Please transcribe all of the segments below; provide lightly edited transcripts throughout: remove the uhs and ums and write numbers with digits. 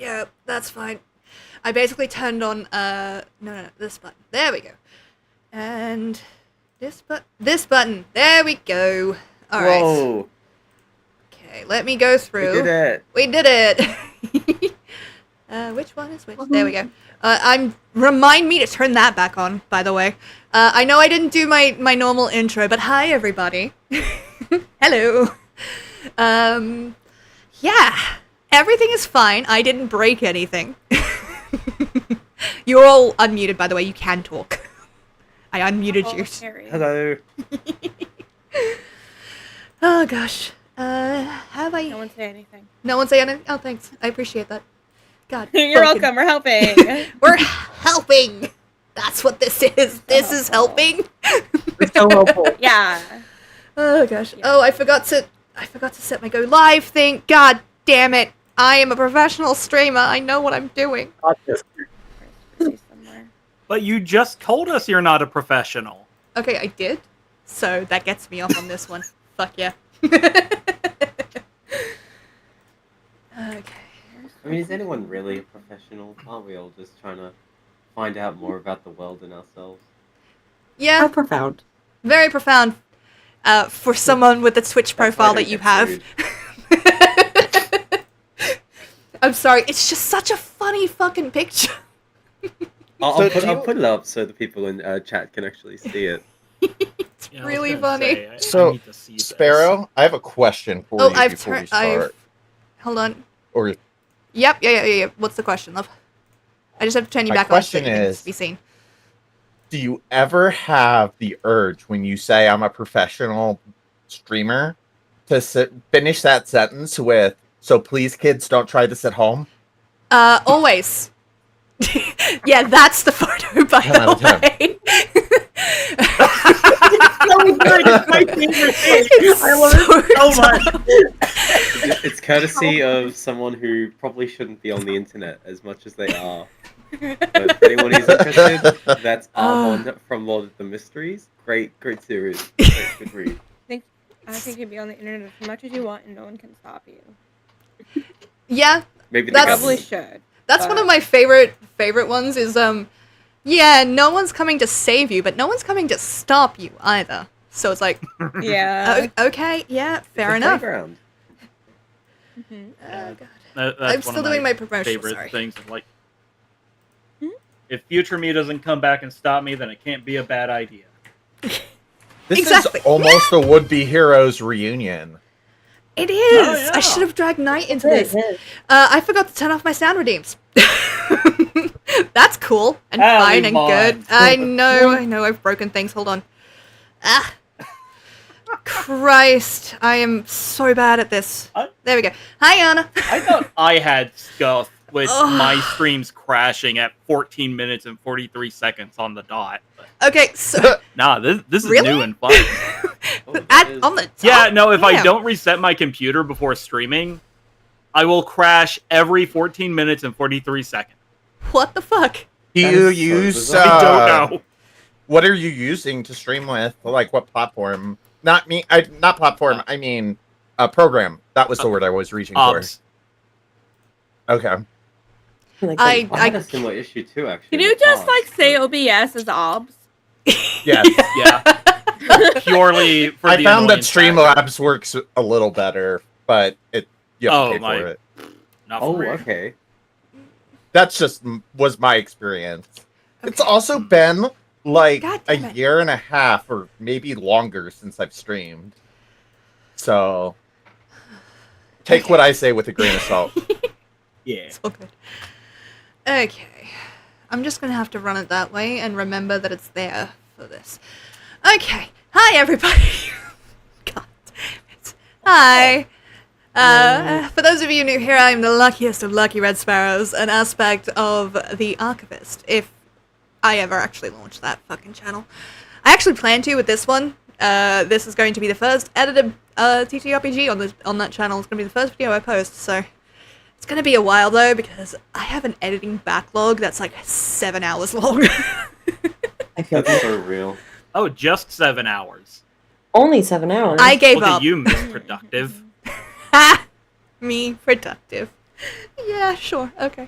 Yeah, that's fine. I basically turned on, no, this button. There we go. And this button. There we go. Alright. Whoa. Okay, let me go through. We did it. We did it. Which one is which? There we go. Remind me to turn that back on, by the way. I know I didn't do my normal intro, but hi, everybody. Hello. Yeah. Everything is fine. I didn't break anything. You're all unmuted, by the way. You can talk. I unmuted you. Hello. Oh, gosh. Have I... No one say anything. No one say anything? Oh, thanks. I appreciate that. God. You're welcome. We're helping. We're helping. That's what this is. This is helping. It's so helpful. Yeah. Oh, gosh. Yeah. Oh, I forgot to set my go live thing. God damn it. I am a professional streamer. I know what I'm doing. But you just told us you're not a professional. Okay, I did. So that gets me off on this one. Fuck yeah. Okay. I mean, is anyone really a professional? Aren't we all just trying to find out more about the world and ourselves? Yeah. How profound. Very profound. For someone with the Twitch profile that you have. I'm sorry, it's just such a funny fucking picture. I'll put it up so the people in chat can actually see it. It's really funny. So, Sparrow, I have a question for you before we start. Hold on. Or Yep, yeah. What's the question, love? I just have to turn you My back on so question you can is- be seen. do you ever have the urge when you say I'm a professional streamer to finish that sentence with, so please kids don't try this at home? Always. Yeah, that's the photo, by 10 out of 10. the way. So good. It's my favorite thing. I love it so much. It's courtesy of someone who probably shouldn't be on the internet as much as they are. But for anyone who's interested, that's Armon from Lord of the Mysteries. Great series. Great, good read. I think you can be on the internet as much as you want and no one can stop you. Yeah, Maybe That's- Probably should. that's one of my favorite ones is, yeah, no one's coming to save you, but no one's coming to stop you either. So it's like, Yeah. okay, yeah, fair It's a enough. playground. Mhm. Oh, God. That's I'm one still of doing my promotion, favorite sorry. things. Like, if future me doesn't come back and stop me, then it can't be a bad idea. This Exactly. is almost a would-be heroes reunion. It is! Oh, yeah. I should have dragged Knight into this. I forgot to turn off my sound redeems. That's cool and fine and good. I know, I've broken things. Hold on. Ah. Christ, I am so bad at this. There we go. Hi, Anna. I thought I had scuff with Ugh. my streams crashing at 14 minutes and 43 seconds on the dot. But Okay, so... nah, this is Really? new and fun. Oh, that At, is- on the top? Yeah, no, if I Damn. don't reset my computer before streaming, I will crash every 14 minutes and 43 seconds. What the fuck? Do That you is so use, bizarre. I don't know. what are you using to stream with? Like, what platform? Not platform, I mean, program. That was the word I was reaching for. Obs. Okay. Like, I had a similar issue too, actually. Can you in the just past, say but- OBS as OBS? Yes. Yeah. Purely for I the found that annoyance factor. Streamlabs works a little better, but you have to pay my- for it. Not Oh, for real. okay. That's just was my experience. It's Okay. also been like God a damn it. year and a half or maybe longer since I've streamed. So take what I say with a grain of salt. Yeah. So good. Okay. I'm just gonna have to run it that way and remember that it's there for this. Okay. Hi, everybody. God damn it. Hi. For those of you new here, I'm the luckiest of lucky red sparrows, an aspect of the Archivist, if I ever actually launch that fucking channel. I actually plan to with this one. This is going to be the first edited TTRPG on that channel. It's going to be the first video I post, so it's going to be a while though, because I have an editing backlog that's like 7 hours long. I feel That's that. so real. Oh, just 7 hours. Only 7 hours. I gave Look up. at you, Miss Productive. Ha! Me productive. Yeah, sure. Okay.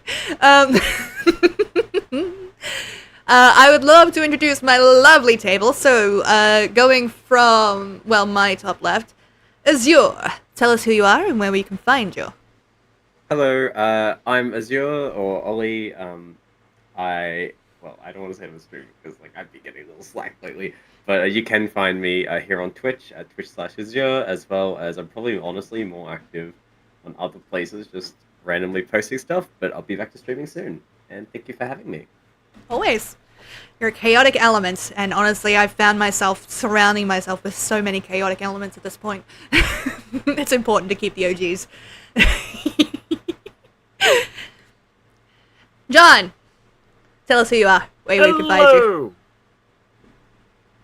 I would love to introduce my lovely table. So, going from, well, my top left, Azure. Tell us who you are and where we can find you. Hello, I'm Azure or Ollie. I don't want to say I'm a streamer because like I've been getting a little slack lately. But you can find me here on Twitch at Twitch/Azure, as well as I'm probably honestly more active on other places, just randomly posting stuff. But I'll be back to streaming soon. And thank you for having me. Always. You're a chaotic element, and honestly, I've found myself surrounding myself with so many chaotic elements at this point. It's important to keep the OGs. John, tell us who you are, where we can find you. Hello!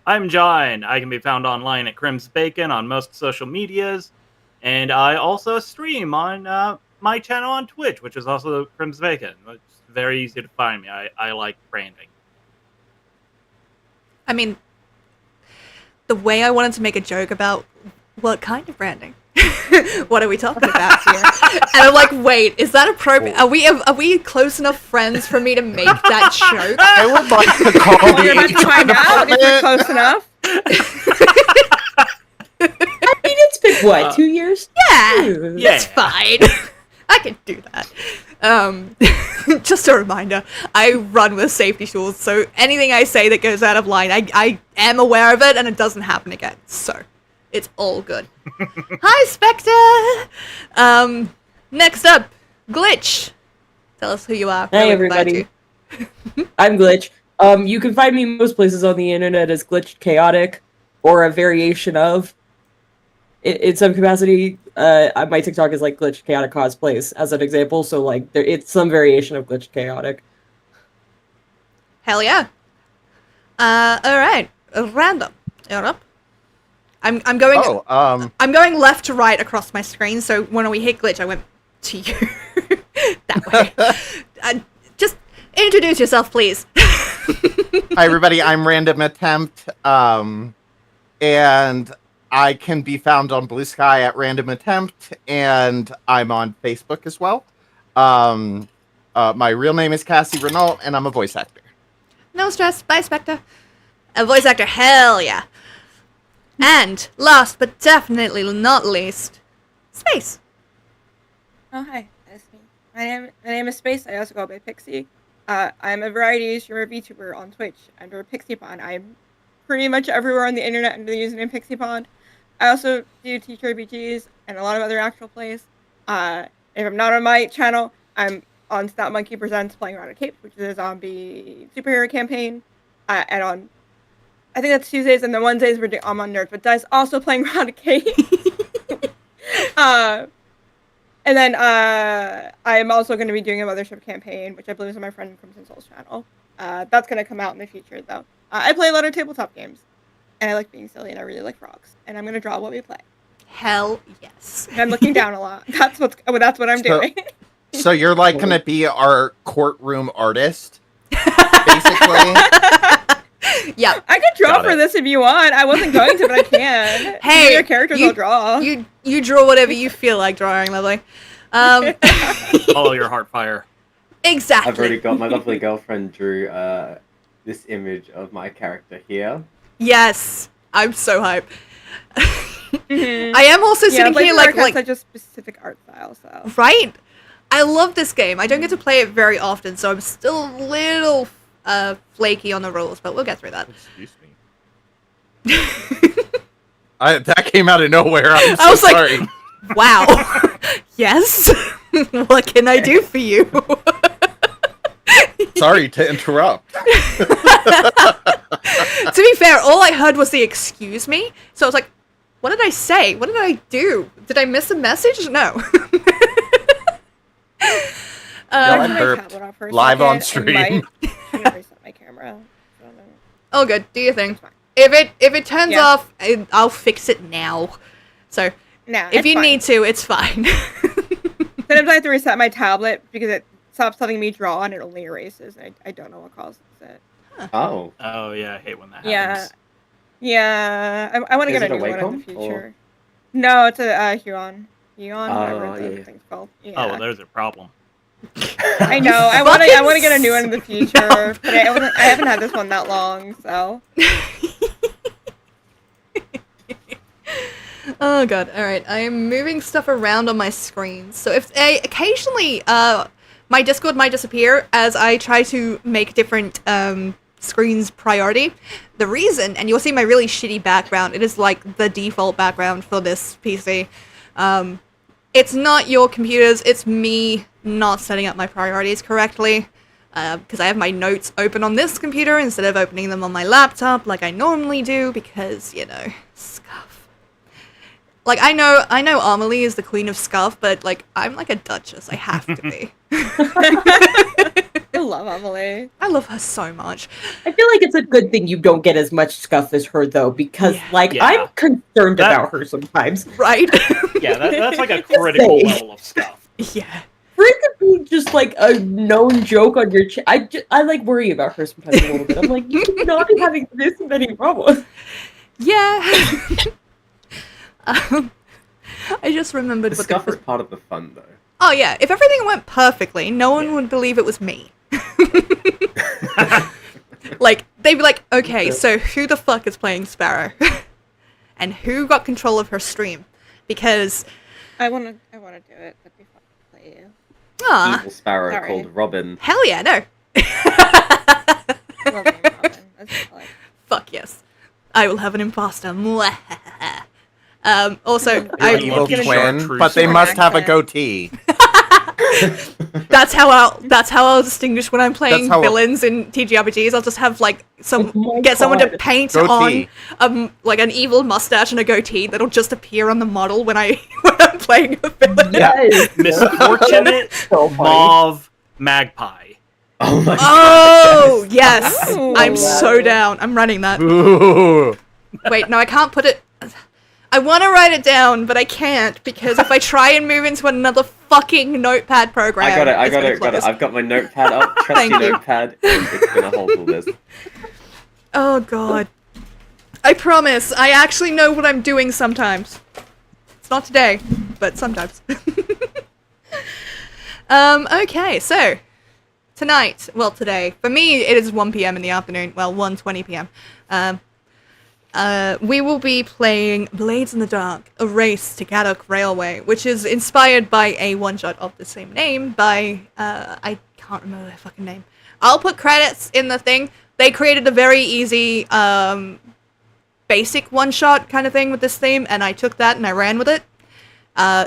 I'm John. I can be found online at Crims Bacon on most social medias, and I also stream on my channel on Twitch, which is also Crims Bacon. It's very easy to find me. I like branding. I mean, the way I wanted to make a joke about what kind of branding? What are we talking about here? And I'm like, wait, is that appropriate? Are we close enough friends for me to make that joke? I would like to call Well, you're the about to find out if we're close enough. I mean, it's been what, 2 years? Yeah, Yeah. it's fine. I can do that. Just a reminder, I run with safety tools, so anything I say that goes out of line, I am aware of it, and it doesn't happen again. So, it's all good. Hi, Spectre! Next up, Glitch. Tell us who you are. Hey, where we can find everybody. you. I'm Glitch. You can find me most places on the internet as Glitched Chaotic, or a variation of. In some capacity, my TikTok is like Glitched Chaotic Cosplays, as an example, so like it's some variation of Glitched Chaotic. Hell yeah. Alright. Random. You're up. I'm going I'm going left to right across my screen, so when we hit Glitch, I went to you. That way. Just introduce yourself, please. Hi, everybody. I'm Random Attempt, and I can be found on Blue Sky at Random Attempt, and I'm on Facebook as well. My real name is Cassie Renault, and I'm a voice actor. No stress. Bye, Spectre. A voice actor. Hell yeah. And last but definitely not least, Space. Oh, hi. That's me. My name is Space. I also go by Pixie. I'm a variety streamer VTuber on Twitch under PixiePond. I'm pretty much everywhere on the internet under the username PixiePond. I also do TTRPGs and a lot of other actual plays. If I'm not on my channel, I'm on Snap Monkey Presents Playing Around a Cape, which is a zombie superhero campaign. And on, I think that's Tuesdays, and then Wednesdays I'm on Nerds But Dice, also playing Around a Cape. And then I'm also going to be doing a Mothership campaign, which I believe is on my friend Crimson Soul's channel. That's going to come out in the future, though. I play a lot of tabletop games, and I like being silly, and I really like frogs. And I'm going to draw what we play. Hell yes. And I'm looking down a lot. That's what I'm doing. So you're like gonna be our courtroom artist, basically. Yeah. I could draw Got for it. this if you want. I wasn't going to, but I can. Hey, Give me your characters, I'll draw. You draw whatever you feel like drawing, lovely. Follow your heart fire. Exactly. I've already got my lovely girlfriend drew this image of my character here. Yes, I'm so hype. Mhm. I am also sitting here Black like such a specific art style, so. right. I love this game. I don't get to play it very often, so I'm still a little flaky on the rules, but we'll get through that. Excuse me. That came out of nowhere. I'm so I was like- sorry. Wow. Yes. What can I do for you? Sorry to interrupt. To be fair, all I heard was the excuse me, so I was like, what did I say? What did I do? Did I miss a message? No. I Turn my burped tablet off for a live on second. stream. I might reset my camera. I don't know. Oh, good. Do your thing. It's fine. If it turns Yeah. off, I'll fix it now. So Nah, if it's you fine. need to, it's fine. Sometimes I have to reset my tablet because it stops letting me draw and it only erases. I don't know what causes it. Oh, Oh yeah, I hate when that Yeah. happens. Yeah, I want to Is get it a a new one in the Wacom, future. No, it's a Huron. Eon, whatever Oh, the yeah. thing's called. Yeah. Oh, well, there's a problem. I know. I want to get a new one in the future, but I haven't had this one that long, so. Oh god, alright. I am moving stuff around on my screen. So if occasionally my Discord might disappear as I try to make different screens priority. The reason, and you'll see my really shitty background, it is like the default background for this PC. It's not your computers, it's me not setting up my priorities correctly. Because I have my notes open on this computer instead of opening them on my laptop like I normally do, because, you know, scuff. Like, I know Amelie is the queen of scuff, but, like, I'm like a duchess. I have to be. I love Emily. I love her so much. I feel like it's a good thing you don't get as much scuff as her, though, because, Yeah. I'm concerned about her sometimes. Right? Yeah, that's like a critical level of stuff. Yeah. For it to be just, like, a known joke on your I like, worry about her sometimes a little bit. I'm like, you should not be having this many problems. Yeah. I just remembered The what scuff is part of the fun, though. Oh yeah, if everything went perfectly, no one would believe it was me. Like, they'd be like, okay, so who the fuck is playing Sparrow? And who got control of her stream? Because... I wanna do it. That'd be fun to play you. Aw, Evil sparrow Sorry. called Robin. hell yeah, no. Love me, Robin. That's like, Fuck yes. I will have an imposter. Also, You're I... like Evil Lucky twin, Chartreuse. but they must have a Accent. goatee. That's how I'll distinguish when I'm playing That's how- villains in TGRPGs. I'll just have like Oh my get someone to God. paint Goatee. on like an evil mustache and a goatee that'll just appear on the model when I'm playing a villain. Yes. Misfortunate So funny. mauve magpie. Oh my Oh yes, Ooh. I'm so down. I'm running that. Ooh. Wait, no, I can't put it. I want to write it down, but I can't because if I try and move into another fucking notepad program, I got it's gonna it. close. I've got my notepad up. Trusty Thank you. notepad. It's gonna hold all this. Oh god. I promise, I actually know what I'm doing sometimes. It's not today, but sometimes. Okay, so tonight, well today, for me it is 1 p.m. in the afternoon, well 1:20 p.m. We will be playing Blades in the Dark, a race to Gaddoc Railway, which is inspired by a one-shot of the same name by, I can't remember their fucking name. I'll put credits in the thing. They created a very easy, basic one-shot kind of thing with this theme, and I took that and I ran with it.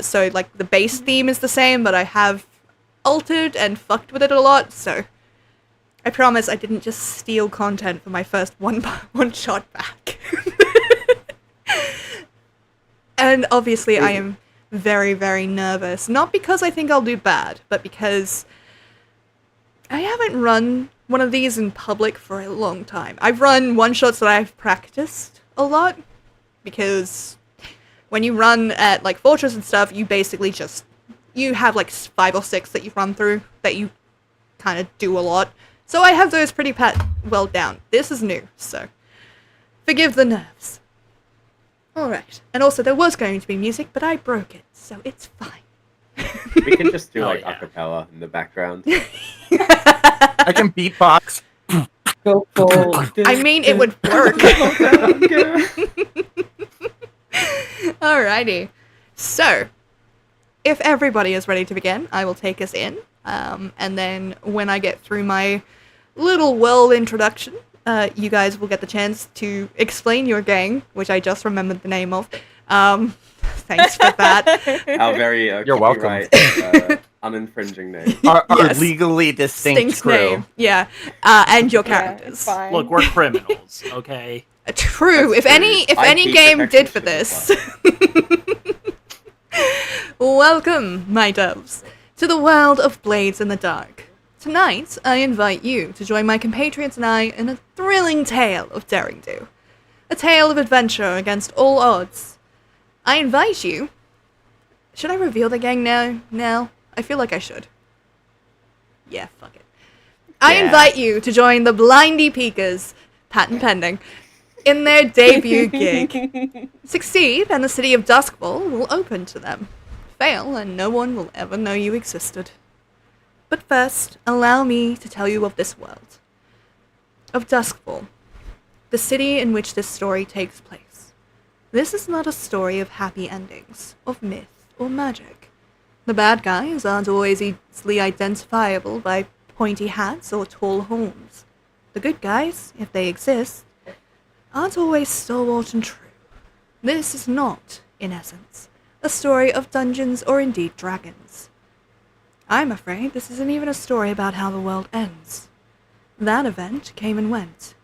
So, like, the base theme is the same, but I have altered and fucked with it a lot, so I promise I didn't just steal content for my first one-shot back. And obviously I am very, very nervous. Not because I think I'll do bad, but because I haven't run one of these in public for a long time. I've run one-shots that I've practiced a lot, because when you run at, like, Fortress and stuff, you basically just... You have, like, 5 or 6 that you run through that you kind of do a lot. So I have those pretty well down. This is new, so forgive the nerves. Alright. And also, there was going to be music, but I broke it, so it's fine. We can just do Oh, like yeah. acapella in the background. I can beatbox. Go full. I mean, it would work. Alrighty. So, if everybody is ready to begin, I will take us in. And then when I get through my little world introduction, you guys will get the chance to explain your gang, which I just remembered the name of. Thanks for that. Our very You're welcome. copyright, uninfringing name. Our Yes. legally distinct Stinks crew. name. Yeah. And your yeah, characters. it's fine. Look, we're criminals, okay? True. That's If any true. any IP game did for protection this. Welcome, my doves, to the world of Blades in the Dark. Tonight, I invite you to join my compatriots and I in a thrilling tale of daring do. A tale of adventure against all odds. I invite you... Should I reveal the gang now? I feel like I should. Yeah, fuck it. I Yeah. invite you to join the Blindy Peekers, patent pending, in their debut gig. Succeed, and the city of Duskfall will open to them. fail, and no one will ever know you existed. But first, allow me to tell you of this world. Of Duskfall, the city in which this story takes place. This is not a story of happy endings, of myth or magic. The bad guys aren't always easily identifiable by pointy hats or tall horns. The good guys, if they exist, aren't always stalwart and true. This is not, in essence, a story of dungeons or indeed dragons. I'm afraid this isn't even a story about how the world ends. That event came and went.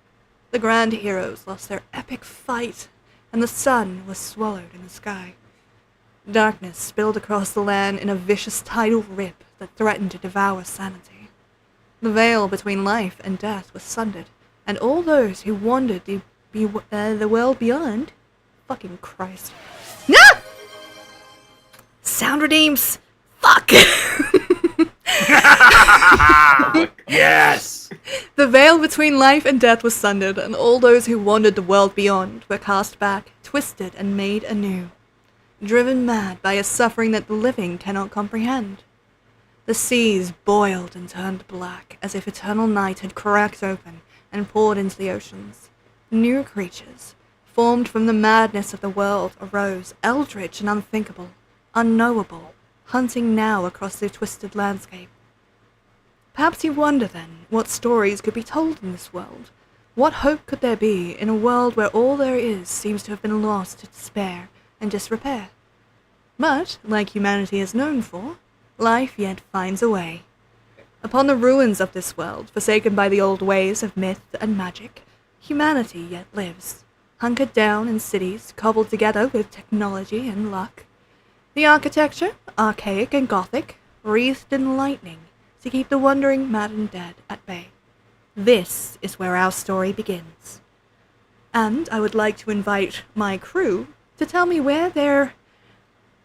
The grand heroes lost their epic fight, and the sun was swallowed in the sky. Darkness spilled across the land in a vicious tidal rip that threatened to devour sanity. The veil between life and death was sundered, and all those who wandered the world beyond... Fucking Christ. No! Sound redeems! Fuck! Yes! The veil between life and death was sundered, and all those who wandered the world beyond were cast back, twisted and made anew, driven mad by a suffering that the living cannot comprehend. The seas boiled and turned black, as if eternal night had cracked open and poured into the oceans. New creatures, formed from the madness of the world, arose, eldritch and unthinkable, unknowable, hunting now across the twisted landscape. Perhaps you wonder, then, what stories could be told in this world? What hope could there be in a world where all there is seems to have been lost to despair and disrepair? But, like humanity is known for, life yet finds a way. Upon the ruins of this world, forsaken by the old ways of myth and magic, humanity yet lives, hunkered down in cities cobbled together with technology and luck. The architecture, archaic and gothic, wreathed in lightning, to keep the wandering mad and dead at bay. This is where our story begins. And I would like to invite my crew to tell me where their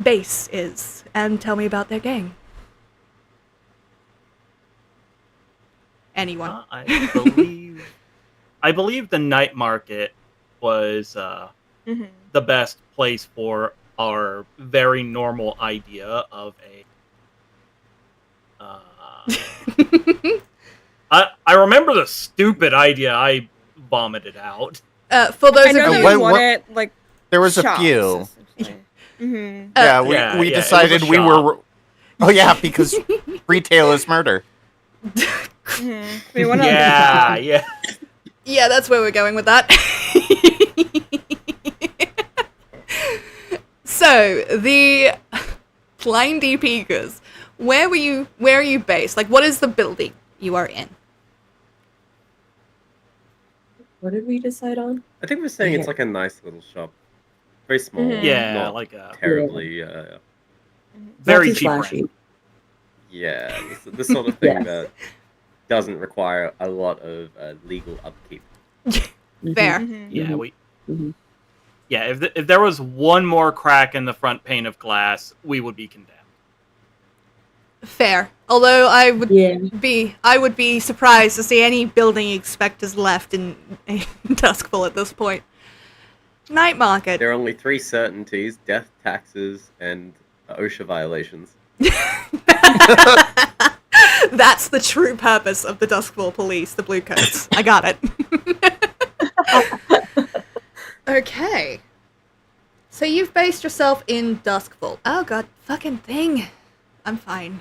base is, and tell me about their gang. Anyone? I believe the night market was the best place for our very normal idea of a I remember the stupid idea I vomited out. For those I know of that you... we wanted, like, There was a shops, few. essentially. Mhm. Yeah, we it was decided a we shop. were. Oh yeah, because retail is murder. Mhm. We went on Yeah, yeah. Yeah, that's where we're going with that. So, the Blind Peakers, where are you based? Like, what is the building you are in? What did we decide on? I think we're saying it's like a nice little shop. Very small. Mhm. Yeah, Not like a terribly. very Not too cheap flashy. rent. Yeah, the sort of thing Yes. that doesn't require a lot of legal upkeep. Fair. Mhm. Yeah, Mhm. we. Mhm. Yeah, if there was one more crack in the front pane of glass, we would be condemned. Fair. Although I would Yeah. be surprised to see any building inspectors left in Duskfall at this point. Night market. There are only 3 certainties: death, taxes, and OSHA violations. That's the true purpose of the Duskfall police, the blue coats. I got it. Okay. So you've based yourself in Duskfall. Oh god, fucking thing. I'm fine.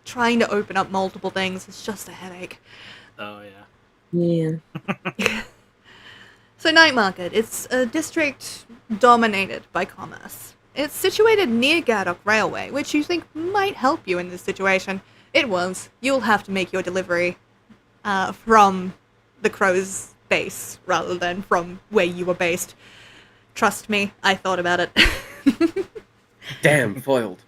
Trying to open up multiple things is just a headache. Oh yeah. Yeah. So Night Market, it's a district dominated by commerce. It's situated near Gaddoc Railway, which you think might help you in this situation. It was. You'll have to make your delivery from the Crow's base rather than from where you were based. Trust me, I thought about it. Damn, foiled.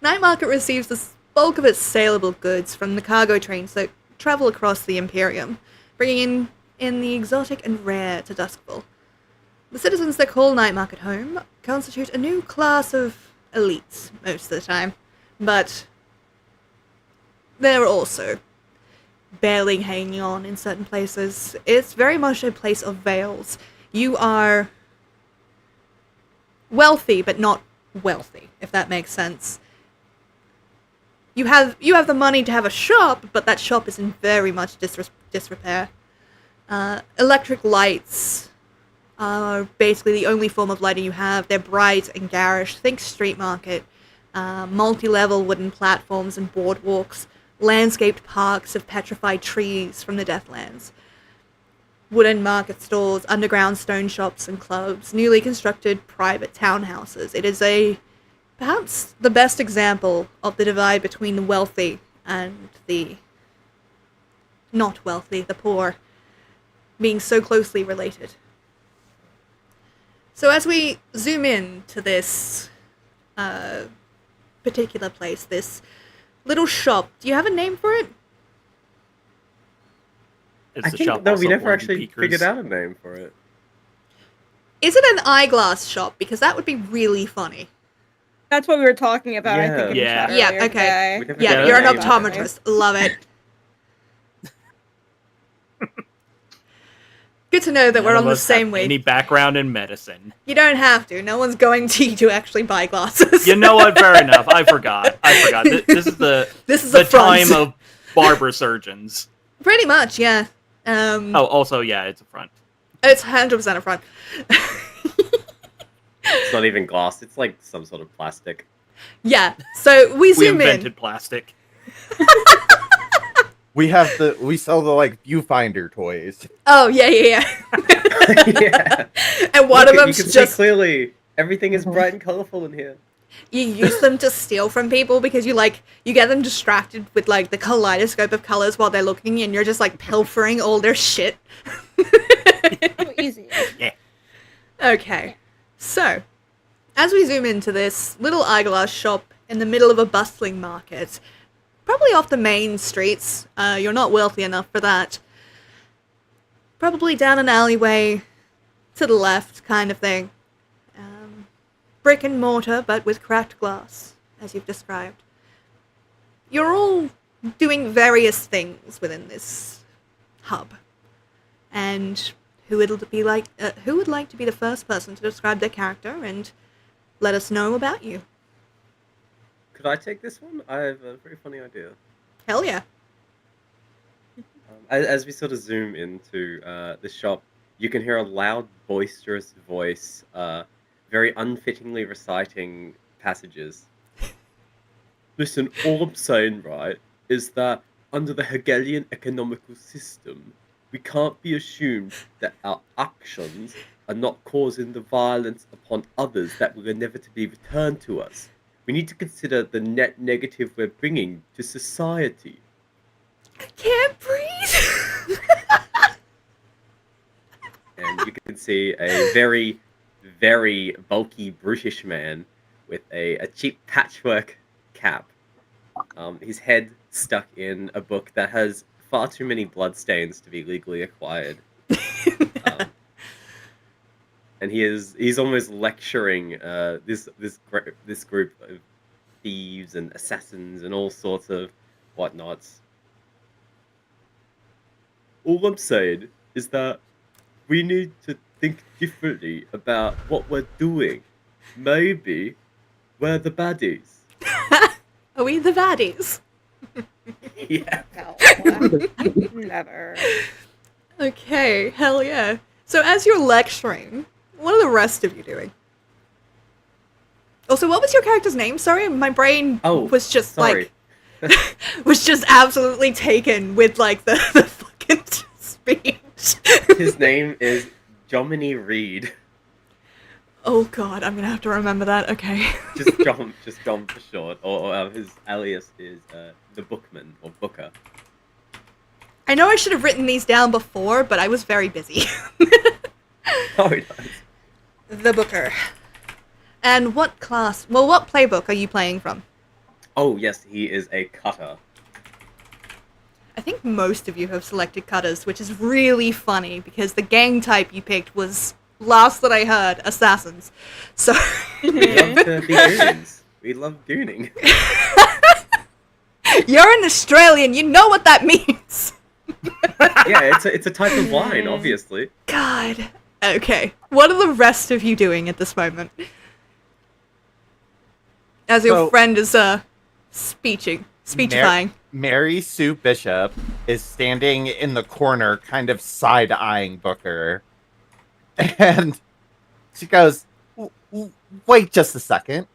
Night Market receives the bulk of its saleable goods from the cargo trains that travel across the Imperium, bringing in the exotic and rare to Duskfall. The citizens that call Night Market home constitute a new class of elites most of the time, but they're also barely hanging on in certain places. It's very much a place of veils. You are wealthy, but not wealthy, if that makes sense. You have the money to have a shop, but that shop is in very much disrepair. Electric lights are basically the only form of lighting you have. They're bright and garish. Think street market. Multi-level wooden platforms and boardwalks. Landscaped parks of petrified trees from the Deathlands. Wooden market stalls, underground stone shops and clubs. Newly constructed private townhouses. It is perhaps the best example of the divide between the wealthy and the not wealthy, the poor, being so closely related. So as we zoom in to this particular place, this little shop, do you have a name for it? It's I the think shop no, also we never Warren actually Beakers. figured out a name for it. Is it an eyeglass shop? Because that would be really funny. That's what we were talking about, I think, in Yeah. chat Yeah, earlier okay. today. We never Yeah, Yeah, you're an that's optometrist. Love it. Good to know that we're None on of the us have same any wave. background in medicine. You don't have to. No one's going to actually buy glasses. You know what? Fair enough. I forgot. This is the This is the a front. time of barber surgeons. Pretty much, yeah. Oh, also, yeah, it's a front. It's 100% a front. It's not even glass. It's like some sort of plastic. Yeah, so we We zoom invented in. plastic. We sell the like viewfinder toys. Oh, yeah. Yeah. And one Look, of them's you can just, see clearly. Everything is bright and colorful in here. you use them to steal from people because you get them distracted with like the kaleidoscope of colors while they're looking and you're just like pilfering all their shit. Oh, easy. Okay, so as we zoom into this little eyeglass shop in the middle of a bustling market, probably off the main streets, you're not wealthy enough for that. Probably down an alleyway to the left kind of thing. Brick and mortar, but with cracked glass, as you've described. You're all doing various things within this hub. And who would like to be the first person to describe their character and let us know about you? Could I take this one? I have a very funny idea. Hell yeah. As we sort of zoom into the shop, you can hear a loud, boisterous voice, very unfittingly reciting passages. Listen, all I'm saying, right, is that under the Hegelian economical system, we can't be assumed that our actions are not causing the violence upon others that will inevitably return to us. We need to consider the net negative we're bringing to society. I can't breathe. And you can see a very, very bulky brutish man with a cheap patchwork cap. His head stuck in a book that has far too many bloodstains to be legally acquired. And he's almost lecturing this group of thieves and assassins and all sorts of whatnots. All I'm saying is that we need to think differently about what we're doing. Maybe we're the baddies. Are we the baddies? Yeah. No. Never. Okay, hell yeah. So as you're lecturing, what are the rest of you doing? Also, what was your character's name? Sorry, my brain was just sorry. was just absolutely taken with like the fucking speech. His name is Jomini Reed. Oh god, I'm gonna have to remember that. Okay. Just John for short. Or his alias is the Bookman or Booker. I know I should have written these down before, but I was very busy. Oh, he does. The Booker. And what playbook are you playing from? Oh yes, he is a cutter. I think most of you have selected cutters, which is really funny because the gang type you picked was, last that I heard, assassins. So We love to be goons. We love gooning. you're an Australian, you know what that means. Yeah, it's a type of wine, obviously. God. Okay. What are the rest of you doing at this moment? As your So- friend is speechifying. Mary Sue Bishop is standing in the corner, kind of side-eyeing Booker. And she goes, wait just a second.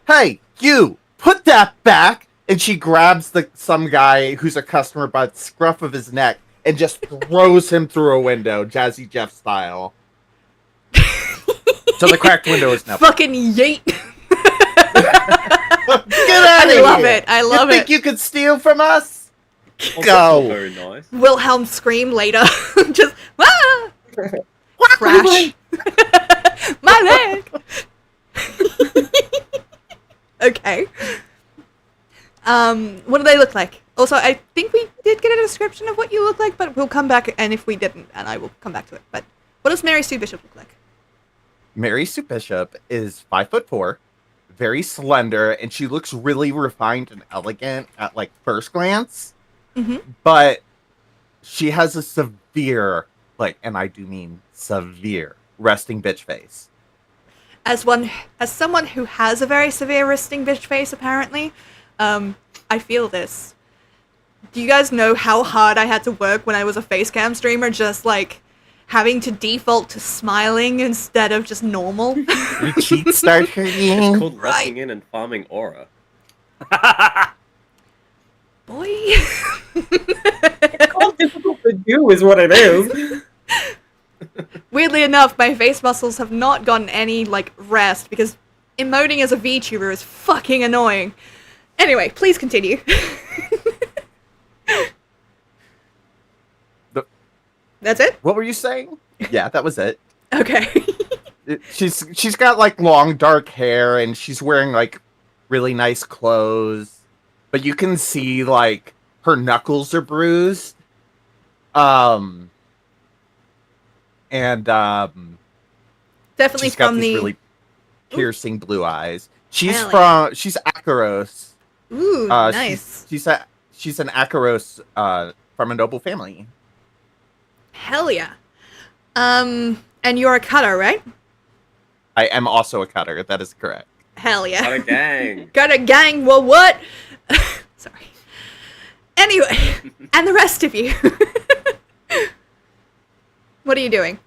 Hey, you! Put that back! And she grabs some guy who's a customer by the scruff of his neck and just throws him through a window, Jazzy Jeff style. So the cracked window is now. Fucking yeet. Get out of here! I love it. I love you think it. you could steal from us? Also, Go. Very nice. Wilhelm scream later. Just ah! Perfect. Crash. My leg. Okay. What do they look like? Also, I think we did get a description of what you look like, but we'll come back, and if we didn't, and I will come back to it. But what does Mary Sue Bishop look like? Mary Sue Bishop is 5'4", very slender, and she looks really refined and elegant at like first glance. Mhm. But she has a severe, and I do mean severe, resting bitch face. As someone who has a very severe resting bitch face, apparently, I feel this. Do you guys know how hard I had to work when I was a facecam streamer, just like having to default to smiling instead of just normal? Your cheeks start It's hurting. called Right. resting in and farming aura. Boy. It's called difficult to do, is what it is. Weirdly enough, my face muscles have not gotten any, rest, because emoting as a VTuber is fucking annoying. Anyway, please continue. That's it? What were you saying? Yeah, that was it. Okay. She's got long dark hair, and she's wearing really nice clothes, but you can see her knuckles are bruised. And Definitely she's got from these the... really piercing blue eyes. She's Hell she's Akaros. Ooh, nice. She's an Akaros from a noble family. Hell yeah. And you're a cutter, right? I am also a cutter. That is correct. Hell yeah. What a gang! Got a gang, well what? Sorry. Anyway, and the rest of you. What are you doing?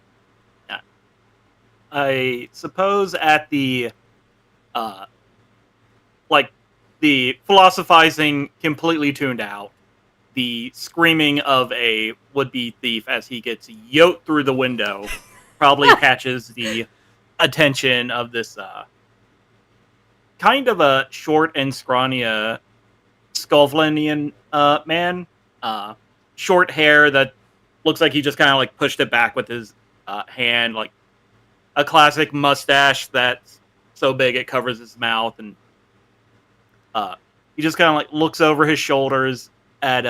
I suppose at the the philosophizing completely tuned out, the screaming of a would-be thief as he gets yoked through the window probably catches the attention of this kind of a short and scrawny Skovlenian man. Short hair that looks like he just kind of pushed it back with his hand, a classic mustache that's so big it covers his mouth, and he just kind of looks over his shoulders at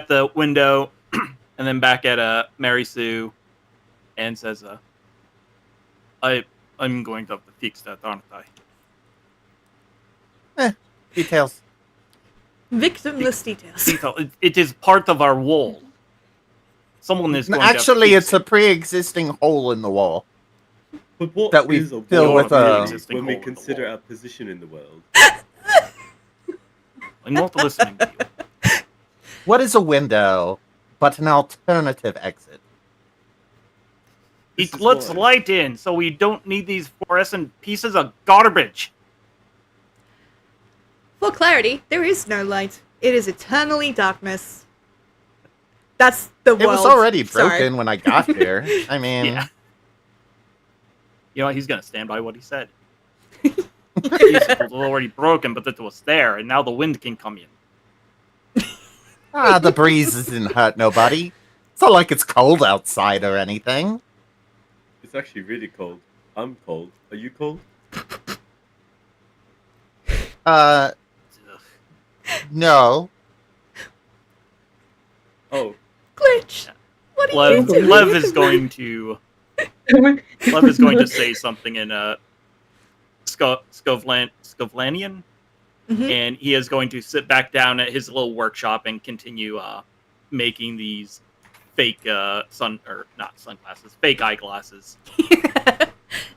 the window and then back at Mary Sue and says, I'm going to have to fix that, aren't I? Details. Victimless details. It is part of our wall. Someone is going Actually, to it's a pre-existing hole in the wall. But what That we is a fill war with a- when we hole in the consider wall. our position in the world? I'm not listening to you. What is a window but an alternative exit? This It is lets why. light in, so we don't need these fluorescent pieces of garbage. For clarity, there is no light. It is eternally darkness. That's the world. It was already broken Sorry. when I got here. I mean, Yeah. You know what? He's gonna stand by what he said. It was already broken, but it was there, and now the wind can come in. the breeze isn't hurt nobody. It's not like it's cold outside or anything. It's actually really cold. I'm cold. Are you cold? Ugh. No. Oh, Glitch. What are you doing? Lev is going to say something in Skovlanian, Mhm. and he is going to sit back down at his little workshop and continue making these fake not sunglasses, fake eyeglasses.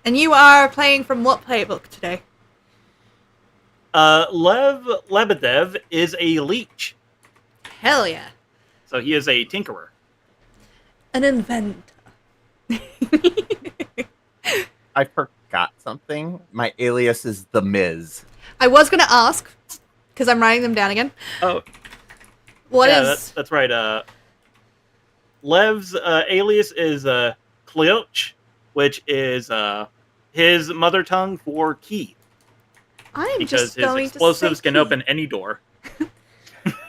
And you are playing from what playbook today? Lev Lebedev is a leech, Hell yeah. so he is a tinkerer. An inventor. I forgot something. My alias is The Miz. I was gonna ask, because I'm writing them down again. Oh, What yeah, is... that's right. Lev's alias is Kleoch, which is his mother tongue for key, I'm because just his going explosives to say can key, open any door.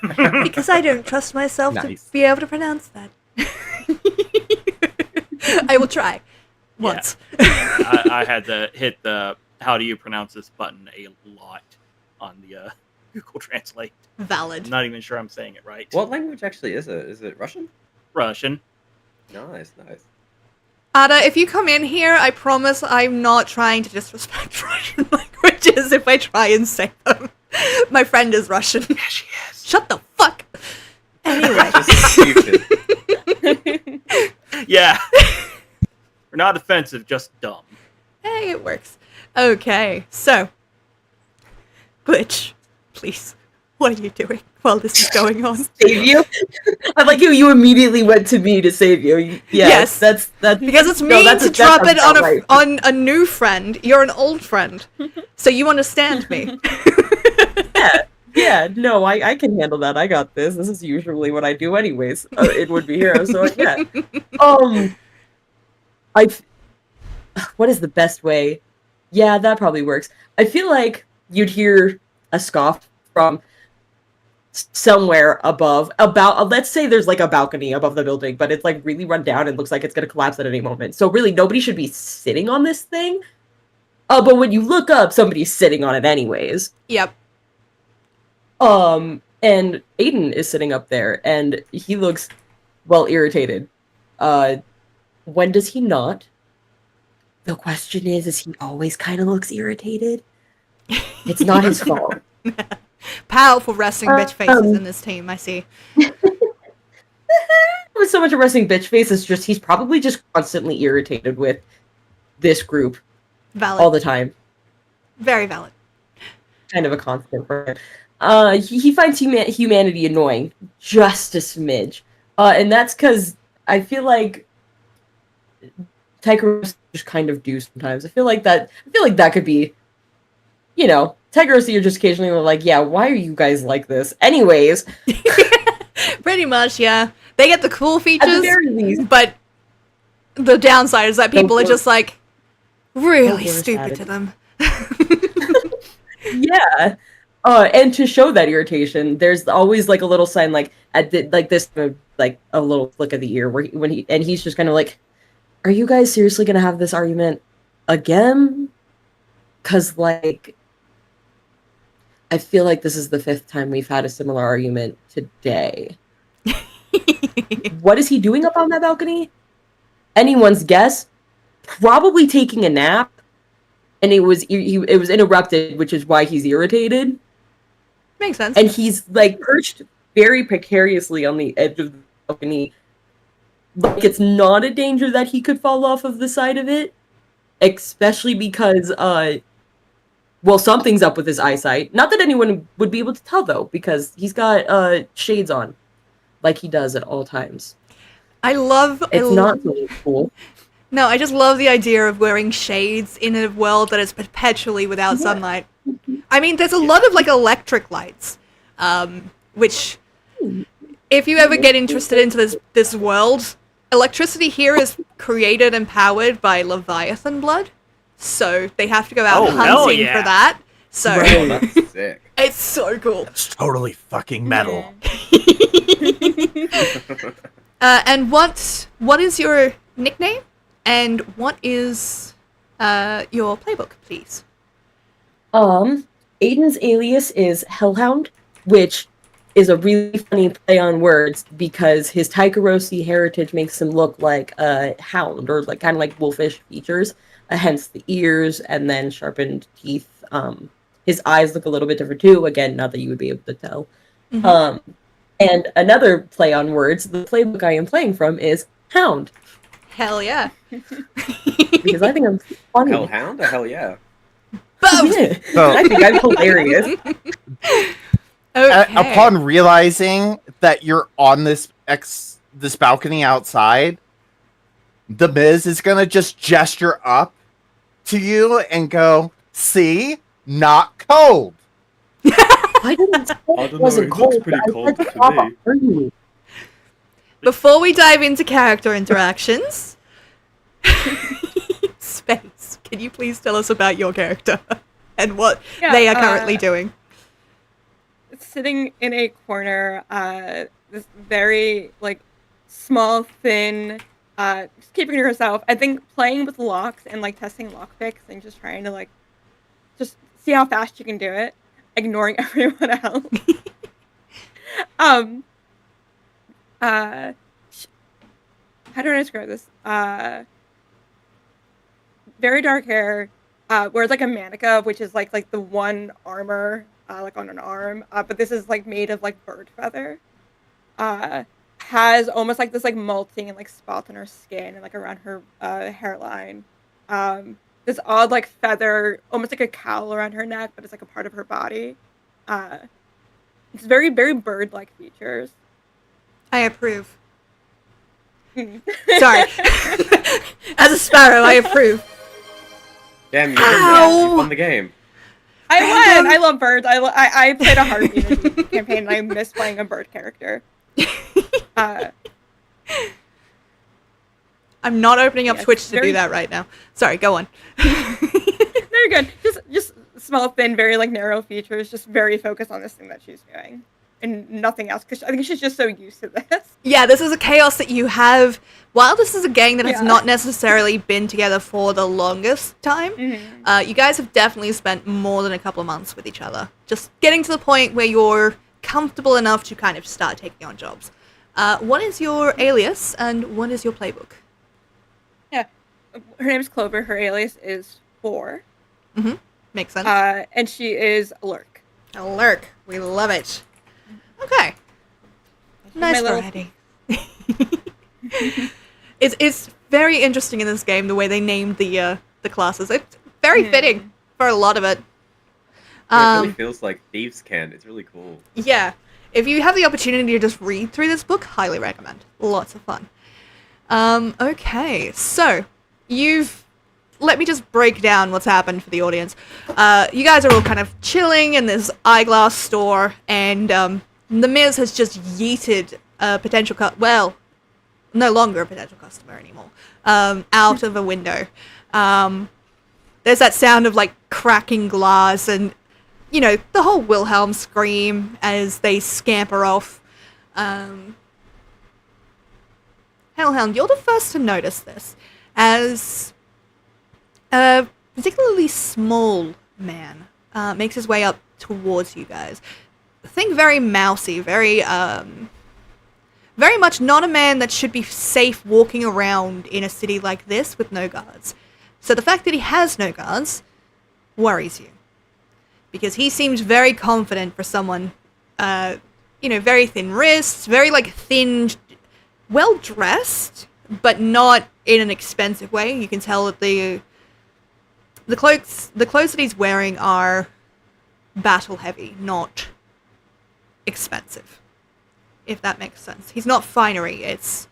because I don't trust myself Nice. to be able to pronounce that. I will try. Once. I had to hit the "How do you pronounce this?" button a lot on the Google Translate. Valid. I'm not even sure I'm saying it right. What language actually is it? Is it Russian? Russian. Nice. Ada, if you come in here, I promise I'm not trying to disrespect Russian languages if I try and say them. My friend is Russian. Yeah, she is. Shut the fuck. Anyway. Just stupid. Yeah. We're not offensive, just dumb. Hey, it works. Okay, so. Glitch, please. What are you doing while this is going on? Save you? I like you immediately went to me to save you. Yes. That's Because it's no, mean that's- to that drop sounds it on about right. on a new friend. You're an old friend. So you understand me. Yeah, no, I can handle that. I got this. This is usually what I do anyways. It would be Hero, so yeah. What is the best way? Yeah, that probably works. I feel like you'd hear a scoff from somewhere above, let's say there's like a balcony above the building, but it's like really run down and looks like it's gonna collapse at any moment. So really, nobody should be sitting on this thing. But when you look up, somebody's sitting on it anyways. Yep. And Aiden is sitting up there, and he looks, well, irritated. When does he not? The question is he always kind of looks irritated? It's not his fault. Powerful resting bitch faces in this team, I see. With so much a resting bitch face, it's just, he's probably just constantly irritated with this group Valid. all the time. Very valid. Kind of a constant for him. He finds humanity annoying, just a smidge. And that's because I feel like Tigers just kind of do sometimes. I feel like that could be, you know, Tigers are just occasionally like, yeah, why are you guys like this? Anyways. Pretty much, yeah. They get the cool At the features, very least. but the downside is that people are just like really worst stupid attitude. to them. Yeah. And to show that irritation, there's always like a little sign, like like this, like a little flick of the ear, where he's just kind of like, "Are you guys seriously gonna have this argument again?" Because like, I feel like this is the 5th time we've had a similar argument today. What is he doing up on that balcony? Anyone's guess? Probably taking a nap, and it was interrupted, which is why he's irritated. Makes sense. And he's like perched very precariously on the edge of the balcony. Like it's not a danger that he could fall off of the side of it. Especially because well, something's up with his eyesight. Not that anyone would be able to tell though, because he's got shades on. Like he does at all times. It's not so cool. No, I just love the idea of wearing shades in a world that is perpetually without sunlight. I mean, there's a lot of like electric lights, which, if you ever get interested into this world, electricity here is created and powered by Leviathan blood, so they have to go out hell hunting yeah. for that. So Oh, that's sick. it's so cool. It's totally fucking metal. And what is your nickname? And what is your playbook, please? Aiden's alias is Hellhound, which is a really funny play on words because his Taikarosi heritage makes him look like a hound, or like kind of like wolfish features, hence the ears and then sharpened teeth. His eyes look a little bit different too. Again, not that you would be able to tell. Mm-hmm. And another play on words, the playbook I am playing from is Hound. Hell yeah. Because I think I'm funny. Hellhound or hell yeah? Both. Yeah. So- I think I'm hilarious. Okay. Upon realizing that you're on this balcony outside, the Miz is gonna just gesture up to you and go, "See, not cold." I didn't say I it don't know, wasn't it looks cold. pretty I cold said to stop me. arguing. Before we dive into character interactions, Space, can you please tell us about your character and what Yeah, they are currently doing? Sitting in a corner, this very like small, thin, just keeping to herself. I think playing with locks and like testing lockpicks and just trying to like just see how fast you can do it, ignoring everyone else. um, how do I describe this? Very dark hair, wears like a manica, which is like the one armor like on an arm, but this is like made of like bird feather. Has almost like this like molting and like spots on her skin and like around her hairline. This odd like feather, almost like a cowl around her neck, but it's like a part of her body. It's very very bird like features. I approve. Hmm. Sorry. As a sparrow, I approve. Damn, you Ow! won the game. I Random. won. I love birds. I played a Heartbeat campaign and I miss playing a bird character. I'm not opening up Yes, Twitch to very- do that right now. Sorry, go on. Very good. Just small, thin, very like narrow features. Just very focused on this thing that she's doing, and nothing else. Because I think she's just so used to this. Yeah, this is a chaos that you have. While this is a gang that has Yeah. not necessarily been together for the longest time, Mm-hmm. you guys have definitely spent more than a couple of months with each other. Just getting to the point where you're comfortable enough to kind of start taking on jobs. What is your alias and what is your playbook? Yeah, her name is Clover. Her alias is 4. Makes sense. And she is a lurk. A lurk. We love it. Okay. She's Nice my little- variety. It's very interesting in this game the way they named the classes. It's very fitting for a lot of it. It really feels like Thieves' Cant. It's really cool. Yeah. If you have the opportunity to just read through this book, highly recommend. Lots of fun. Okay, so let me just break down what's happened for the audience. You guys are all kind of chilling in this eyeglass store, and the Miz has just yeeted a potential no longer a potential customer anymore, out of a window. There's that sound of like cracking glass and, you know, the whole Wilhelm scream as they scamper off. Hellhound, you're the first to notice this, as a particularly small man makes his way up towards you guys. Think very mousy, very much not a man that should be safe walking around in a city like this with no guards. So the fact that he has no guards worries you. Because he seems very confident for someone, very thin wrists, very like thin, well dressed, but not in an expensive way. You can tell that the clothes that he's wearing are battle heavy, not expensive. If that makes sense. He's not finery. It's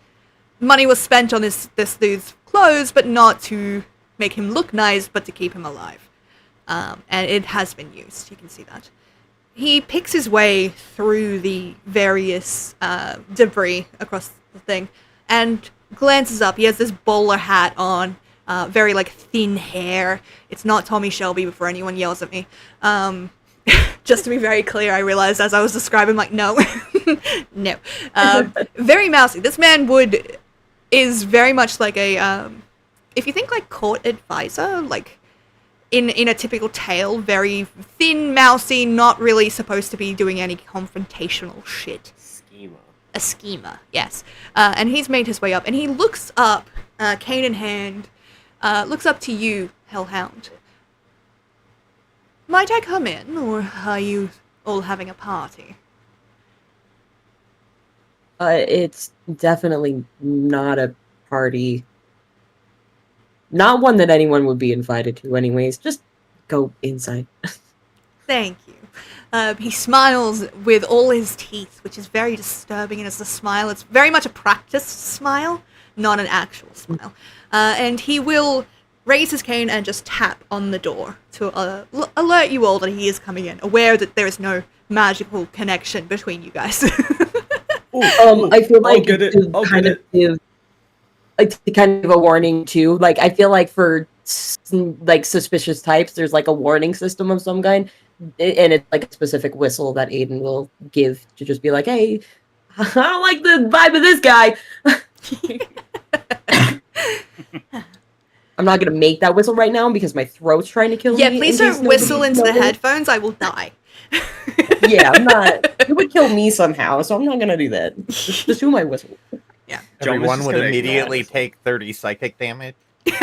money was spent on this dude's clothes, but not to make him look nice, but to keep him alive. And it has been used. You can see that. He picks his way through the various debris across the thing and glances up. He has this bowler hat on, very like thin hair. It's not Tommy Shelby before anyone yells at me. Just to be very clear, I realized as I was describing, like, no. No. Very mousy. This man is very much like a, if you think like court advisor, like in a typical tale, very thin, mousy, not really supposed to be doing any confrontational shit. Schema. A schemer, yes. And he's made his way up, and he looks up, cane in hand, looks up to you, Hellhound. Might I come in, or are you all having a party? It's definitely not a party. Not one that anyone would be invited to, anyways. Just go inside. Thank you. He smiles with all his teeth, which is very disturbing, and it's a smile. It's very much a practiced smile, not an actual smile. And he will raise his cane and just tap on the door to alert you all that he is coming in, aware that there is no magical connection between you guys. I feel like I'll kind get of give, like, to kind of give a warning too. Like, I feel like for like suspicious types, there's like a warning system of some kind, and it's like a specific whistle that Aiden will give to just be like, "Hey, I don't like the vibe of this guy." I'm not gonna make that whistle right now because my throat's trying to kill me. Yeah, please in case don't whistle nobody into the knows. headphones. I will die. Yeah, I'm not. It would kill me somehow, so I'm not gonna do that. Just do my whistle. Yeah. John was Everyone just would gonna immediately ignore take 30 psychic damage, and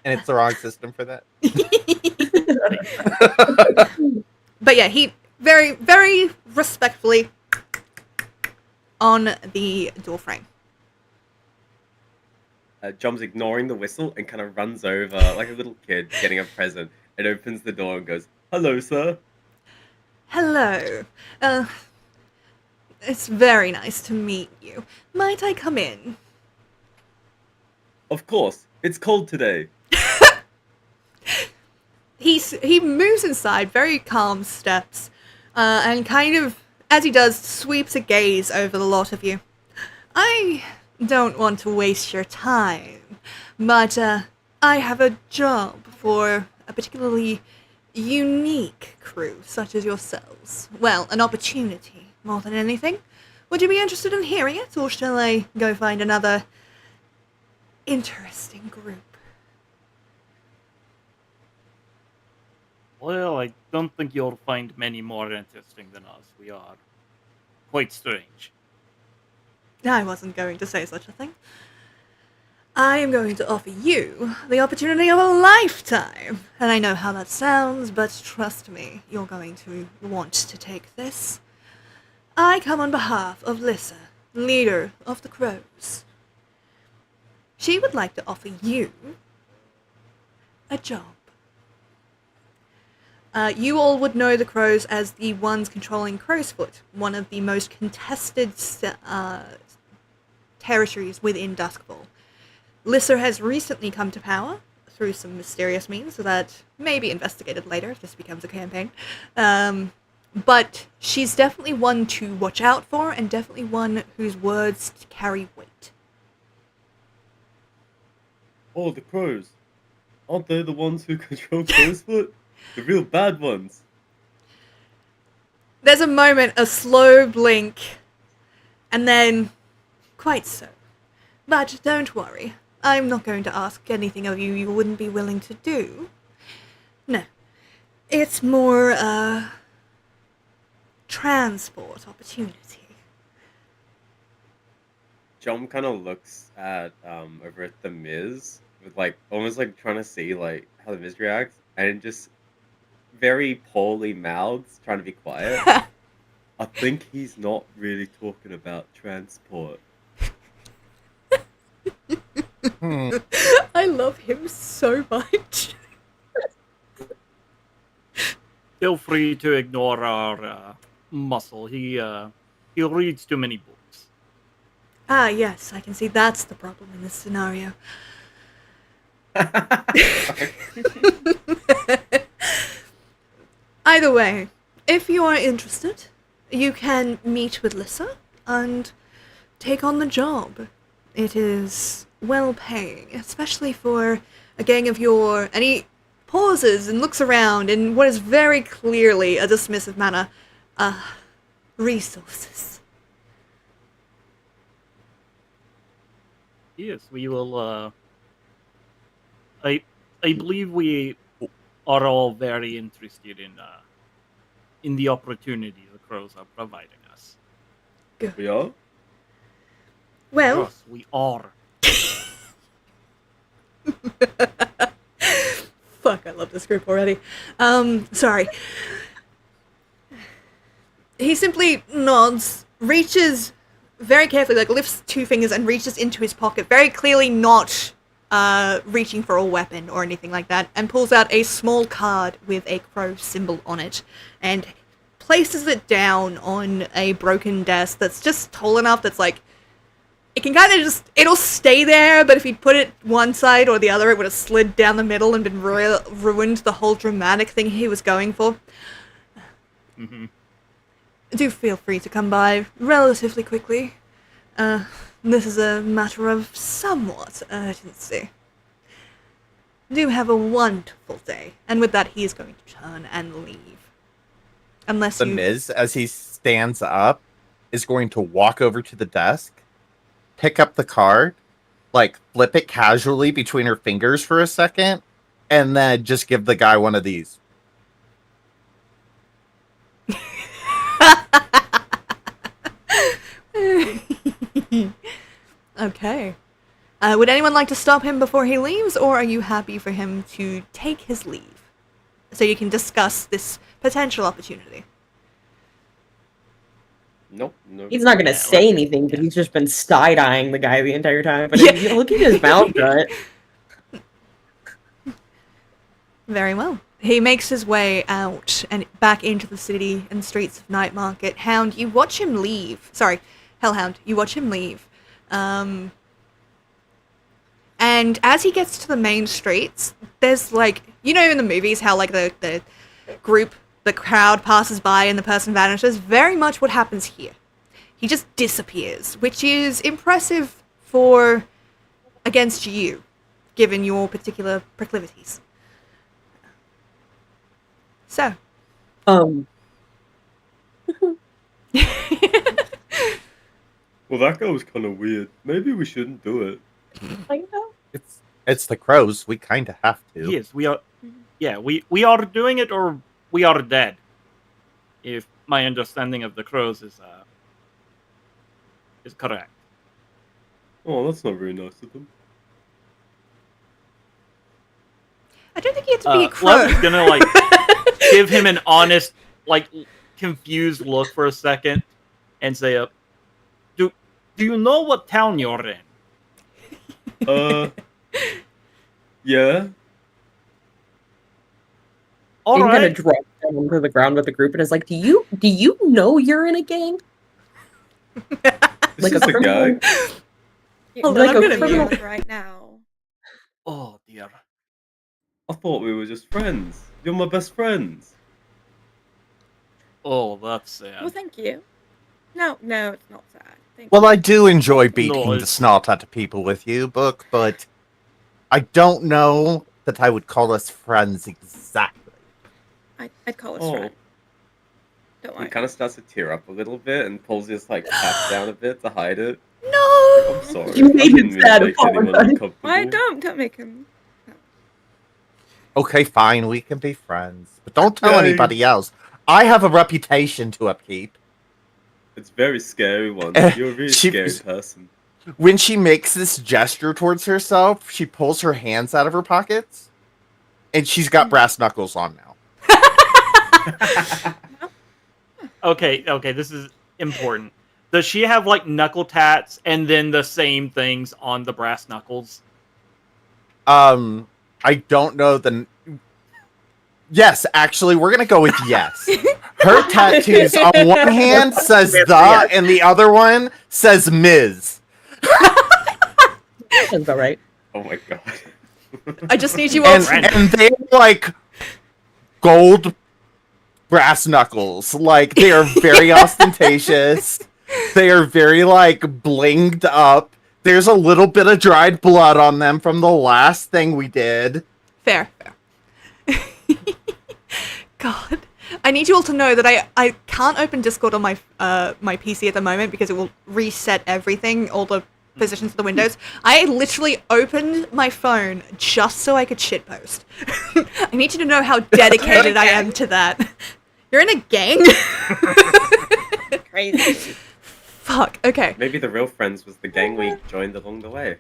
it's the wrong system for that. But yeah, he very, very respectfully on the doorframe. Jom's ignoring the whistle and kind of runs over like a little kid getting a present and opens the door and goes, "Hello, sir." Hello. It's very nice to meet you. Might I come in? Of course, it's cold today. He moves inside, very calm steps, and kind of, as he does, sweeps a gaze over the lot of you. I don't want to waste your time, but I have a job for a particularly unique crew such as yourselves. Well, an opportunity, more than anything. Would you be interested in hearing it, or shall I go find another interesting group? Well, I don't think you'll find many more interesting than us. We are quite strange. I wasn't going to say such a thing. I am going to offer you the opportunity of a lifetime. And I know how that sounds, but trust me, you're going to want to take this. I come on behalf of Lissa, leader of the Crows. She would like to offer you a job. You all would know the Crows as the ones controlling Crowsfoot, one of the most contested territories within Duskfall. Lissa has recently come to power through some mysterious means that may be investigated later if this becomes a campaign. But she's definitely one to watch out for, and definitely one whose words carry weight. Oh, the crows. Aren't they the ones who control Crowsfoot? The real bad ones. There's a moment, a slow blink, and then, quite so. But don't worry, I'm not going to ask anything of you you wouldn't be willing to do. No, it's more a transport opportunity. Jom kind of looks at over at the Miz with like almost like trying to see like how the Miz reacts, and just very poorly mouths, trying to be quiet. I think he's not really talking about transport. I love him so much. Feel free to ignore our muscle. He reads too many books. Ah, yes, I can see that's the problem in this scenario. Either way, if you are interested, you can meet with Lissa and take on the job. It is well paying, especially for a gang of your... And he pauses and looks around in what is very clearly a dismissive manner. Resources. Yes, we will. I believe we are all very interested in the opportunity the Crows are providing us. We are? Well... Yes, we are. Fuck, I love this group already. Sorry. He simply nods, reaches very carefully, like lifts two fingers and reaches into his pocket, very clearly not reaching for a weapon or anything like that, and pulls out a small card with a crow symbol on it, and places it down on a broken desk that's just tall enough that's like, it can kind of just, it'll stay there, but if he'd put it one side or the other, it would have slid down the middle and been ruined the whole dramatic thing he was going for. Mm-hmm. Do feel free to come by relatively quickly. This is a matter of somewhat urgency. Do have a wonderful day. And with that, he is going to turn and leave. Unless The you... Miz, as he stands up, is going to walk over to the desk, pick up the card, like flip it casually between her fingers for a second, and then just give the guy one of these. Okay. Would anyone like to stop him before he leaves, or are you happy for him to take his leave? So you can discuss this potential opportunity. Nope. No. He's not gonna say anything, but he's just been side-eyeing the guy the entire time. But if you look at his mouth shut. Very well. He makes his way out and back into the city and streets of Night Market. Hound, you watch him leave. Sorry, Hellhound, you watch him leave. And as he gets to the main streets, there's like, you know in the movies how like the group, the crowd passes by and the person vanishes? Very much what happens here. He just disappears, which is impressive for against you, given your particular proclivities. So. Well, that guy was kind of weird. Maybe we shouldn't do it. It's the crows. We kind of have to. Yes, we are. Yeah, we are doing it, or we are dead. If my understanding of the crows is correct. Oh, that's not very nice of them. I don't think you have to be a crow. Lev is gonna like give him an honest, like confused look for a second, and say, "Do you know what town you're in?" Yeah. All He right. kind of drops down to the ground with the group and is like, "Do you know you're in a gang?" This Like is a the criminal- guy. Hold Like on, a I'm gonna criminal- mute. right now. Oh dear. I thought we were just friends. You're my best friends. Oh, that's sad. Well, thank you. No, it's not sad. Thank Well, I do enjoy beating No, the it's- snot out of people with you, Book, but I don't know that I would call us friends exactly. I'd call us Oh. friend. Don't He worry. kind of starts to tear up a little bit and pulls his like cap down a bit to hide it. No! I'm sorry. You made I didn't it mean sad, to make anyone apologize. uncomfortable. Why don't make him? Okay, fine, we can be friends. But don't tell Okay. anybody else. I have a reputation to upkeep. It's a very scary one. You're a really She- scary person. When she makes this gesture towards herself, she pulls her hands out of her pockets, and she's got brass knuckles on now. Okay, this is important. Does she have like knuckle tats and then the same things on the brass knuckles? I don't know the... Yes, actually, we're gonna go with yes. Her tattoos on one hand says the, and the other one says Ms. That's about right. Oh my god. I just need you all And, to... and they're like gold brass knuckles. Like, they are very ostentatious. They are very, like, blinged up. There's a little bit of dried blood on them from the last thing we did. Fair. God. I need you all to know that I can't open Discord on my my PC at the moment because it will reset everything, all the positions of the windows. I literally opened my phone just so I could shitpost. I need you to know how dedicated I am to that. You're in a gang? Crazy. Fuck, okay. Maybe the real friends was the gang we joined along the way.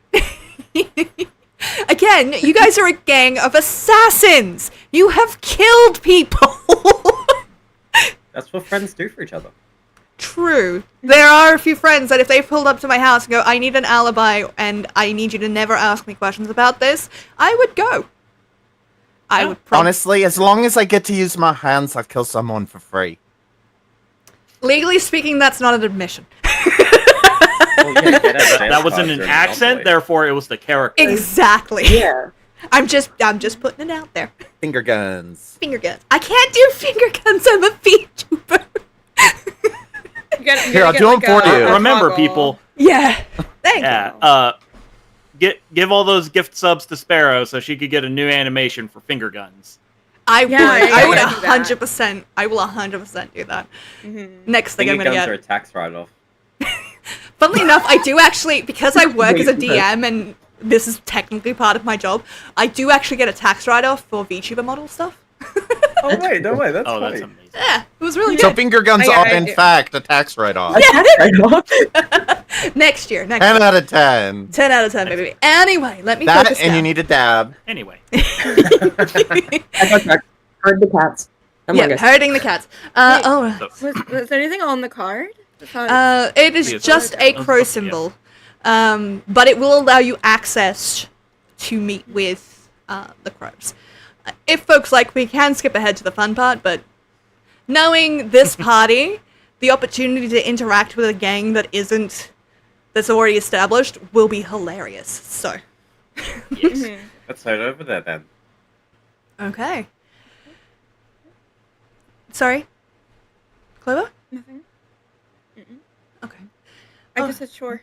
Again, you guys are a gang of assassins! You have killed people! That's what friends do for each other. true. There are a few friends that if they pulled up to my house and go, I need an alibi and I need you to never ask me questions about this, I would go. I would probably... Honestly, as long as I get to use my hands, I'll kill someone for free. Legally speaking, that's not an admission. Well, yeah, That wasn't an accent, therefore it was the character. Exactly. Yeah. I'm just putting it out there. Finger guns. Finger guns. I can't do finger guns. I'm a VTuber. Here, I'll do them for you. Remember, people. Yeah. Thank you. Give all those gift subs to Sparrow so she could get a new animation for finger guns. I Yeah, would. yeah, I would yeah, do that. 100%. I will 100% do that. Mm-hmm. Next thing I'm Finger gonna guns get. are a tax write-off. Funnily enough, I do actually, because I work as a Wait, DM and this is technically part of my job, I do actually get a tax write-off for VTuber model stuff. Oh wait, no way, that's Oh, funny. that's amazing. Yeah, it was really So good. finger guns I are, got in it. fact, a tax write-off. Next year. 10 out of 10. 10 out of 10, baby. Anyway, let me That, focus and down. you need a dab. Anyway. Herd the cats. Come on, Yeah, guys. herding the cats. So, Was there anything on the card? It is Yes. just a crow Yeah. symbol, but it will allow you access to meet with the crows. If folks like, we can skip ahead to the fun part, but knowing this party, the opportunity to interact with a gang that's already established will be hilarious. So, yes. Mhm. Let's head over there then. okay. Sorry, Clover? Nothing. Okay. I Oh. just said sure.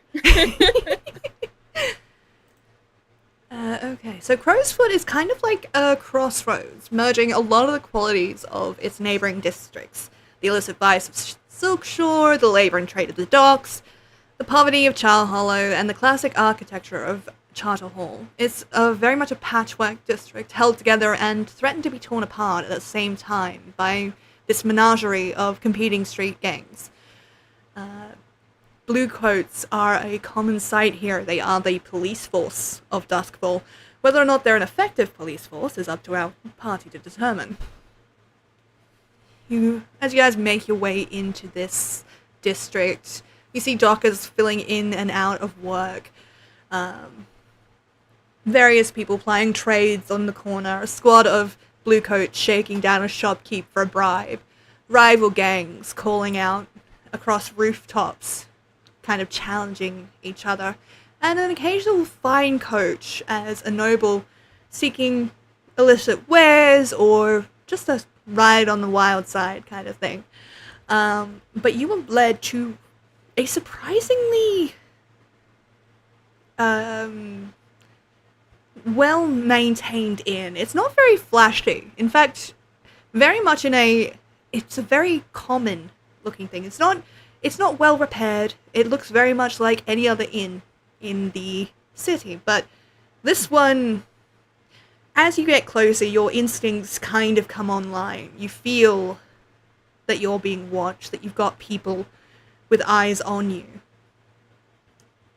Okay, so Crowsfoot is kind of like a crossroads, merging a lot of the qualities of its neighboring districts. The illicit vice of Silkshore, the labor and trade of the docks, the poverty of Char Hollow, and the classic architecture of Charter Hall. It's very much a patchwork district, held together and threatened to be torn apart at the same time by this menagerie of competing street gangs. Bluecoats are a common sight here. They are the police force of Duskfall. Whether or not they're an effective police force is up to our party to determine. As you guys make your way into this district, you see dockers filling in and out of work. Various people plying trades on the corner, a squad of bluecoats shaking down a shopkeep for a bribe, rival gangs calling out across rooftops, kind of challenging each other, and an occasional fine coach as a noble seeking illicit wares or just a ride on the wild side kind of thing. But you were led to a surprisingly well-maintained inn. It's not very flashy. In fact, very much it's a very common looking thing. It's not well repaired. It looks very much like any other inn in the city, but this one, as you get closer, your instincts kind of come online. You feel that you're being watched, that you've got people with eyes on you.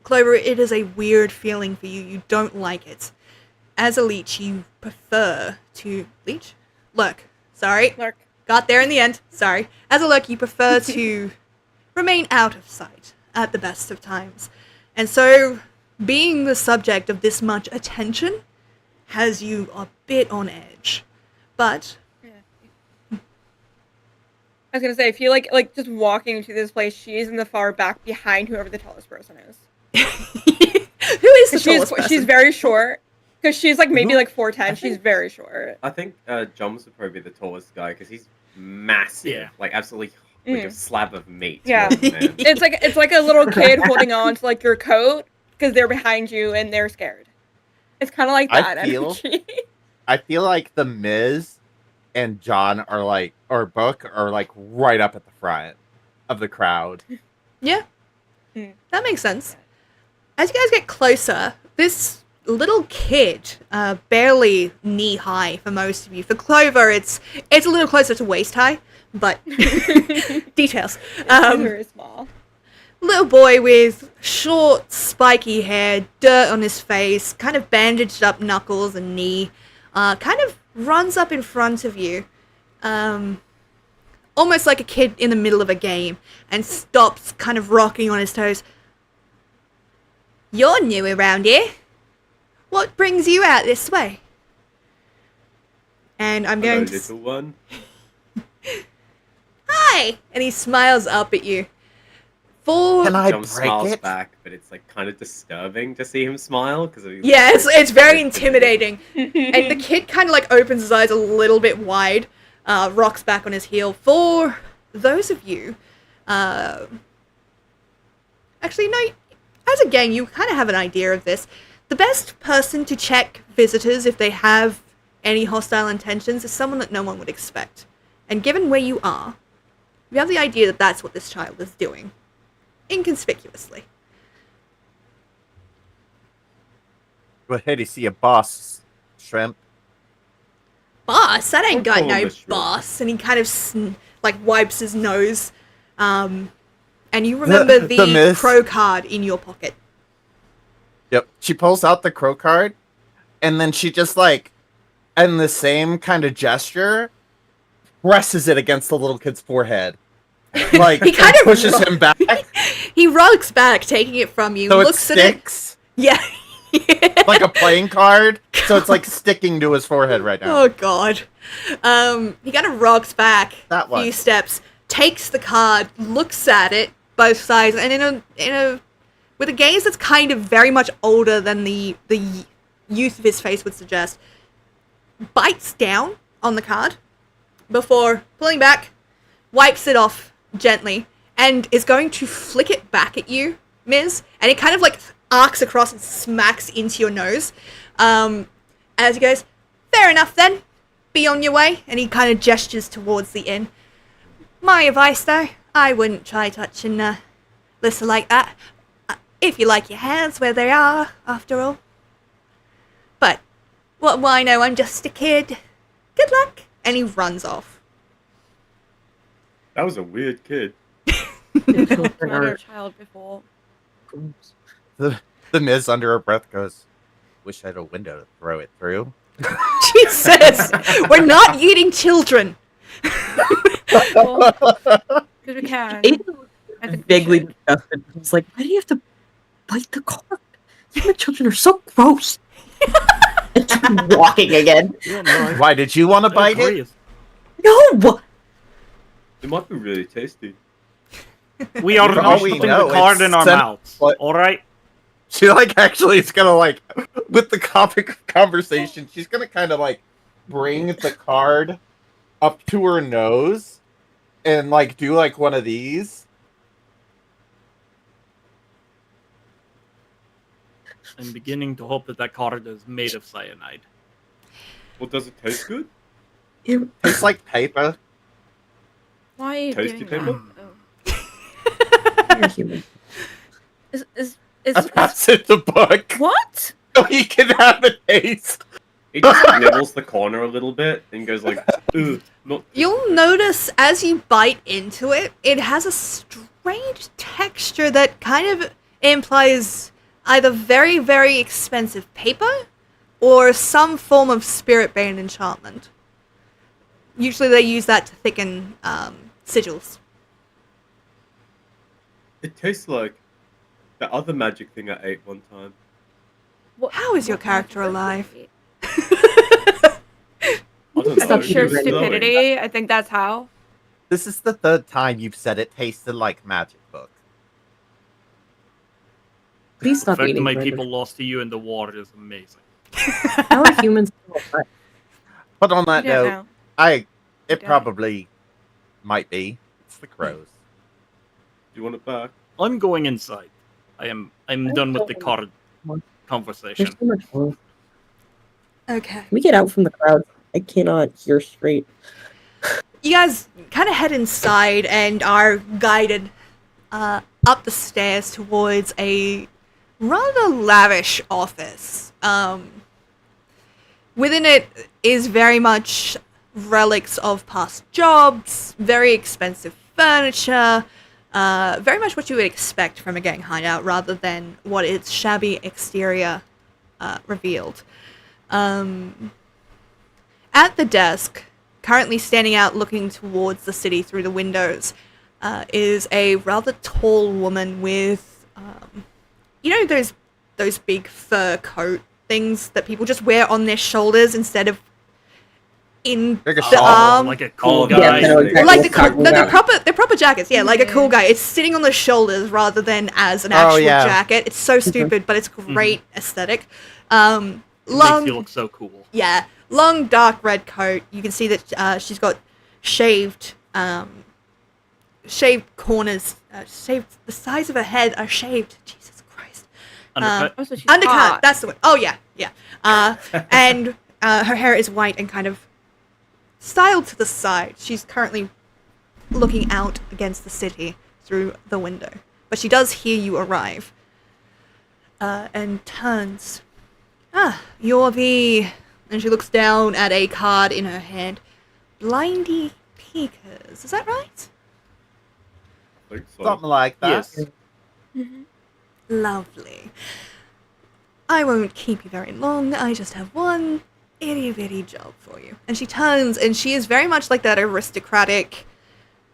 Clover, it is a weird feeling for you. You don't like it. As a leech, you prefer to... Leech? Lurk. Sorry. Lurk. Got there in the end. Sorry. As a lurk, you prefer to remain out of sight at the best of times. And so, being the subject of this much attention has you a bit on edge. But... I was gonna say, I feel like just walking into this place, she's in the far back behind whoever the tallest person is. Who is the tallest person? She's very short. Because she's like maybe like 4'10". She's very short. I think Joms would probably be the tallest guy because he's massive. Yeah. Like absolutely like a slab of meat. Yeah. more than man. It's like a little kid holding on to like your coat because they're behind you and they're scared. It's kind of like that energy. I feel like the Miz and John are like, or Book are like right up at the front of the crowd. Yeah. Mm. That makes sense. As you guys get closer, this little kid, barely knee-high for most of you. For Clover, it's a little closer to waist-high, but details. Very small. Little boy with short, spiky hair, dirt on his face, kind of bandaged up knuckles and knee, kind of runs up in front of you. almost like a kid in the middle of a game, and stops, kind of rocking on his toes. You're new around here. What brings you out this way? And I'm Hello, going to... little one. Hi! And he smiles up at you. For... Can I Jump break smiles it? back, but it's like kind of disturbing to see him smile because Yeah, it's very intimidating. And the kid kind of like opens his eyes a little bit wide, rocks back on his heel. For those of you, actually, no, as a gang, you kind of have an idea of this. The best person to check visitors if they have any hostile intentions is someone that no one would expect. And given where you are, you have the idea that that's what this child is doing. Inconspicuously. Well, hey, do you see a boss, shrimp? Boss? That ain't Don't got call him no a shrimp. boss. And he kind of wipes his nose. And you remember The the miss. crow card in your pocket. Yep. She pulls out the crow card, and then she just like, in the same kind of gesture, presses it against the little kid's forehead. Like, He kind of pushes him back, He rocks back, taking it from you. so it looks at it. sticks Yeah. like a playing card. So it's like sticking to his forehead right now. Oh god. He kind of rocks back That a one. few steps, takes the card, looks at it, both sides, and in a with a gaze that's kind of very much older than the youth of his face would suggest, bites down on the card before pulling back, wipes it off gently, and is going to flick it back at you, Miz, and it kind of like arcs across and smacks into your nose. As he goes, fair enough then, be on your way, and he kind of gestures towards the inn. My advice though, I wouldn't try touching Lissa like that, if you like your hands where they are, after all. But, what will I know, I'm just a kid. Good luck. And he runs off. That was a weird kid. Another child before. The Miz under her breath goes, "Wish I had a window to throw it through." Jesus! We're not eating children! Well, 'cause we can. I think we Vaguely should. disgusted. He's like, why do you have to bite the card? Human children are so gross. And keep walking again. Yeah, no, Why did you want to I bite it? agree. No! It might be really tasty. We are For not all we putting know, the card it's in our sen- mouths. what- All right. She like actually is gonna like, with the topic of conversation, she's gonna kind of like bring the card up to her nose and like do like one of these. I'm beginning to hope that that card is made of cyanide. Well, does it taste good? Tastes like paper. Why are you Toasty doing paper? that? Oh. You're human. Is I pass it the book. what? So he can have a taste. He just like, nibbles the corner a little bit and goes like, ugh, not. You'll notice as you bite into it, it has a strange texture that kind of implies either very, very expensive paper or some form of spirit-bane enchantment. Usually they use that to thicken sigils. It tastes like the other magic thing I ate one time. What, How is your what character magic alive? is it? I don't I know. think sheer it was glowing. stupidity. I think that's how. This is the third time you've said it tasted like magic book. Please The stop fact that eating. my Brandon. people lost to you in the water is amazing. How are humans still alive? But on I that don't note, know. it don't. probably might be. It's the crows. Do you want it back? I'm going inside. I'm done with the card conversation. There's so much more. Okay. Can we get out from the crowd? I cannot hear straight. You guys kind of head inside and are guided up the stairs towards a rather lavish office. Within it is very much relics of past jobs, very expensive furniture, very much what you would expect from a gang hideout rather than what its shabby exterior revealed. At the desk, currently standing out looking towards the city through the windows is a rather tall woman with, those big fur coat things that people just wear on their shoulders instead of in Like a the shawl. arm. Like a cool Oh, guy. Yeah, no, Or exactly. like the proper jackets, yeah, like a cool guy. It's sitting on the shoulders rather than as an actual yeah. jacket. It's so stupid, but it's great aesthetic. It makes you look so cool. Yeah, long dark red coat. You can see that she's got shaved corners, shaved. The sides of her head are shaved. Jesus Christ. Undercut. Oh, so she's Undercut. hot. That's the one. Oh yeah, yeah. And her hair is white and kind of styled to the side. She's currently looking out against the city through the window, but she does hear you arrive. And turns. You're the... And she looks down at a card in her hand. Blindy Peekers. Is that right? I think so. Something like that. Yes. Lovely. I won't keep you very long. I just have one itty-bitty job for you. And she turns, and she is very much like that aristocratic,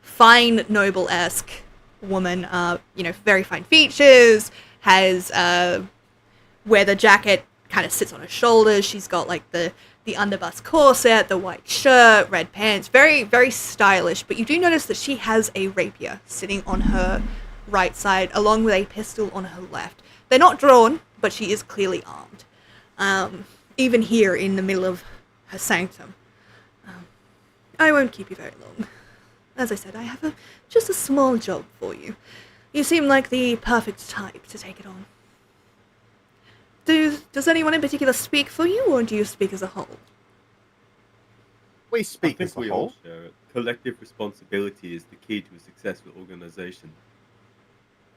fine, noble-esque woman. Very fine features, has... where the jacket kind of sits on her shoulders. She's got like the underbust corset, the white shirt, red pants. Very, very stylish. But you do notice that she has a rapier sitting on her right side, along with a pistol on her left. They're not drawn, but she is clearly armed. Even here in the middle of her sanctum. I won't keep you very long. As I said, I have just a small job for you. You seem like the perfect type to take it on. Does anyone in particular speak for you, or do you speak as a whole? We I speak think as a we whole. all share it. Collective responsibility is the key to a successful organization.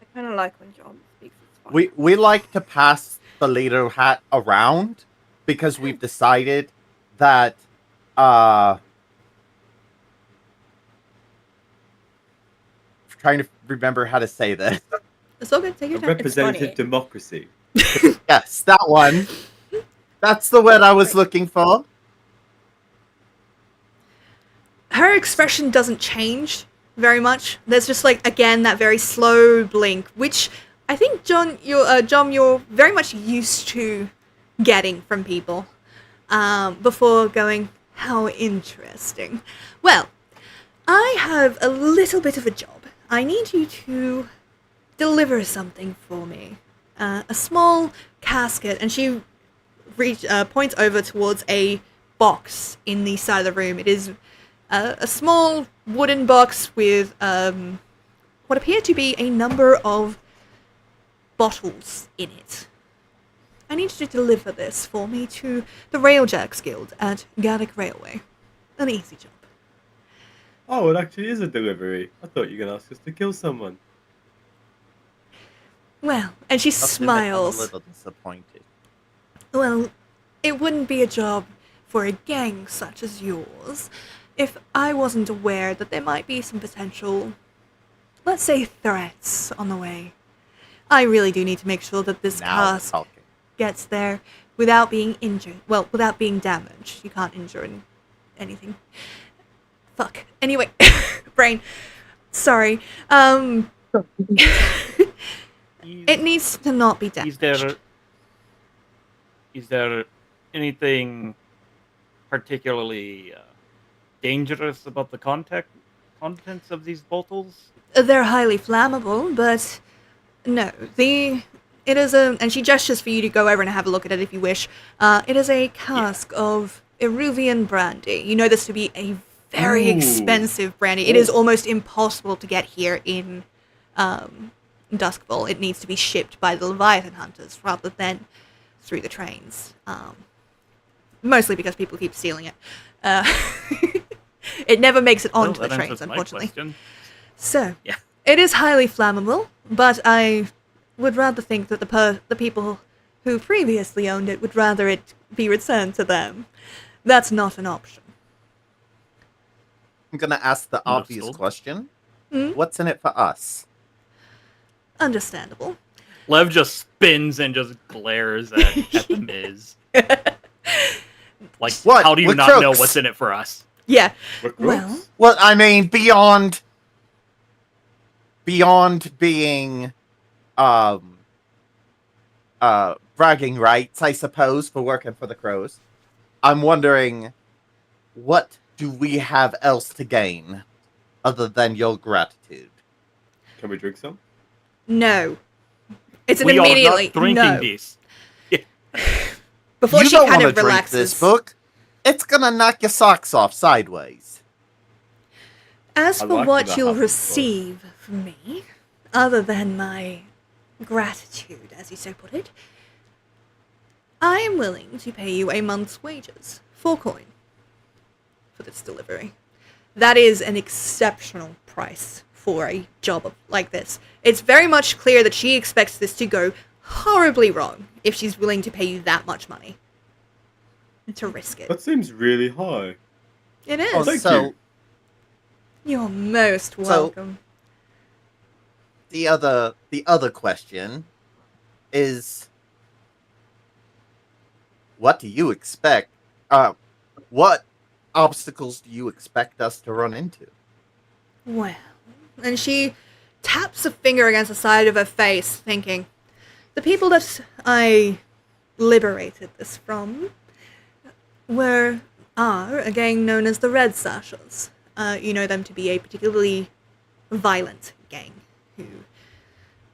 I kind of like when John speaks. It's fun. We like to pass the leader hat around because we've decided that trying to remember how to say this. It's all good. Take A your time. representative funny. democracy. Yes, that one. That's the word I was looking for. Her expression doesn't change very much. There's just like again that very slow blink, which I think John, you're very much used to getting from people. Before going, how interesting. Well, I have a little bit of a job. I need you to deliver something for me. A small casket, and she points over towards a box in the side of the room. It is a small wooden box with what appear to be a number of bottles in it. I need you to deliver this for me to the Railjacks Guild at Gaddoc Railway. An easy job. Oh, it actually is a delivery. I thought you were going to ask us to kill someone. Well, and she Must admit, I'm smiles. a little disappointed. Well, it wouldn't be a job for a gang such as yours if I wasn't aware that there might be some potential, let's say, threats on the way. I really do need to make sure that this Now we're cask talking. gets there without being injured. Well, without being damaged. You can't injure anything. Fuck. Anyway, brain. Sorry. It needs to not be damaged. Is there anything particularly dangerous about the contents of these bottles? They're highly flammable, but no. It is a, and she gestures for you to go over and have a look at it if you wish. It is a cask of Eruvian brandy. You know this to be a very Ooh. expensive brandy. It is almost impossible to get here in Duskfall. It needs to be shipped by the Leviathan hunters rather than through the trains. Mostly because people keep stealing it. It never makes it onto Well, the that trains, answers my unfortunately. question. So, Yeah. it is highly flammable, but I would rather think that the people who previously owned it would rather it be returned to them. That's not an option. I'm gonna ask the obvious Understood. question. Hmm? What's in it for us? Understandable. Lev just spins and just glares at the Miz. Like, What? how do you What not know crooks? what's in it for us? Yeah. Recruits? Well, Well, I mean, beyond being bragging rights, I suppose, for working for the Crows. I'm wondering, what do we have else to gain other than your gratitude? Can we drink some? no. It's an We are immediately not drinking no. this. Before You she don't kind want to of drink relaxes. this book. It's gonna knock your socks off sideways. As I for like what that you'll happens, receive from me, other than my gratitude, as you so put it, I am willing to pay you a month's wages, 4 coin, for this delivery. That is an exceptional price for a job like this. It's very much clear that she expects this to go horribly wrong if she's willing to pay you that much money to risk it. That seems really high. It is. Oh, Thank so you. You're most welcome. the other question is, what do you expect? What obstacles do you expect us to run into? Well, and she taps a finger against the side of her face, thinking, the people that I liberated this from are a gang known as the Red Sashes. You know them to be a particularly violent gang who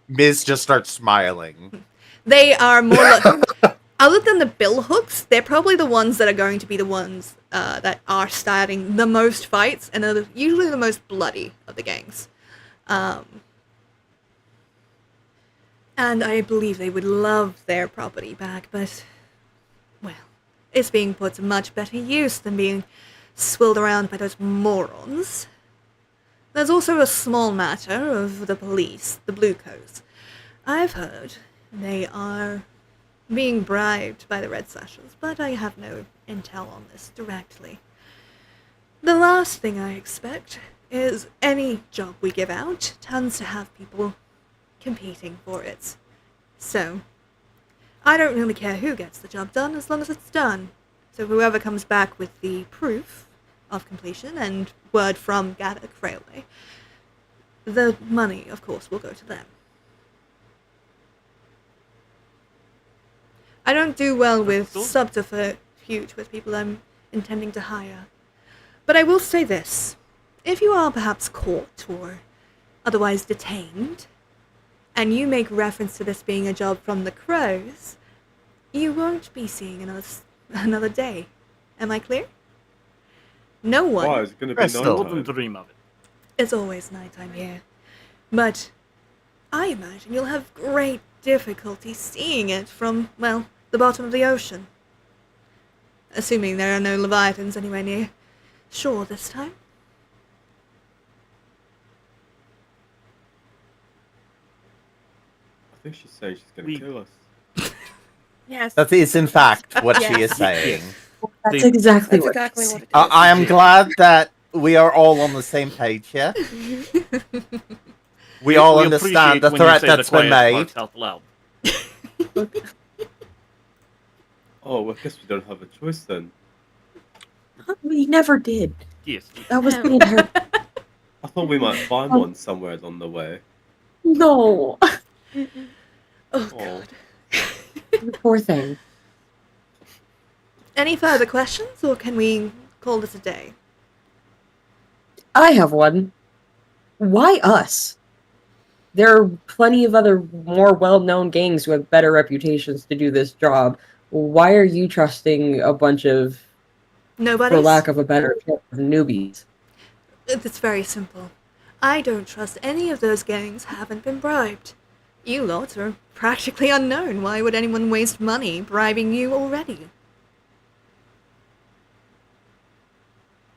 Miz just starts smiling. they are more like, other than the bill hooks, they're probably the ones that are going to be the ones that are starting the most fights and are usually the most bloody of the gangs. And I believe they would love their property back, but, well, it's being put to much better use than being swilled around by those morons. There's also a small matter of the police, the Bluecoats. I've heard they are being bribed by the Red Sashes, but I have no intel on this directly. The last thing I expect is any job we give out tends to have people competing for it. So, I don't really care who gets the job done as long as it's done. So whoever comes back with the proof of completion and word from Gaddoc Railway, the money, of course, will go to them. I don't do well with subterfuge with people I'm intending to hire. But I will say this. If you are perhaps caught or otherwise detained, and you make reference to this being a job from the Crows, you won't be seeing another day. Am I clear? No one. Why? Is it going to be Crystal. I nighttime? wouldn't dream of it. It's always nighttime here. But I imagine you'll have great difficulty seeing it from, well, the bottom of the ocean. Assuming there are no leviathans anywhere near shore this time. I think she's saying she's going We- to kill us. Yes. That is, in fact, what she Yes. is saying. That's See, exactly That's what exactly what it is. I am glad that we are all on the same page here. We all understand appreciate the when you threat say the that's been quiet made. parts out loud. Oh, well, I guess we don't have a choice then. we never did. Yes. That was the entire. I thought we might find one somewhere along the way. No, Oh, Oh. God. poor thing. Any further questions, or can we call this a day? I have one. Why us? There are plenty of other more well-known gangs who have better reputations to do this job. Why are you trusting a bunch of, Nobody's? for lack of a better term, newbies? It's very simple. I don't trust any of those gangs haven't been bribed. You lot are practically unknown. Why would anyone waste money bribing you already?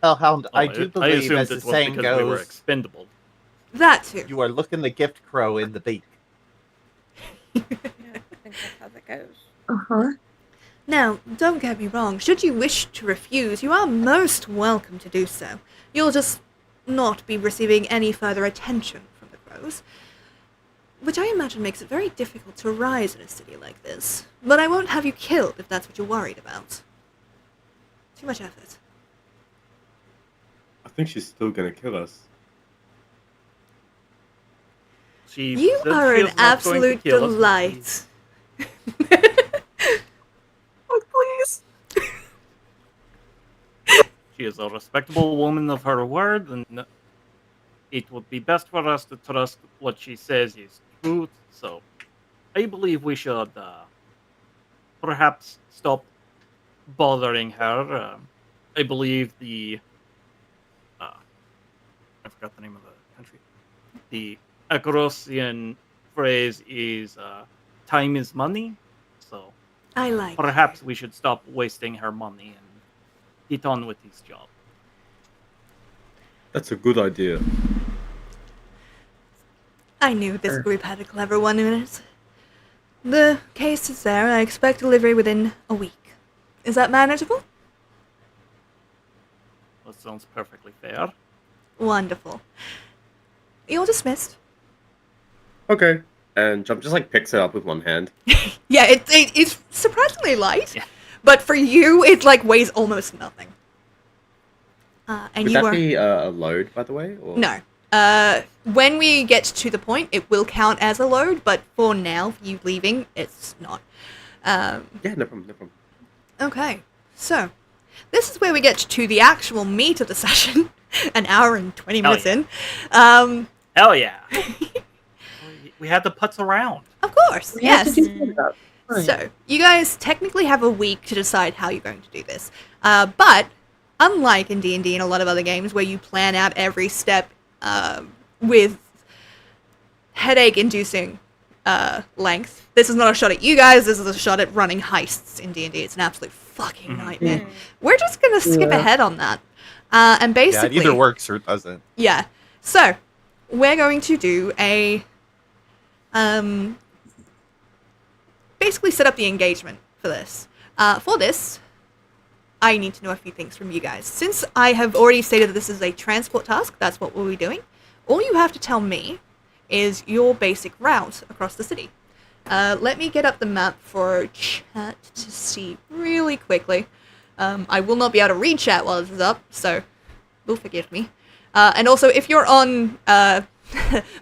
Hellhound, I Oh, do I believe, assumed as it the was saying because they were goes, expendable. That too. you are looking the gift crow in the beak. Yeah, I think that's how that goes. Uh-huh. Now, don't get me wrong. Should you wish to refuse, you are most welcome to do so. You'll just not be receiving any further attention from the Crows, which I imagine makes it very difficult to rise in a city like this. But I won't have you killed if that's what you're worried about. Too much effort. think she's still gonna kill us. She You said are she an is not going to absolute kill us, but delight. Oh, please. She is a respectable woman of her word, and it would be best for us to trust what she says is truth. So, I believe we should perhaps stop bothering her. I believe I forgot the name of the country. The Akrosian phrase is time is money. So, I like perhaps we should stop wasting her money and get on with his job. That's a good idea. I knew this Sure. group had a clever one in it. The case is there. I expect delivery within a week. Is that manageable? That sounds perfectly fair. Wonderful. You're dismissed. Okay. And Jump just like picks it up with one hand. Yeah, it's surprisingly light, Yeah. but for you, it like weighs almost nothing. And Would you that are be a load, by the way? Or... no. When we get to the point, it will count as a load, but for now, for you leaving, it's not. Yeah, no problem, no problem. Okay, so this is where we get to the actual meat of the session. An hour and 20 Hell minutes yeah. in. Hell yeah. We had to putz around. Of course, We have yes. to do that. Fine. So, you guys technically have a week to decide how you're going to do this. But, unlike in D&D and a lot of other games where you plan out every step with headache-inducing length, this is not a shot at you guys, this is a shot at running heists in D&D. It's an absolute fucking nightmare. We're just going to skip Yeah. ahead on that. And Yeah, basically... it either works or it doesn't. Yeah. So, we're going to do a basically set up the engagement for this. For this, I need to know a few things from you guys. Since I have already stated that this is a transport task, that's what we'll be doing. All you have to tell me is your basic route across the city. Let me get up the map for chat to see really quickly. I will not be able to read chat while this is up, so will forgive me. And also, if you're on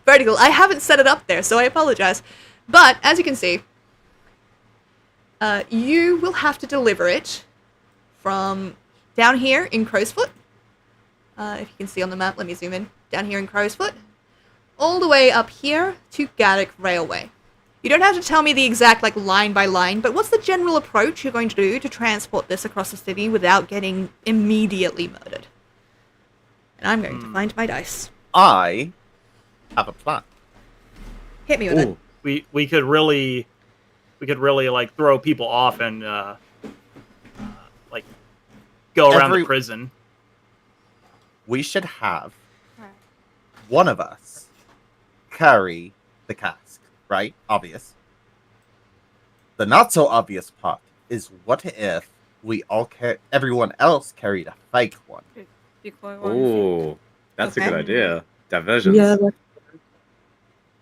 vertical, I haven't set it up there, so I apologize. But, as you can see, you will have to deliver it from down here in Crowsfoot. If you can see on the map, let me zoom in. Down here in Crowsfoot. All the way up here to Gaddoc Railway. You don't have to tell me the exact, like, line by line, but what's the general approach you're going to do to transport this across the city without getting immediately murdered? And I'm going to find my dice. I have a plan. Hit me with it. Ooh, We could really like throw people off and like go around the prison. We should have one of us carry the cask, right? Obvious. The not so obvious part is what if we all everyone else carried a fake one? Decoy one. ooh, that's Okay. a good idea. Diversions. Yeah,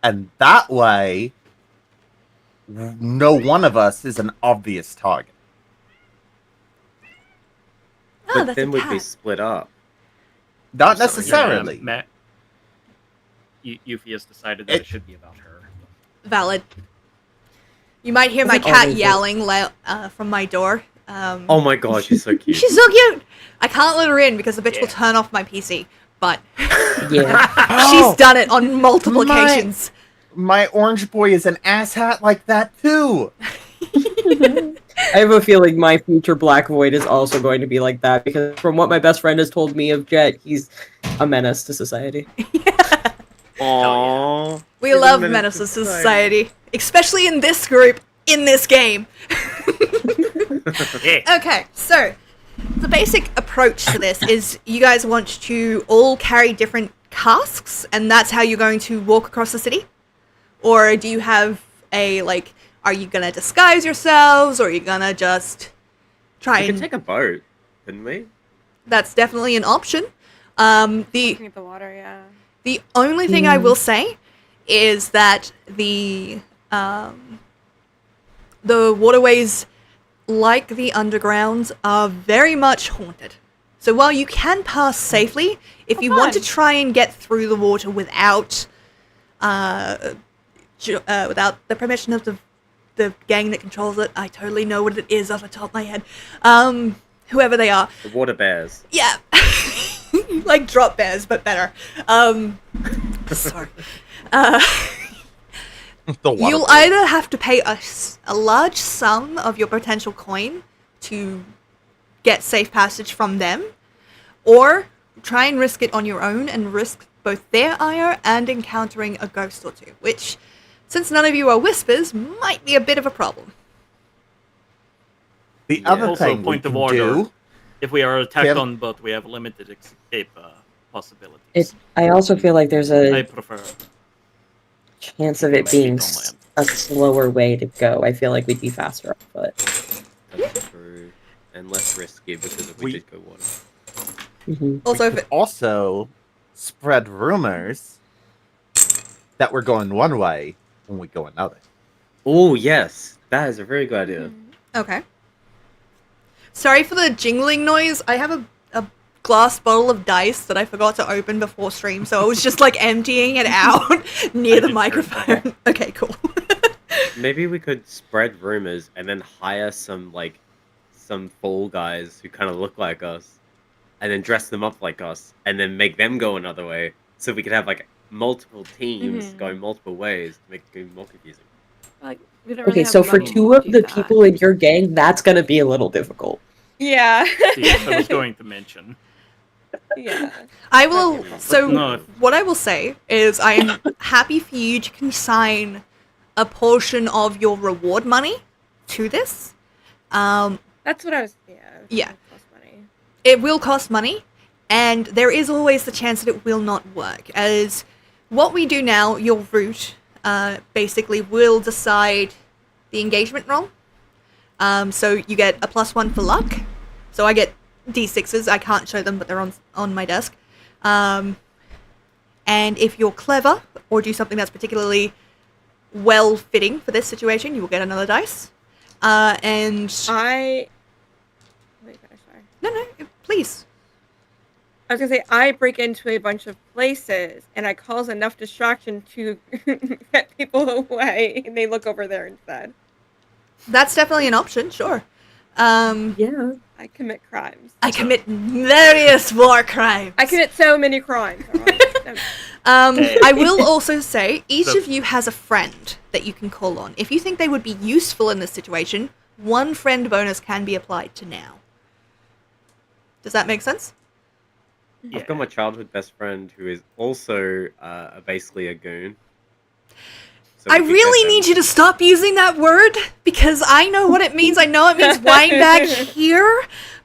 And that way, no one of us is an obvious target. Oh, But that's then a we'd be cat. split up. Not For some reason, necessarily. Yuffie has decided that it should be about her. Valid. You might hear my Isn't cat always yowling from my door. Oh my god, she's so cute. She's so cute! I can't let her in because the bitch will Yeah. turn off my PC. But yeah. she's done it on multiple My- occasions. My orange boy is an asshat like that too. I have a feeling my future Black Void is also going to be like that because from what my best friend has told me of Jet, he's a menace to society. Aww. We She's a love menace Menace to to Society. Especially in this group, in this game. Yeah. Okay, so the basic approach to this is you guys want to all carry different casks, and that's how you're going to walk across the city? Or do you have a, like, are you gonna disguise yourselves, or are you gonna just try We could and... take a boat, couldn't we? That's definitely an option. Looking at the water, yeah. The only thing I will say is that the waterways, like the undergrounds, are very much haunted. So while you can pass safely, if you want to fun. try and get through the water without the permission of the gang that controls it, I totally know what it is off the top of my head. Whoever they are. The water bears. Yeah. Like drop bears, but better. Sorry. The water You'll bird. either have to pay a large sum of your potential coin to get safe passage from them, or try and risk it on your own and risk both their ire and encountering a ghost or two, which, since none of you are whispers, might be a bit of a problem. The Yeah. other Also, thing we point can of order. do. If we are attacked Tim? on boat, we have limited escape possibilities. I also feel like there's I a prefer. chance of it Maybe being don't land. a slower way to go. I feel like we'd be faster on foot. That's true. And less risky because if we We- did go water. Hmm. Also, We if could it, also spread rumors that we're going one way when we go another. Oh yes, that is a very good idea. okay. Sorry for the jingling noise. I have a glass bottle of dice that I forgot to open before stream, so I was just like emptying it out near I the did microphone. Okay, cool. Maybe we could spread rumors and then hire some fall guys who kind of look like us, and then dress them up like us, and then make them go another way, so we could have like multiple teams Mhm. going multiple ways to make it more confusing. Like, we don't really Okay, have so for money two to of do the that. people in your gang, that's gonna be a little difficult. Yeah. Yes, I was going to mention. Yeah. I will. So, No. what I will say is, I am happy for you to consign a portion of your reward money to this. That's what I was. Yeah. Yeah. It costs money. It will cost money, and there is always the chance that it will not work. As what we do now, your route basically will decide the engagement roll. So you get a +1 for luck. So I get D6s. I can't show them, but they're on my desk. And if you're clever or do something that's particularly well fitting for this situation, you will get another dice. And Wait, sorry. no, please. I was gonna say I break into a bunch of places and I cause enough distraction to get people away, and they look over there instead. That's definitely an option. Sure. Yeah. I commit crimes. I commit various war crimes. I commit so many crimes. alright? No. I will also say each So- of you has a friend that you can call on. If you think they would be useful in this situation, one friend bonus can be applied to now. Does that make sense? I've got my childhood best friend who is also basically a goon. So I we could really get need them- you to stop using that word because I know what it means. I know it means wine bag here,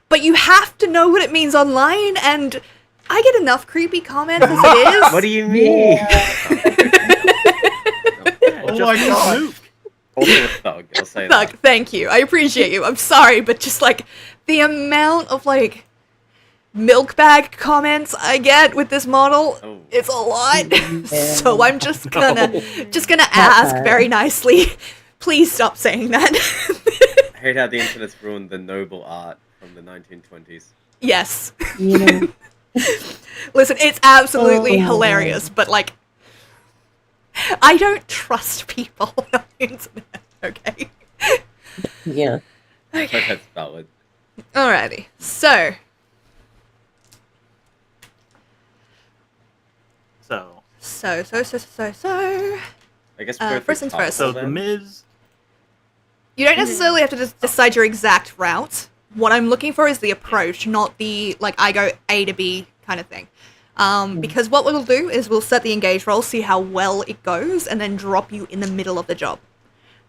but you have to know what it means online, and I get enough creepy comments as it is. What do you mean? Oh my God. Also a thug, I'll say Thug, that. thank you. I appreciate you. I'm sorry, but just like the amount of like milk bag comments I get with this model, Oh. it's a lot. Yeah. So I'm just gonna Not ask bad. very nicely. Please stop saying that. I hate how the internet's ruined the noble art from the 1920s. Yes. You know. Listen, it's absolutely Oh. hilarious, but like I don't trust people on the internet, okay? Yeah. But Okay. that's valid. Alrighty. So So, I guess First we things things first. so the Miz. you don't necessarily have to decide your exact route. What I'm looking for is the approach, not the like I go A to B kind of thing. Because what we'll do is we'll set the engage roll, see how well it goes, and then drop you in the middle of the job.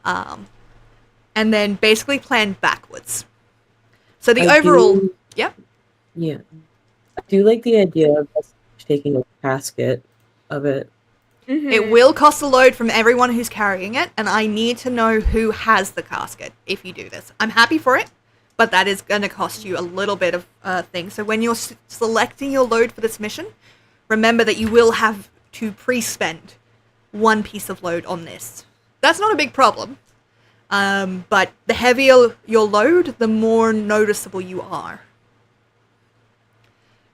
And then basically plan backwards. So the I overall, do- yep. Yeah. I do like the idea of us taking a casket of it. Mhm. It will cost a load from everyone who's carrying it, and I need to know who has the casket if you do this. I'm happy for it, but that is going to cost you a little bit of things. So when you're selecting your load for this mission, remember that you will have to pre-spend one piece of load on this. That's not a big problem, but the heavier your load, the more noticeable you are.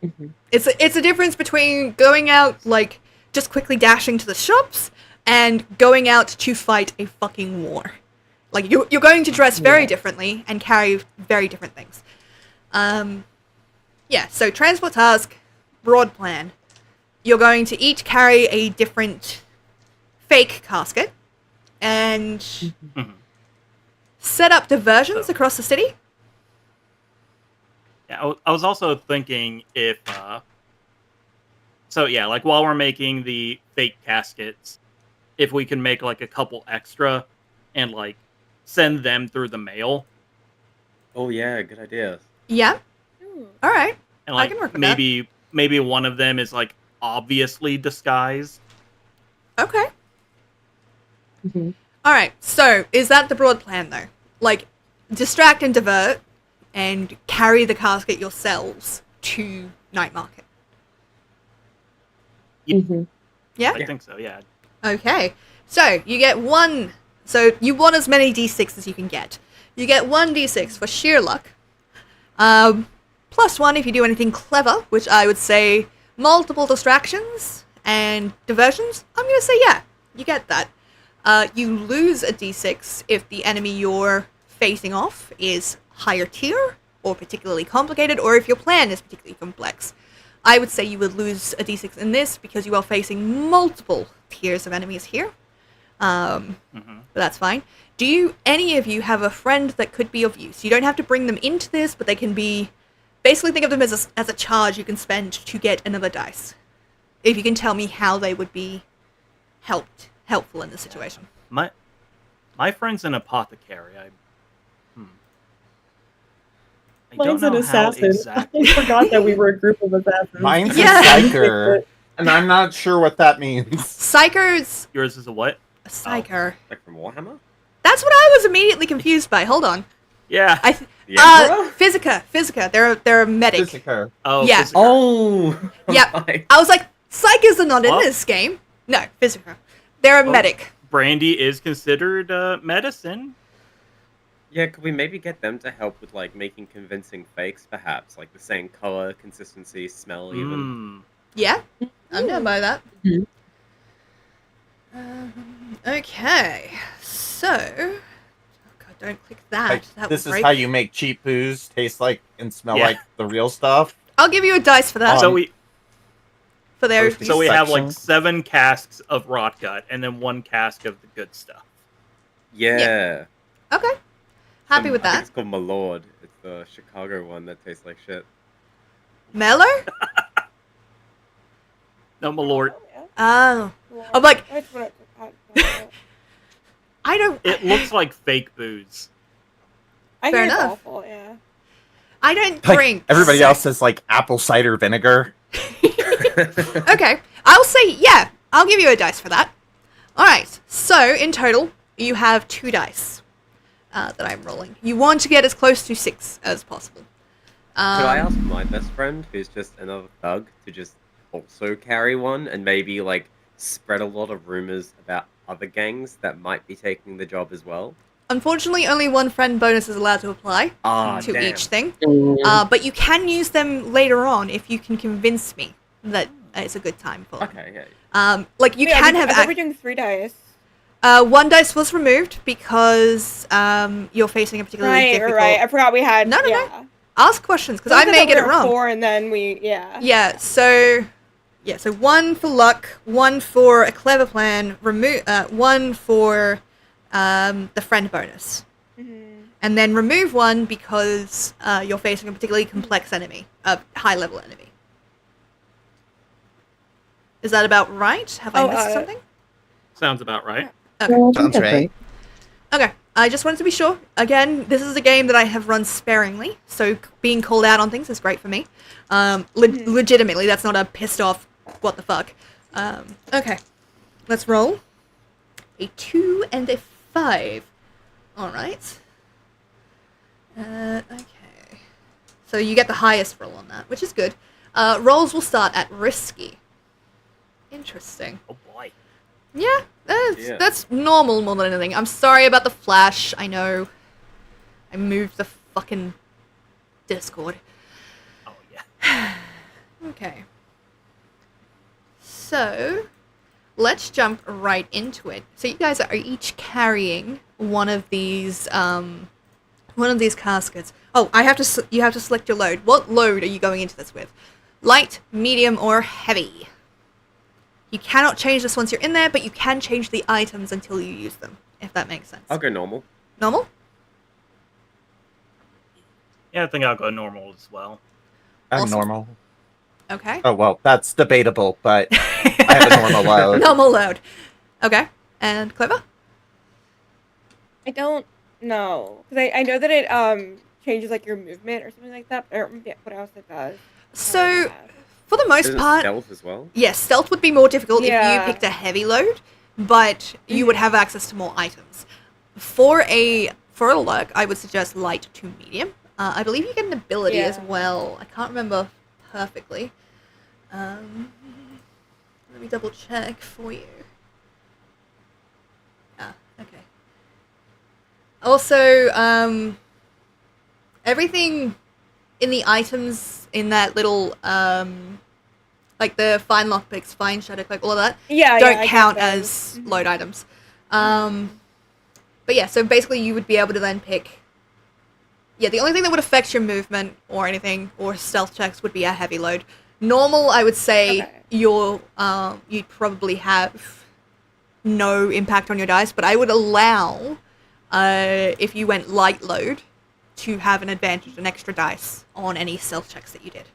Mhm. It's a difference between going out, like, just quickly dashing to the shops and going out to fight a fucking war. Like, you're going to dress very differently and carry very different things. Yeah, so transport task, broad plan. You're going to each carry a different fake casket and Mhm. set up diversions across the city. Yeah, I was also thinking if, so yeah, like while we're making the fake caskets, if we can make like a couple extra and like send them through the mail, Oh yeah, good idea. Yeah, Ooh. alright. and I like can work with that. maybe one of them is like obviously disguised. Okay. Mhm. Alright, so is that the broad plan though? Like, distract and divert and carry the casket yourselves to Night Market. Mhm. Yeah? I think so. Yeah. Okay. So, you get one. So, you want as many d6 as you can get. You get 1 d6 for sheer luck. Plus 1 if you do anything clever, which I would say multiple distractions and diversions. I'm going to say, yeah, you get that. You lose a d6 if the enemy you're facing off is higher tier or particularly complicated, or if your plan is particularly complex. I would say you would lose a d6 in this because you are facing multiple tiers of enemies here. But that's fine. Do any of you have a friend that could be of use? You don't have to bring them into this, but they can be... Basically think of them as a charge you can spend to get another dice. If you can tell me how they would be helpful in this situation. My friend's an apothecary. I Mine's don't an know how assassin. exactly. I forgot that we were a group of assassins. Mine's Yeah. a psyker, and I'm not sure what that means. Psyker's Yours is a what? a psyker. Like from Warhammer? That's what I was immediately confused by. Hold on. Yeah. The Emperor? Physica. They're a medic. Physiker. Oh. yeah. Physical. Oh! Yeah. Right. I was like, psychers are not in What? this game. No, Physica. They're a Oh. medic. Brandy is considered medicine. Yeah, could we maybe get them to help with like making convincing fakes, perhaps? Like the same color, consistency, smell even. Mm. Yeah, I'm down by that. Mhm. Okay, so... Oh God, don't click that. Like, That this will is break. how you make cheap booze taste like and smell Yeah. like the real stuff. I'll give you a dice for that. So we for their First so we have like section. 7 casks of rot gut and then 1 cask of the good stuff. Yeah. Okay, happy with I think that. it's called Malord. It's the Chicago one that tastes like shit. Mellow? No, my lord. Oh, I'm like- That's what I I don't... It looks like fake booze. I Fair hear it's enough. awful, yeah. I don't Like, drink. everybody so- else says like apple cider vinegar. Okay, I'll say, yeah, I'll give you a dice for that. Alright, so in total, you have 2 dice that I'm rolling. You want to get as close to 6 as possible. Could I ask my best friend, who's just another thug, to just also carry one and maybe like spread a lot of rumors about other gangs that might be taking the job as well? Unfortunately, only 1 friend bonus is allowed to apply Ah, to damn. each thing. Mm. But you can use them later on if you can convince me that it's a good time for them. Okay, yeah. Like, you Yeah, can I have... thought we're doing 3 dice. 1 dice was removed because you're facing a particularly Right, difficult... right. I forgot we had. No, no, no. yeah. Ask questions, because I may get it wrong. 4 and then we, yeah. Yeah, so 1 for luck, 1 for a clever plan, 1 for the friend bonus. Mhm. And then remove 1 because you're facing a particularly complex enemy, a high-level enemy. Is that about right? Have I Oh, missed something? Sounds about right. Okay. Yeah, I think Sounds that's right. Okay, I just wanted to be sure. Again, this is a game that I have run sparingly, so being called out on things is great for me. Legitimately, that's not a pissed off, what the fuck. Okay, let's roll. A 2 and a 5. Alright. Okay. So you get the highest roll on that, which is good. Rolls will start at risky. Interesting. Oh boy. Yeah, Yeah. that's normal more than anything. I'm sorry about the flash. I know. I moved the fucking Discord. Oh yeah. Okay. So, let's jump right into it. So you guys are each carrying one of these caskets. Oh, you have to select your load. What load are you going into this with? Light, medium, or heavy? You cannot change this once you're in there, but you can change the items until you use them, if that makes sense. I'll go normal. Normal? Yeah, I think I'll go normal as well. I'm Awesome. normal. Okay. Oh, well, that's debatable, but I have a normal load. Normal load. Okay. And Clever? I don't know. Because I know that it changes like your movement or something like that, but I don't remember what else it does. So, for the most Is it part, stealth as well? yes, stealth would be more difficult if Yeah. you picked a heavy load, but you would have access to more items. For a lurk, I would suggest light to medium. I believe you get an ability as Yeah. well. I can't remember perfectly. Let me double check for you. Ah, okay. Also, everything in the items in that little, like the fine lockpicks, fine shadow cloak, all of that, Yeah, don't I get count those. as load items. But yeah, so basically you would be able to then pick... Yeah, the only thing that would affect your movement or anything, or stealth checks, would be a heavy load. Normal, I would say, Okay. you'd probably have no impact on your dice, but I would allow, if you went light load, to have an advantage, an extra dice on any stealth checks that you did.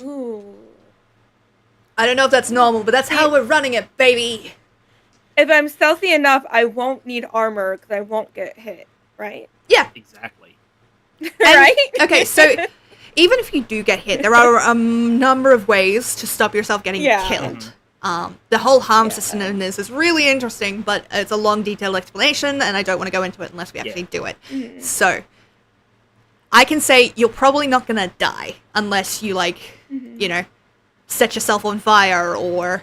Ooh. I don't know if that's normal, but that's how we're running it, baby! If I'm stealthy enough, I won't need armor because I won't get hit, right? Yeah. Exactly. And- right? Okay, so even if you do get hit, there are a number of ways to stop yourself getting Yeah. killed. The whole harm Yeah. system in this is really interesting, but it's a long, detailed explanation, and I don't want to go into it unless we actually do it. Mhm. So, I can say you're probably not gonna die unless you, Mhm. you know, set yourself on fire or,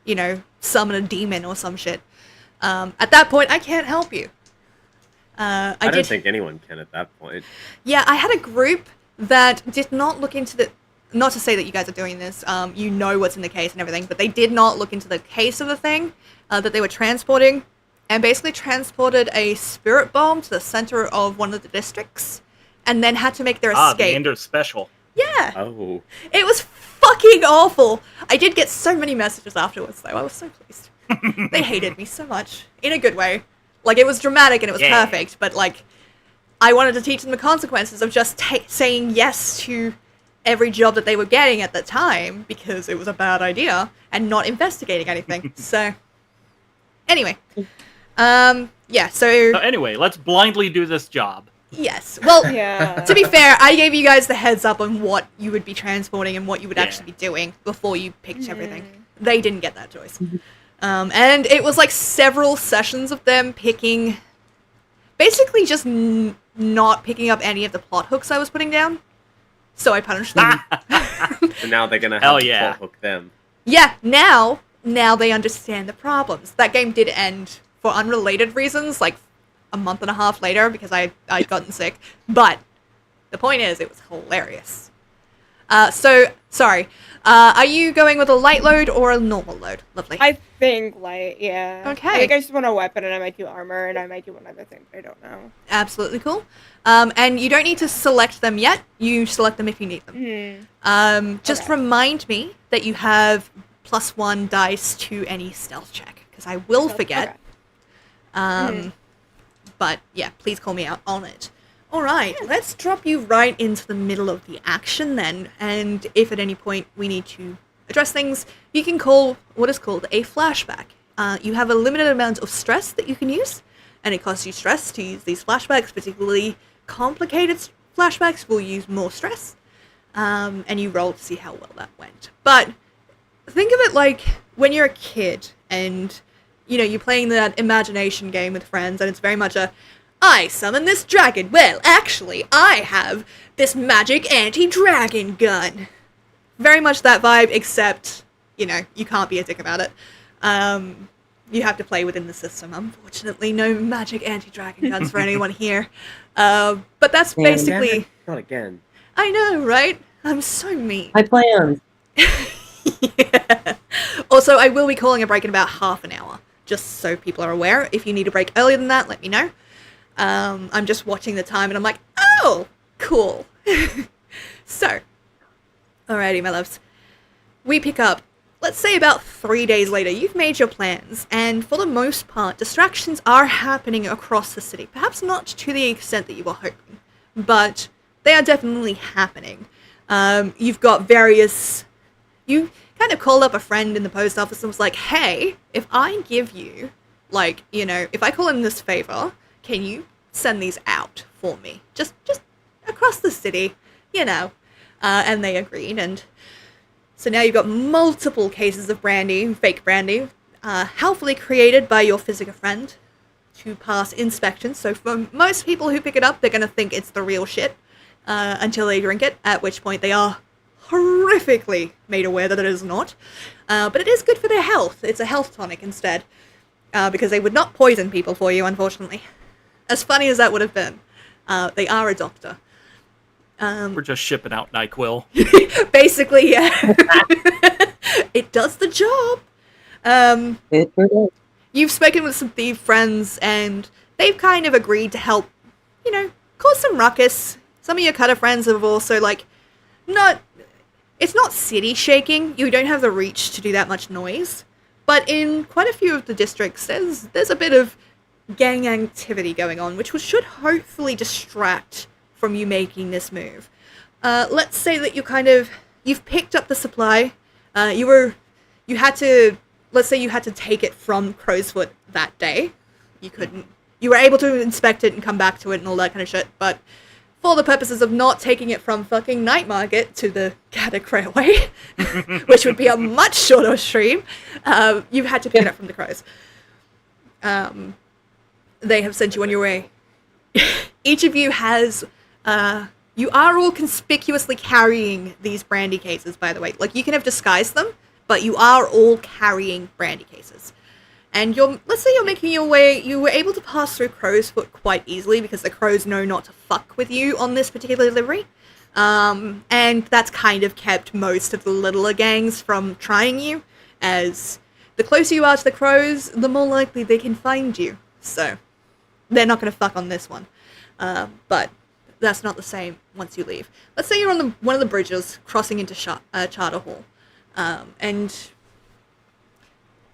you know, summon a demon or some shit. At that point, I can't help you. I don't think anyone can at that point. Yeah, I had a group that did not look into the... Not to say that you guys are doing this, you know what's in the case and everything, but they did not look into the case of the thing that they were transporting, and basically transported a spirit bomb to the center of one of the districts, and then had to make their The escape. Ender special. Yeah, Oh. it was fucking awful. I did get so many messages afterwards, though. I was so pleased. They hated me so much. In a good way. Like, it was dramatic and it was Yeah. perfect, but, like, I wanted to teach them the consequences of just saying yes to every job that they were getting at the time, because it was a bad idea, and not investigating anything. So, anyway. Yeah, so, So anyway, let's blindly do this job. yes. Well, Yeah. to be fair, I gave you guys the heads up on what you would be transporting and what you would Yeah. actually be doing before you picked everything. Mhm. They didn't get that choice. And it was like several sessions of them picking, basically just not picking up any of the plot hooks I was putting down. So I punished them. So now they're gonna Hell have to yeah. plot hook them. Yeah, now they understand the problems. That game did end for unrelated reasons, like a month and a half later, because I'd gotten sick. But the point is, it was hilarious. So, sorry. Are you going with a light load or a normal load? Lovely. I think light, yeah. Okay. I think I just want a weapon, and I might do armor, and I might do one other thing, but I don't know. Absolutely cool. And you don't need to select them yet. You select them if you need them. Just Okay. remind me that you have +1 dice to any stealth check, because I will forget. Okay. But yeah, please call me out on it. All right, let's drop you right into the middle of the action then. And if at any point we need to address things, you can call what is called a flashback. You have a limited amount of stress that you can use, and it costs you stress to use these flashbacks. Particularly complicated flashbacks will use more stress. And you roll to see how well that went. But think of it like when you're a kid and, you know, you're playing that imagination game with friends, and it's very much a, I summon this dragon. Well, actually, I have this magic anti-dragon gun. Very much that vibe, except, you know, you can't be a dick about it. You have to play within the system. Unfortunately, no magic anti-dragon guns for anyone here. But that's basically... Not again. I know, right? I'm so mean. My plans. Yeah. Also, I will be calling a break in about half an hour, just so people are aware. If you need a break earlier than that, let me know. I'm just watching the time and I'm like, oh, cool. So, alrighty, my loves. We pick up, let's say about 3 days later. You've made your plans, and for the most part, distractions are happening across the city. Perhaps not to the extent that you were hoping, but they are definitely happening. You've got various... You kind of called up a friend in the post office and was like, hey, if I give you, like, you know, if I call in this favor, can you send these out for me? Just across the city, you know. And they agreed, and so now you've got multiple cases of brandy, fake brandy, helpfully created by your physical friend to pass inspection. So for most people who pick it up, they're going to think it's the real shit until they drink it, at which point they are horrifically made aware that it is not. But it is good for their health. It's a health tonic instead, because they would not poison people for you, unfortunately. As funny as that would have been, they are a doctor. We're just shipping out NyQuil. Basically, yeah. It does the job. You've spoken with some thief friends, and they've kind of agreed to help, you know, cause some ruckus. Some of your cutter friends have also, like, it's not city shaking. You don't have the reach to do that much noise. But in quite a few of the districts, there's a bit of gang activity going on, which should hopefully distract from you making this move. Let's say that you've picked up the supply. Let's say you had to take it from Crowsfoot that day. You were able to inspect it and come back to it and all that kind of shit, but for the purposes of not taking it from fucking Night Market to the Gaddoc Railway, which would be a much shorter stream, you've had to pick it up from the Crows. They have sent you on your way. Each of you has... you are all conspicuously carrying these brandy cases, by the way. Like, you can have disguised them, but you are all carrying brandy cases. And let's say you're making your way, you were able to pass through Crowsfoot quite easily because the Crows know not to fuck with you on this particular delivery. And that's kind of kept most of the littler gangs from trying you, as the closer you are to the Crows, the more likely they can find you. So, they're not going to fuck on this one. But that's not the same once you leave. Let's say you're on one of the bridges crossing into Charter Hall. And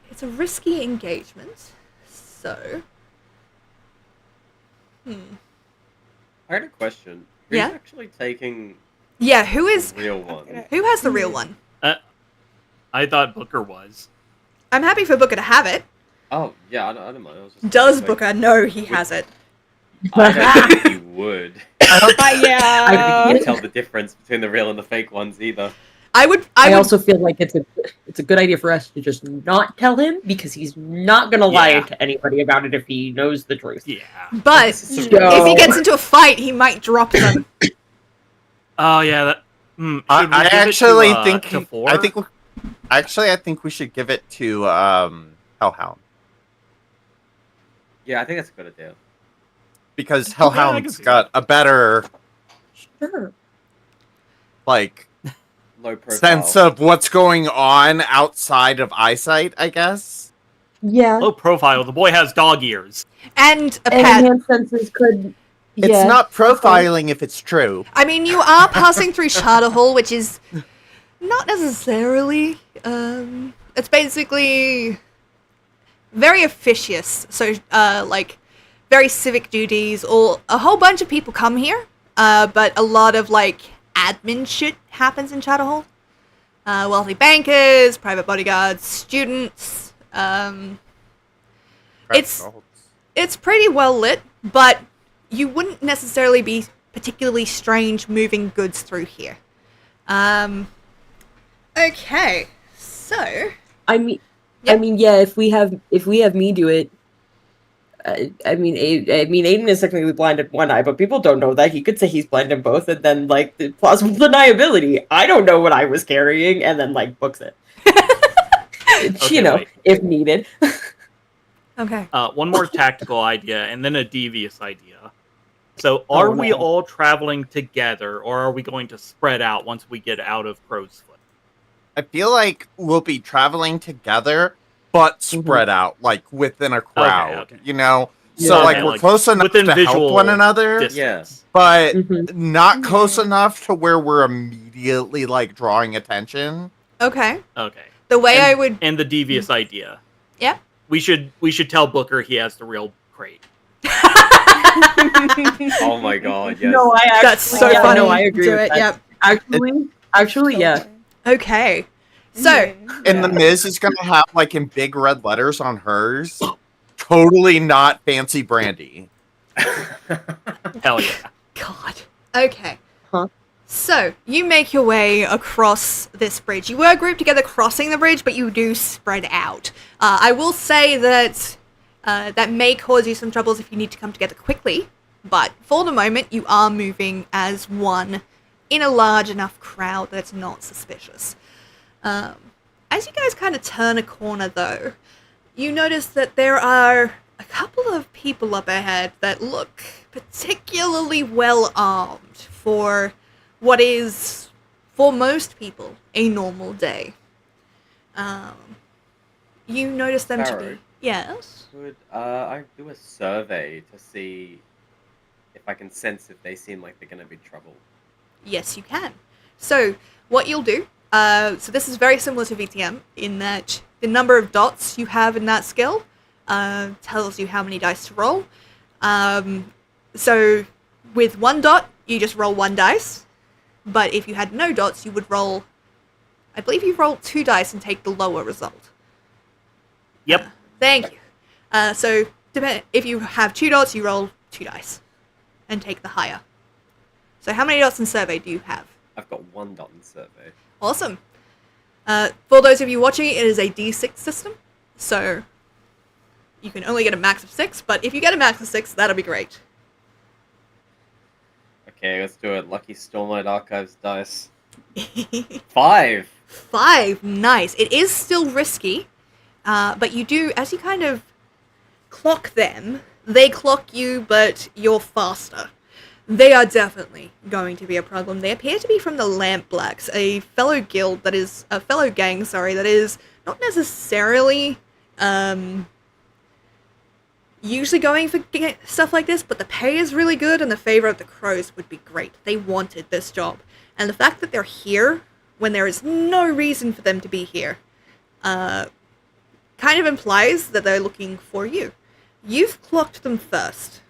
it's a risky engagement, so... I had a question. Who's Yeah? actually taking Yeah, who the real one? has the real one? I thought Booker was. I'm happy for Booker to have it. Oh, yeah, I don't mind. I was just Does like, Booker know he has it? I don't think he would. Yeah. I can't tell the difference between the real and the fake ones either. I would also feel like it's a good idea for us to just not tell him, because he's not gonna lie to anybody about it if he knows the truth. Yeah. but if he gets into a fight, he might drop them. Oh yeah. That. I actually think to four? I think we should give it to Hellhound, Yeah, I think that's a good idea. because I can Hellhound's see got a better Sure. like Low profile. sense of what's going on outside of eyesight, I guess. Yeah. Low profile. The boy has dog ears. And a And pet. enhanced senses could. It's Yeah. not profiling if it's true. I mean, you are passing through Charter Hall, which is not necessarily... it's basically very officious. So, like, very civic duties, or a whole bunch of people come here, but a lot of, like, admin shit happens in Charter Hall. Wealthy bankers, private bodyguards, students. It's pretty well lit, but you wouldn't necessarily be particularly strange moving goods through here. Okay, so I mean, Yep. yeah. If we have me do it, Aiden is technically blind in one eye, but people don't know that. He could say he's blind in both, and then like the plausible deniability. I don't know what I was carrying, and then like books it. Okay, wait. If needed. okay. One more tactical idea, and then a devious idea. So, are Oh, we no. all traveling together, or are we going to spread out once we get out of Crow's Foot? I feel like we'll be traveling together, but spread out, like within a crowd. okay. You know, Yeah. so Okay, like we're like, close enough within to help visual one another, distance. but Mhm. not close Mhm. enough to where we're immediately like drawing attention. Okay. Okay. The way and, I would. And the devious idea. Yeah. We should tell Booker he has the real crate. Oh my god, yes. No, I actually, That's so yeah, funny. No, I agree Do with it. that. Yep. Actually, yeah. Okay. So, Mhm. And the Miz is gonna have like in big red letters on hers, totally not fancy brandy. Hell yeah. God. Okay. Huh? So, you make your way across this bridge. You were grouped together crossing the bridge, but you do spread out. I will say that that may cause you some troubles if you need to come together quickly, but for the moment, you are moving as one in a large enough crowd that it's not suspicious. As you guys kind of turn a corner, though, you notice that there are a couple of people up ahead that look particularly well armed for what is, for most people, a normal day. You notice them to Barrow. be... Yes? Could I do a survey to see if I can sense if they seem like they're gonna be trouble? Yes, you can. So, what you'll do, so this is very similar to VTM in that the number of dots you have in that skill tells you how many dice to roll. So, with 1 dot, you just roll 1 dice. But if you had no dots, you would roll... I believe you roll 2 dice and take the lower result. Yep. Thank you. So, if you have 2 dots, you roll 2 dice and take the higher. So how many dots in survey do you have? I've got 1 dot in survey. Awesome. For those of you watching, it is a D6 system. So you can only get a max of 6, but if you get a max of 6, that'll be great. Okay, let's do it. Lucky Stormlight Archives dice. 5! 5, nice. It is still risky, but you do, as you kind of clock them, they clock you, but you're faster. They are definitely going to be a problem. They appear to be from the Lamp Blacks, a fellow guild that is, a fellow gang, sorry, that is not necessarily, usually going for stuff like this, but the pay is really good and the favor of the crows would be great. They wanted this job. And the fact that they're here when there is no reason for them to be here kind of implies that they're looking for you. You've clocked them first,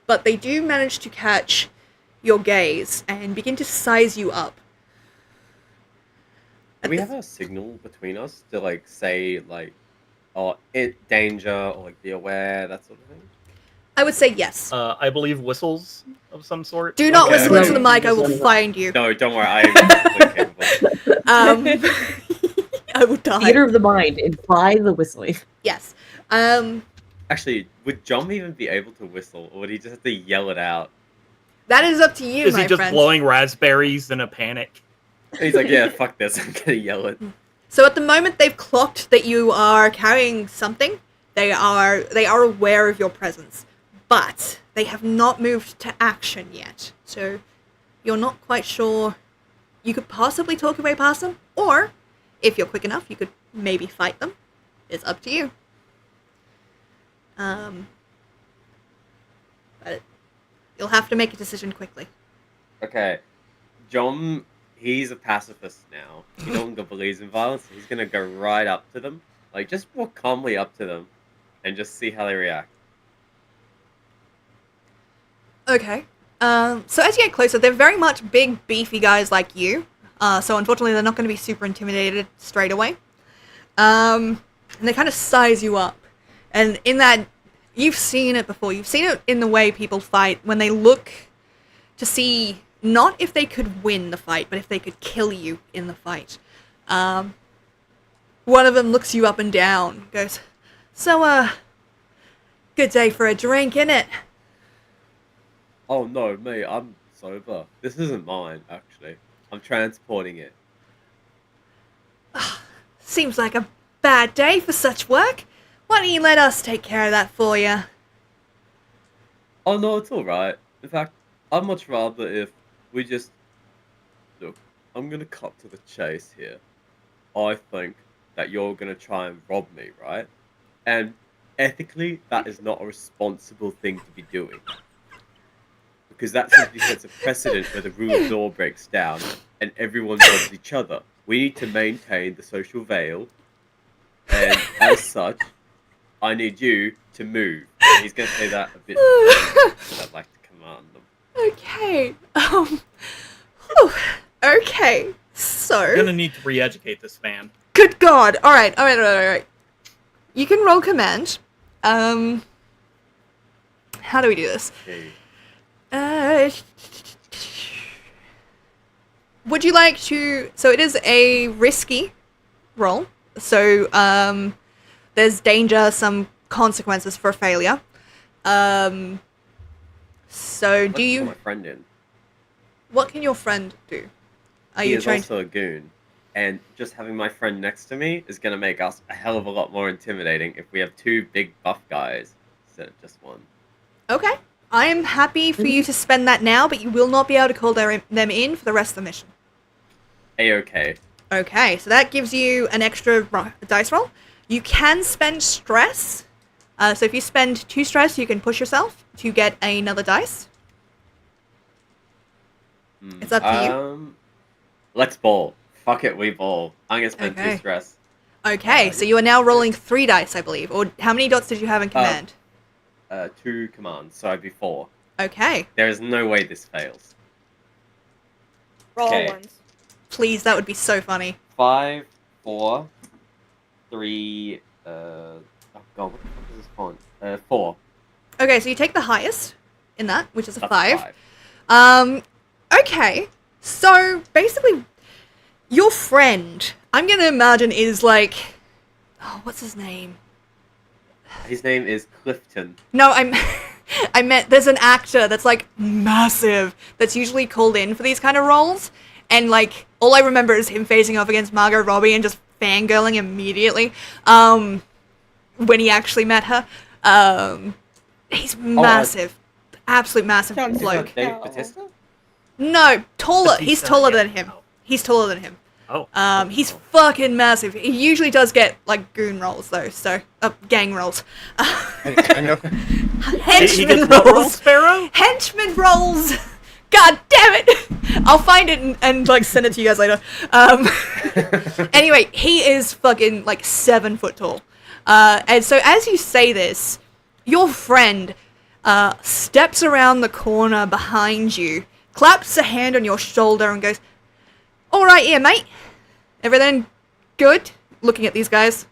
but they do manage to catch your gaze and begin to size you up. Do we have a signal between us to like say like, oh, danger or like be aware, that sort of thing? I would say yes. I believe whistles of some sort. Do not okay. whistle into the Right. mic, I will find you. No, don't worry, I am completely capable. I will die. Theater of the mind. Imply the whistling. Yes. Actually, would John even be able to whistle, or would he just have to yell it out? That is up to you, Is my he just friend. blowing raspberries in a panic? He's like, yeah, fuck this, I'm gonna yell it. So at the moment they've clocked that you are carrying something, they are aware of your presence. But they have not moved to action yet. So you're not quite sure. You could possibly talk your way past them, or if you're quick enough, you could maybe fight them. It's up to you. But you'll have to make a decision quickly. Okay, John, he's a pacifist now. He no longer believes in violence. He's gonna go right up to them, like just walk calmly up to them, and just see how they react. Okay. So as you get closer, they're very much big, beefy guys like you. So unfortunately, they're not going to be super intimidated straight away. And they kind of size you up. And in that, you've seen it before. You've seen it in the way people fight when they look to see not if they could win the fight, but if they could kill you in the fight. One of them looks you up and down, goes, "So, good day for a drink, innit?" Oh no, mate, I'm sober. This isn't mine, actually. I'm transporting it. Seems like a bad day for such work. Why don't you let us take care of that for you? Oh no, it's alright. In fact, I'd much rather if we just look. I'm gonna cut to the chase here. I think that you're gonna try and rob me, right? And ethically, that is not a responsible thing to be doing. Because that simply sets a precedent where the rule of law breaks down and everyone robs each other. We need to maintain the social veil, and as such, I need you to move. And he's going to say that a bit because I'd like to command them. Okay. Whew. Okay. I'm So. gonna need to re-educate this man. Good God. All right. You can roll command. How do we do this? Okay. Would you like to? So it is a risky roll. So there's danger, some consequences for failure. So Let's do you? call my friend in. What can your friend do? Are He you is trying? also a goon. And just having my friend next to me is going to make us a hell of a lot more intimidating if we have two big buff guys instead of just one. Okay. I am happy for you to spend that now, but you will not be able to call them in for the rest of the mission. A-okay. Okay, so that gives you an extra dice roll. You can spend stress. So if you spend 2 stress, you can push yourself to get another dice. It's up to you. Let's ball. Fuck it, we ball. I'm going to spend Okay. 2 stress. Okay, so you are now rolling 3 dice, I believe. Or how many dots did you have in command? 2 commands, so I'd be 4. Okay. There is no way this fails. Roll Okay. ones. Please, that would be so funny. 5, 4, 3, oh god, what the fuck is this font? 4. Okay, so you take the highest in that, which is a That's 5. 5. Okay. So basically, your friend, I'm gonna imagine, is like, oh, what's his name? His name is Clifton. No, I meant there's an actor that's like massive that's usually called in for these kind of roles, and like all I remember is him facing off against Margot Robbie and just fangirling immediately. When he actually met her, he's massive, absolute massive Sounds bloke. like- Dave No. Bautista? No, taller. He's Batista, taller yeah. than him. He's taller than him. Oh. He's fucking massive. He usually does get like goon rolls though, so gang rolls, I know. He henchman gets what roll, rolls, Sparrow? henchman rolls. God damn it! I'll find it and like send it to you guys later. Anyway, he is fucking like 7 foot tall, and so as you say this, your friend steps around the corner behind you, claps a hand on your shoulder, and goes, "All right, here, mate. Everything good?" Looking at these guys.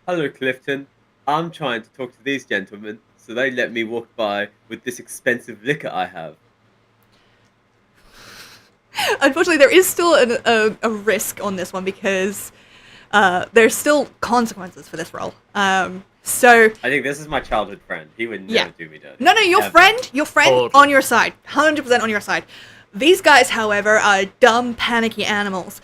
Hello, Clifton. I'm trying to talk to these gentlemen, so they let me walk by with this expensive liquor I have. Unfortunately, there is still a risk on this one because there's still consequences for this role. So I think this is my childhood friend. He would never Yeah. do me dirty. no, your Ever. friend Totally. on your side, 100% on your side. These guys, however, are dumb, panicky animals.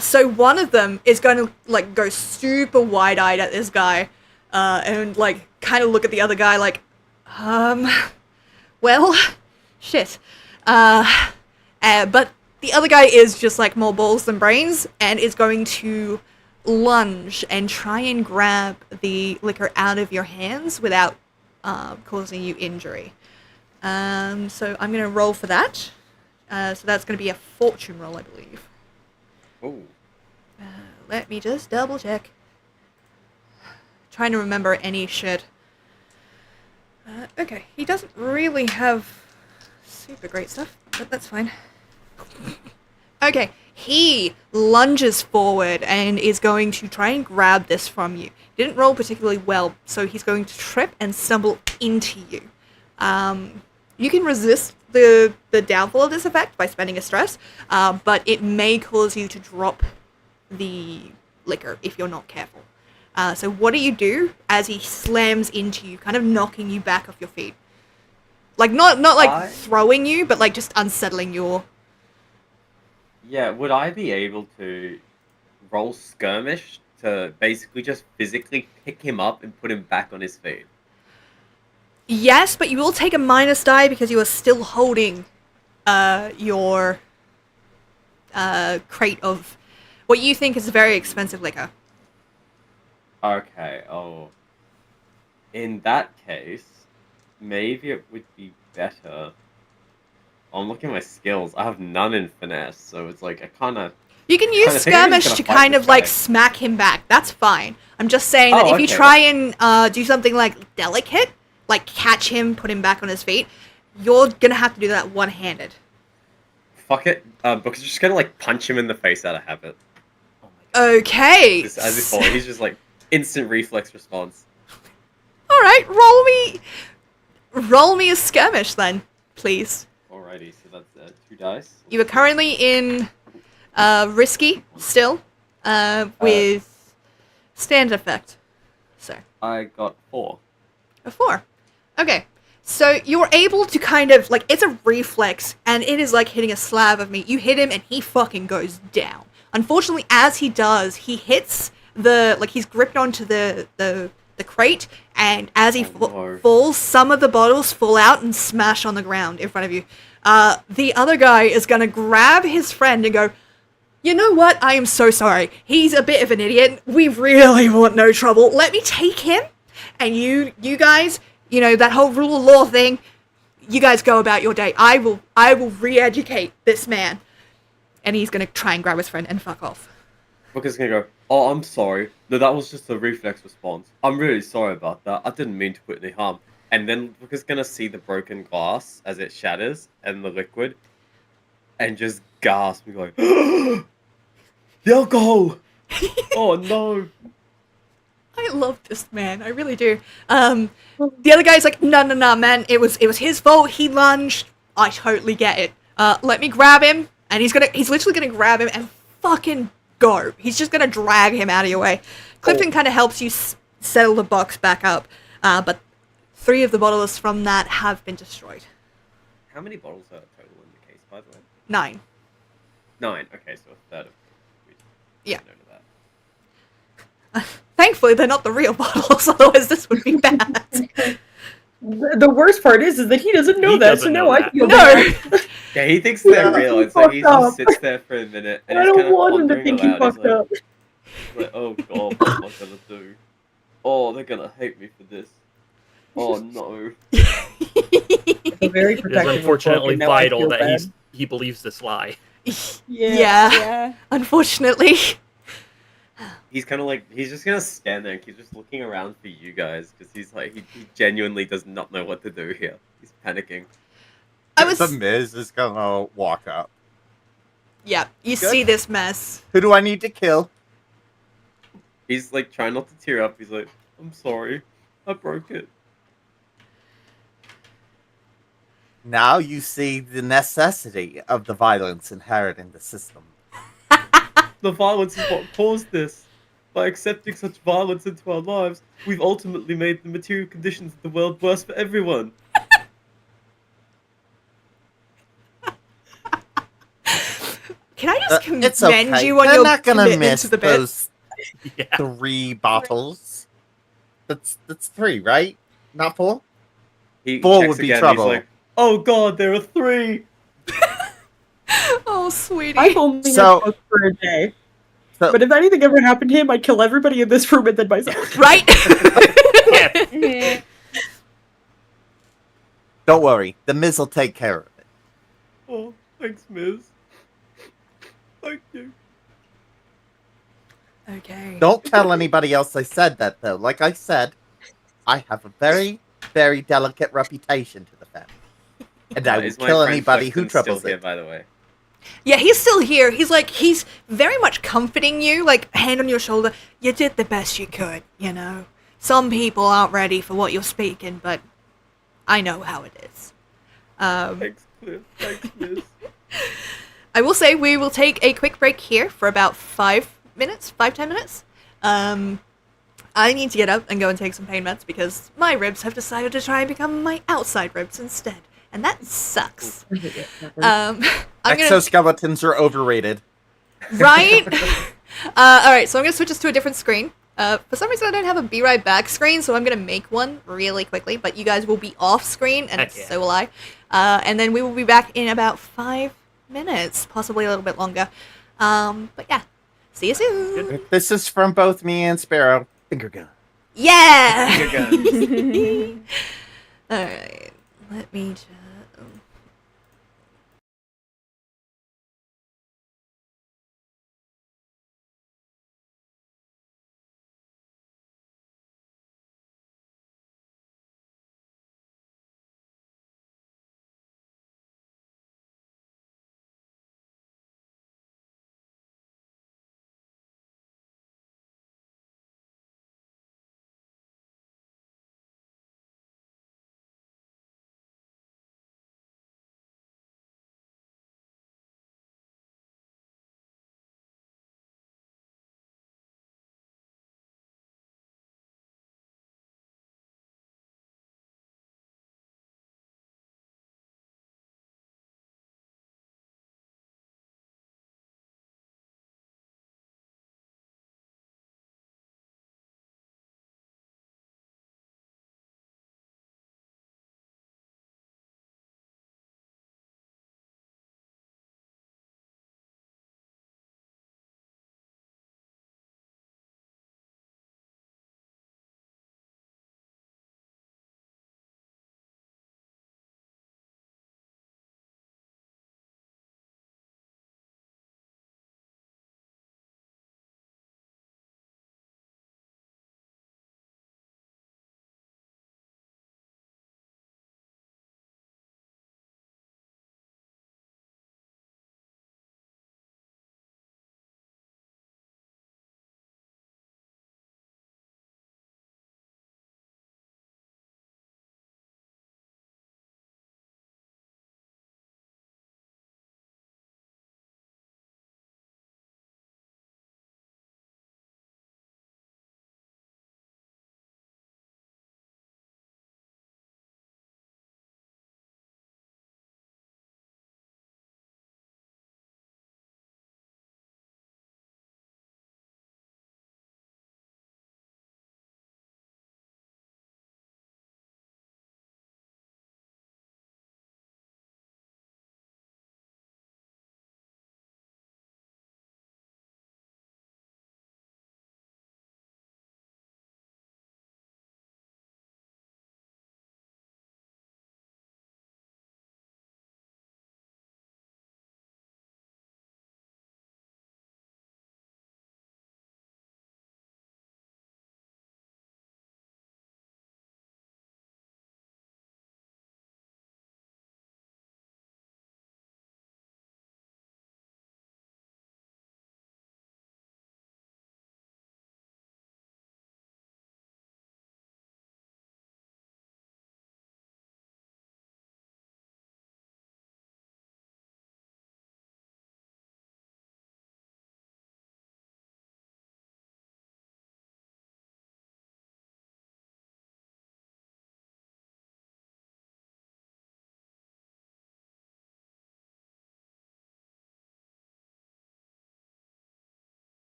So one of them is going to like go super wide-eyed at this guy, and like kind of look at the other guy like, well, shit. But the other guy is just like more balls than brains and is going to lunge and try and grab the liquor out of your hands without causing you injury. So I'm going to roll for that. So that's going to be a fortune roll, I believe. Oh, Let me just double check. Trying to remember any shit. Okay, he doesn't really have super great stuff, but that's fine. Okay, he lunges forward and is going to try and grab this from you. Didn't roll particularly well, so he's going to trip and stumble into you. You can resist the downfall of this effect by spending a stress, but it may cause you to drop the liquor if you're not careful. So what do you do as he slams into you, kind of knocking you back off your feet? Like, not like throwing you, but like just unsettling your... yeah. Would I be able to roll skirmish to basically just physically pick him up and put him back on his feet? Yes, but you will take a minus die because you are still holding your crate of what you think is very expensive liquor. Okay, in that case, maybe it would be better. I'm looking at my skills. I have none in finesse, so it's like I kind of. You can use I think I'm just skirmish gonna to fight kind this of like guy. smack him back. That's fine. I'm just saying that Oh, if you okay, try and do something like delicate, like catch him, put him back on his feet, you're gonna have to do that one-handed. Fuck it, because you're just gonna like punch him in the face out of habit. Oh my god. Okay. Just as before, he's just like instant reflex response. All right, roll me a skirmish then, please. Alrighty, so that's 2 dice. You are currently in risky still, with standard effect. So I got 4. a 4. Okay, so you're able to kind of like it's a reflex, and it is like hitting a slab of meat. You hit him, and he fucking goes down. Unfortunately, as he does, he hits he's gripped onto the crate, and as he no. falls, some of the bottles fall out and smash on the ground in front of you. The other guy is gonna grab his friend and go, you know what? I am so sorry. He's a bit of an idiot. We really want no trouble. Let me take him, and you guys, you know, that whole rule of law thing, you guys go about your day. I will re-educate this man. And he's gonna try and grab his friend and fuck off. Booker's gonna go, oh, I'm sorry. No, that was just a reflex response. I'm really sorry about that. I didn't mean to put any harm. And then Booker's gonna see the broken glass as it shatters and the liquid, and just gasp and go, the alcohol! Oh no! I love this man. I really do. The other guy's like, no, man. It was his fault. He lunged. I totally get it. Let me grab him. And he's literally gonna grab him and fucking go. He's just gonna drag him out of your way. Clifton kind of helps you settle the box back up, but 3 of the bottles from that have been destroyed. How many bottles are total in the case, by the way? 9. 9. Okay, so a third of them. Yeah. Note of that. Thankfully, they're not the real bottles, otherwise this would be bad. The worst part is that he doesn't know He that, doesn't so know now I that. feel No! bad. Yeah, he thinks they're real. It's like he Fucked just sits there for a minute and I he's kind don't of want him to pondering think he aloud. He's fucked up. like, oh god, what am I gonna do? Oh, they're gonna hate me for this. Oh no. So very It is protective of unfortunately Cloak, and now I vital feel that bad. he believes this lie. Yeah, Yeah. unfortunately. He's kind of like, he's just gonna stand there and keep just looking around for you guys because he's like, he genuinely does not know what to do here. He's panicking. The Miz is gonna walk up. Yeah, you Good. see this mess. Who do I need to kill? He's like trying not to tear up. He's like, I'm sorry, I broke it. Now you see the necessity of the violence inherent in the system. The violence is what caused this. By accepting such violence into our lives, we've ultimately made the material conditions of the world worse for everyone. Can I just commend It's okay. you on They're your not gonna commitment miss to the bit? those Yeah. 3 bottles. That's 3, right? Not 4? He 4 checks would be again, trouble. He's like, oh god, there are 3! Oh, sweetie. I've only So- had Cloak for a day. So- But if anything ever happened to him, I'd kill everybody in this room and then myself. Right? Yeah. Don't worry, the Miz will take care of it. Oh, thanks, Miz. Thank you. Okay. Don't tell anybody else I said that, though. Like I said, I have a very, very delicate reputation to defend. And I will Is my kill friend anybody who Clifton troubles still here, it. by the way? Yeah, he's still here. He's very much comforting you, like, hand on your shoulder. You did the best you could, you know. Some people aren't ready for what you're speaking, but I know how it is. Thanks, Cliff. Thanks, Miz. I will say we will take a quick break here for about 10 minutes. I need to get up and go and take some pain meds because my ribs have decided to try and become my outside ribs instead. And that sucks. I'm gonna... Exoskeletons are overrated. Right? Alright, so I'm gonna switch us to a different screen. For some reason, I don't have a be right back screen, so I'm gonna make one really quickly. But you guys will be off screen, and Heck yeah. so will I. And then we will be back in about 5 minutes, possibly a little bit longer. But yeah, see you soon. This is from both me and Sparrow. Finger gun. Yeah. Finger guns. All right. Let me just.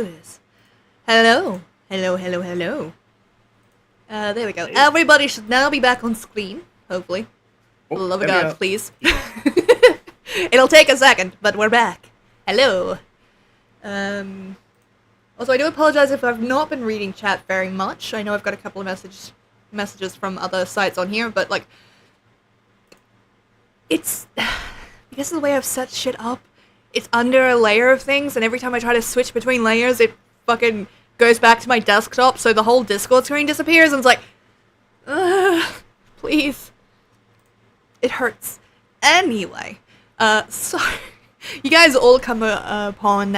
do this. Hello. Hello, hello, hello. There we go. Hey. Everybody should now be back on screen, hopefully. Oh, For the love of let me God, out. please. It'll take a second, but we're back. Hello. Also, I do apologize if I've not been reading chat very much. I know I've got a couple of messages from other sites on here, but, like, it's... because of the way I've set shit up, it's under a layer of things, and every time I try to switch between layers, it fucking goes back to my desktop, so the whole Discord screen disappears, and it's like... please. It hurts. Anyway, so... you guys all come upon,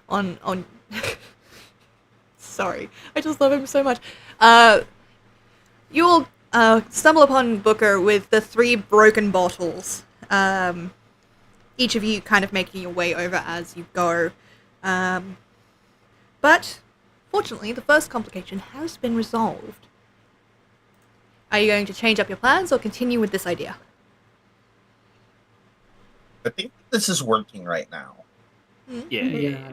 on sorry, I just love him so much. You'll stumble upon Booker with the 3 broken bottles. Each of you kind of making your way over as you go. But fortunately, the first complication has been resolved. Are you going to change up your plans or continue with this idea? I think this is working right now. Yeah. Yeah.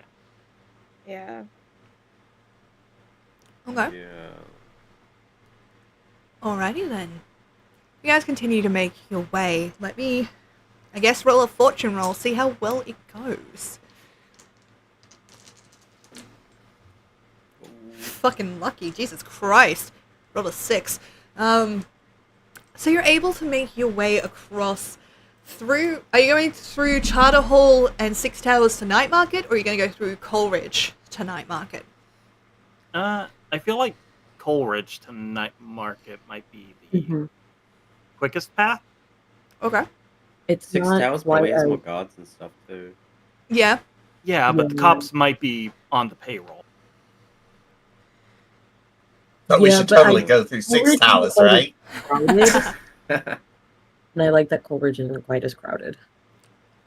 Yeah. Okay. Yeah. Alrighty then. You guys continue to make your way. Let me, I guess, roll a fortune roll, see how well it goes. Fucking lucky, Jesus Christ. Rolled a 6. So you're able to make your way across through... Are you going through Charter Hall and Six Towers to Night Market, or are you going to go through Coleridge to Night Market? I feel like Coleridge to Night Market might be the Mhm. quickest path. Okay. It's 6 not Towers quite probably has as- more guards and stuff too. Yeah. Yeah, but the Yeah. cops might be on the payroll. But we Yeah, should but totally I- go through Six Coleridge is Towers, quite right? crowded, and I like that Coleridge isn't quite as crowded.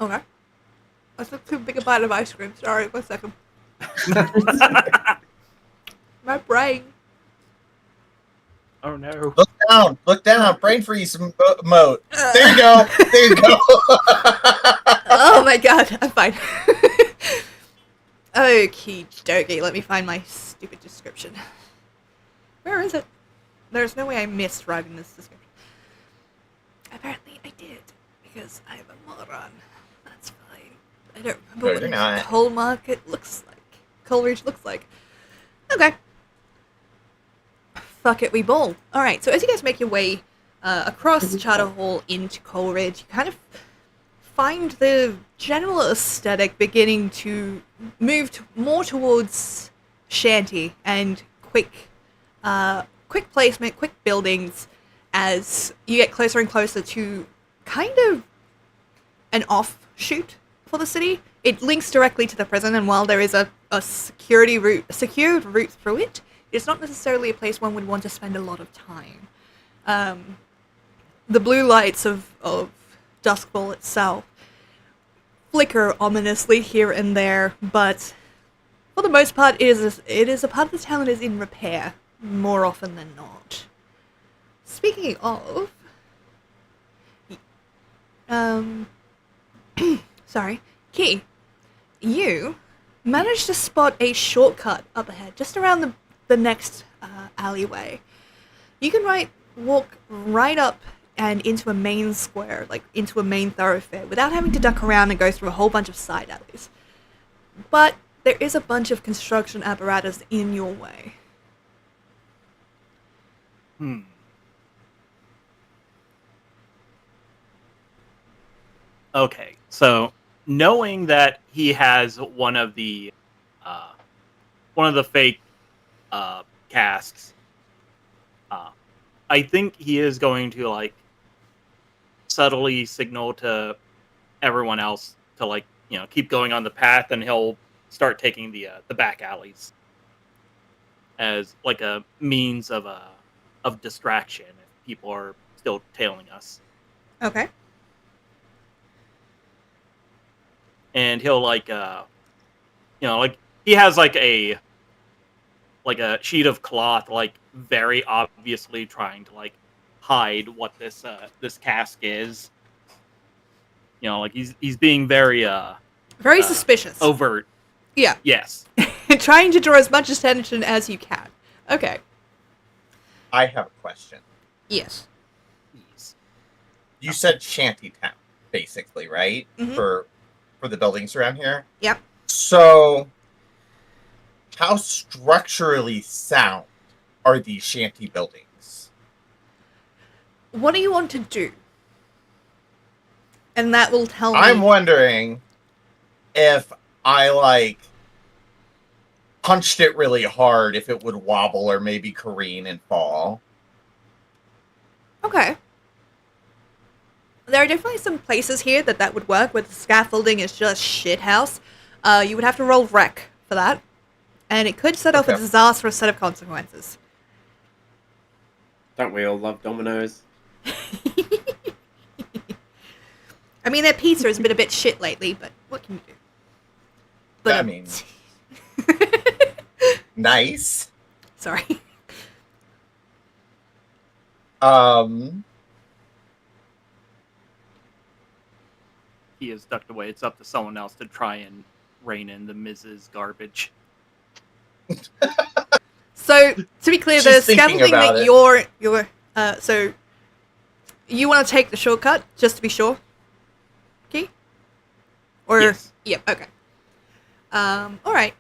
Okay. I took too big a bite of ice cream. Sorry, 1 second. My brain. Oh no. Look down, brain freeze mode. There you go, there you go. Oh my god, I'm fine. Okie dokie, let me find my stupid description. Where is it? There's no way I missed writing this description. Apparently I did, because I'm a moron. That's fine. I don't remember No, what you're not. Coal Market looks like. Coleridge looks like. Okay. Fuck it, we ball. Alright, so as you guys make your way across Charter Hall into Coleridge, you kind of find the general aesthetic beginning to move more towards shanty and quick placement, quick buildings as you get closer and closer to kind of an offshoot for the city. It links directly to the prison, and while there is a secured route through it, it's not necessarily a place one would want to spend a lot of time. The blue lights of Duskfall itself flicker ominously here and there, but for the most part, it is a part of the town that is in repair more often than not. Speaking of, sorry, Key, you managed to spot a shortcut up ahead, just around the next alleyway. You can walk right up and into a main square, like into a main thoroughfare, without having to duck around and go through a whole bunch of side alleys. But there is a bunch of construction apparatus in your way. Okay, so knowing that he has one of the fake casks, I think he is going to like subtly signal to everyone else to keep going on the path, and he'll start taking the back alleys as like a means of distraction if people are still tailing us. Okay. And he'll he has like a sheet of cloth, like very obviously trying to like hide what this cask is. He's being very Very suspicious. overt. Yeah. Yes. Trying to draw as much attention as you can. Okay. I have a question. Yes. Yes. You said shantytown, basically, right? Mhm. For the buildings around here. Yep. So, how structurally sound are these shanty buildings? What do you want to do? And that will tell me. I'm wondering if I like punched it really hard, if it would wobble or maybe careen and fall. Okay. There are definitely some places here that would work, where the scaffolding is just shithouse. You would have to roll wreck for that. And it could set off a Okay. disastrous set of consequences. Don't we all love Domino's? I mean, their pizza has been a bit shit lately, but what can you do? But I mean, nice. sorry. He is ducked away. It's up to someone else to try and rein in the Mrs. Garbage. So to be clear, the She's thinking scaffolding about that it. you're so you want to take the shortcut just to be sure, okay? Or Yes. yep, okay. All right.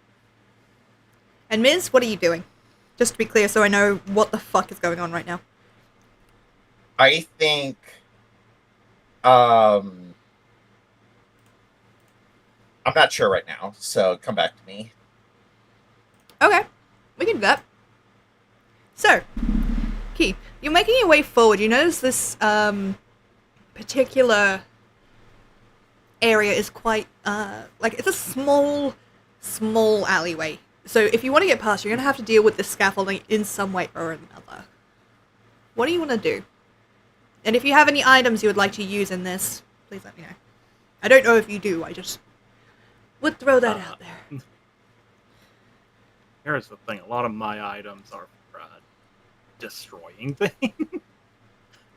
And Ms, what are you doing? Just to be clear, so I know what the fuck is going on right now. I think I'm not sure right now, so come back to me. Okay, we can do that. So, Key, you're making your way forward. You notice this particular area is quite like it's a small alleyway. So if you want to get past, you're gonna have to deal with this scaffolding in some way or another. What do you want to do? And if you have any items you would like to use in this, please let me know. I don't know if you do. I just would throw that out there. Here's the thing: a lot of my items are for destroying things.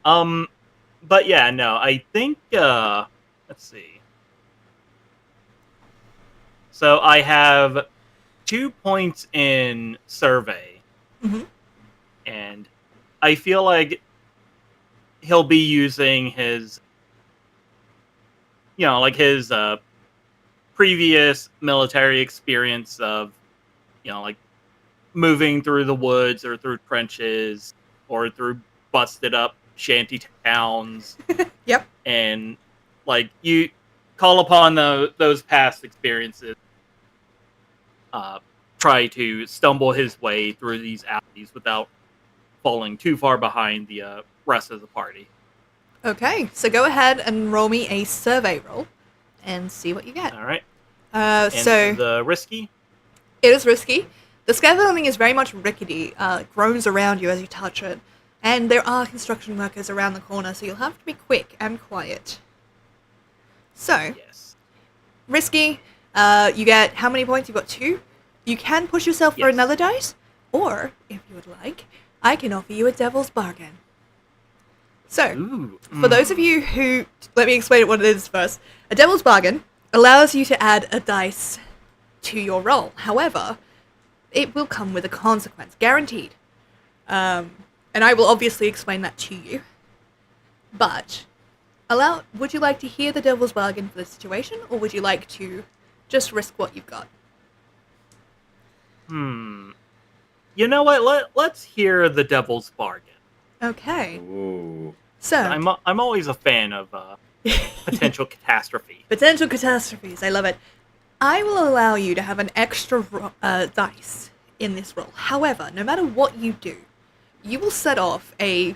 But yeah, no, I think. Let's see. So I have 2 points in survey, Mhm. and I feel like he'll be using his, like his previous military experience of, like moving through the woods or through trenches or through busted up shanty towns. Yep. And like you call upon those past experiences, try to stumble his way through these alleys without falling too far behind the rest of the party. Okay, so go ahead and roll me a survey roll and see what you get. All right. Uh, And so the risky. it is risky. The scaffolding is very much rickety, groans around you as you touch it, and there are construction workers around the corner, so you'll have to be quick and quiet. So, Yes. risky, you get how many points? You've got 2. You can push yourself for Yes. another dice, or, if you would like, I can offer you a devil's bargain. So, Ooh. for those of you who... Let me explain what it is first. A devil's bargain allows you to add a dice to your roll. However, it will come with a consequence, guaranteed. And I will obviously explain that to you. But, would you like to hear the devil's bargain for the situation, or would you like to just risk what you've got? You know what? Let's hear the devil's bargain. Okay, Ooh. so... I'm always a fan of potential catastrophe. Potential catastrophes, I love it. I will allow you to have an extra dice in this roll. However, no matter what you do, you will set off a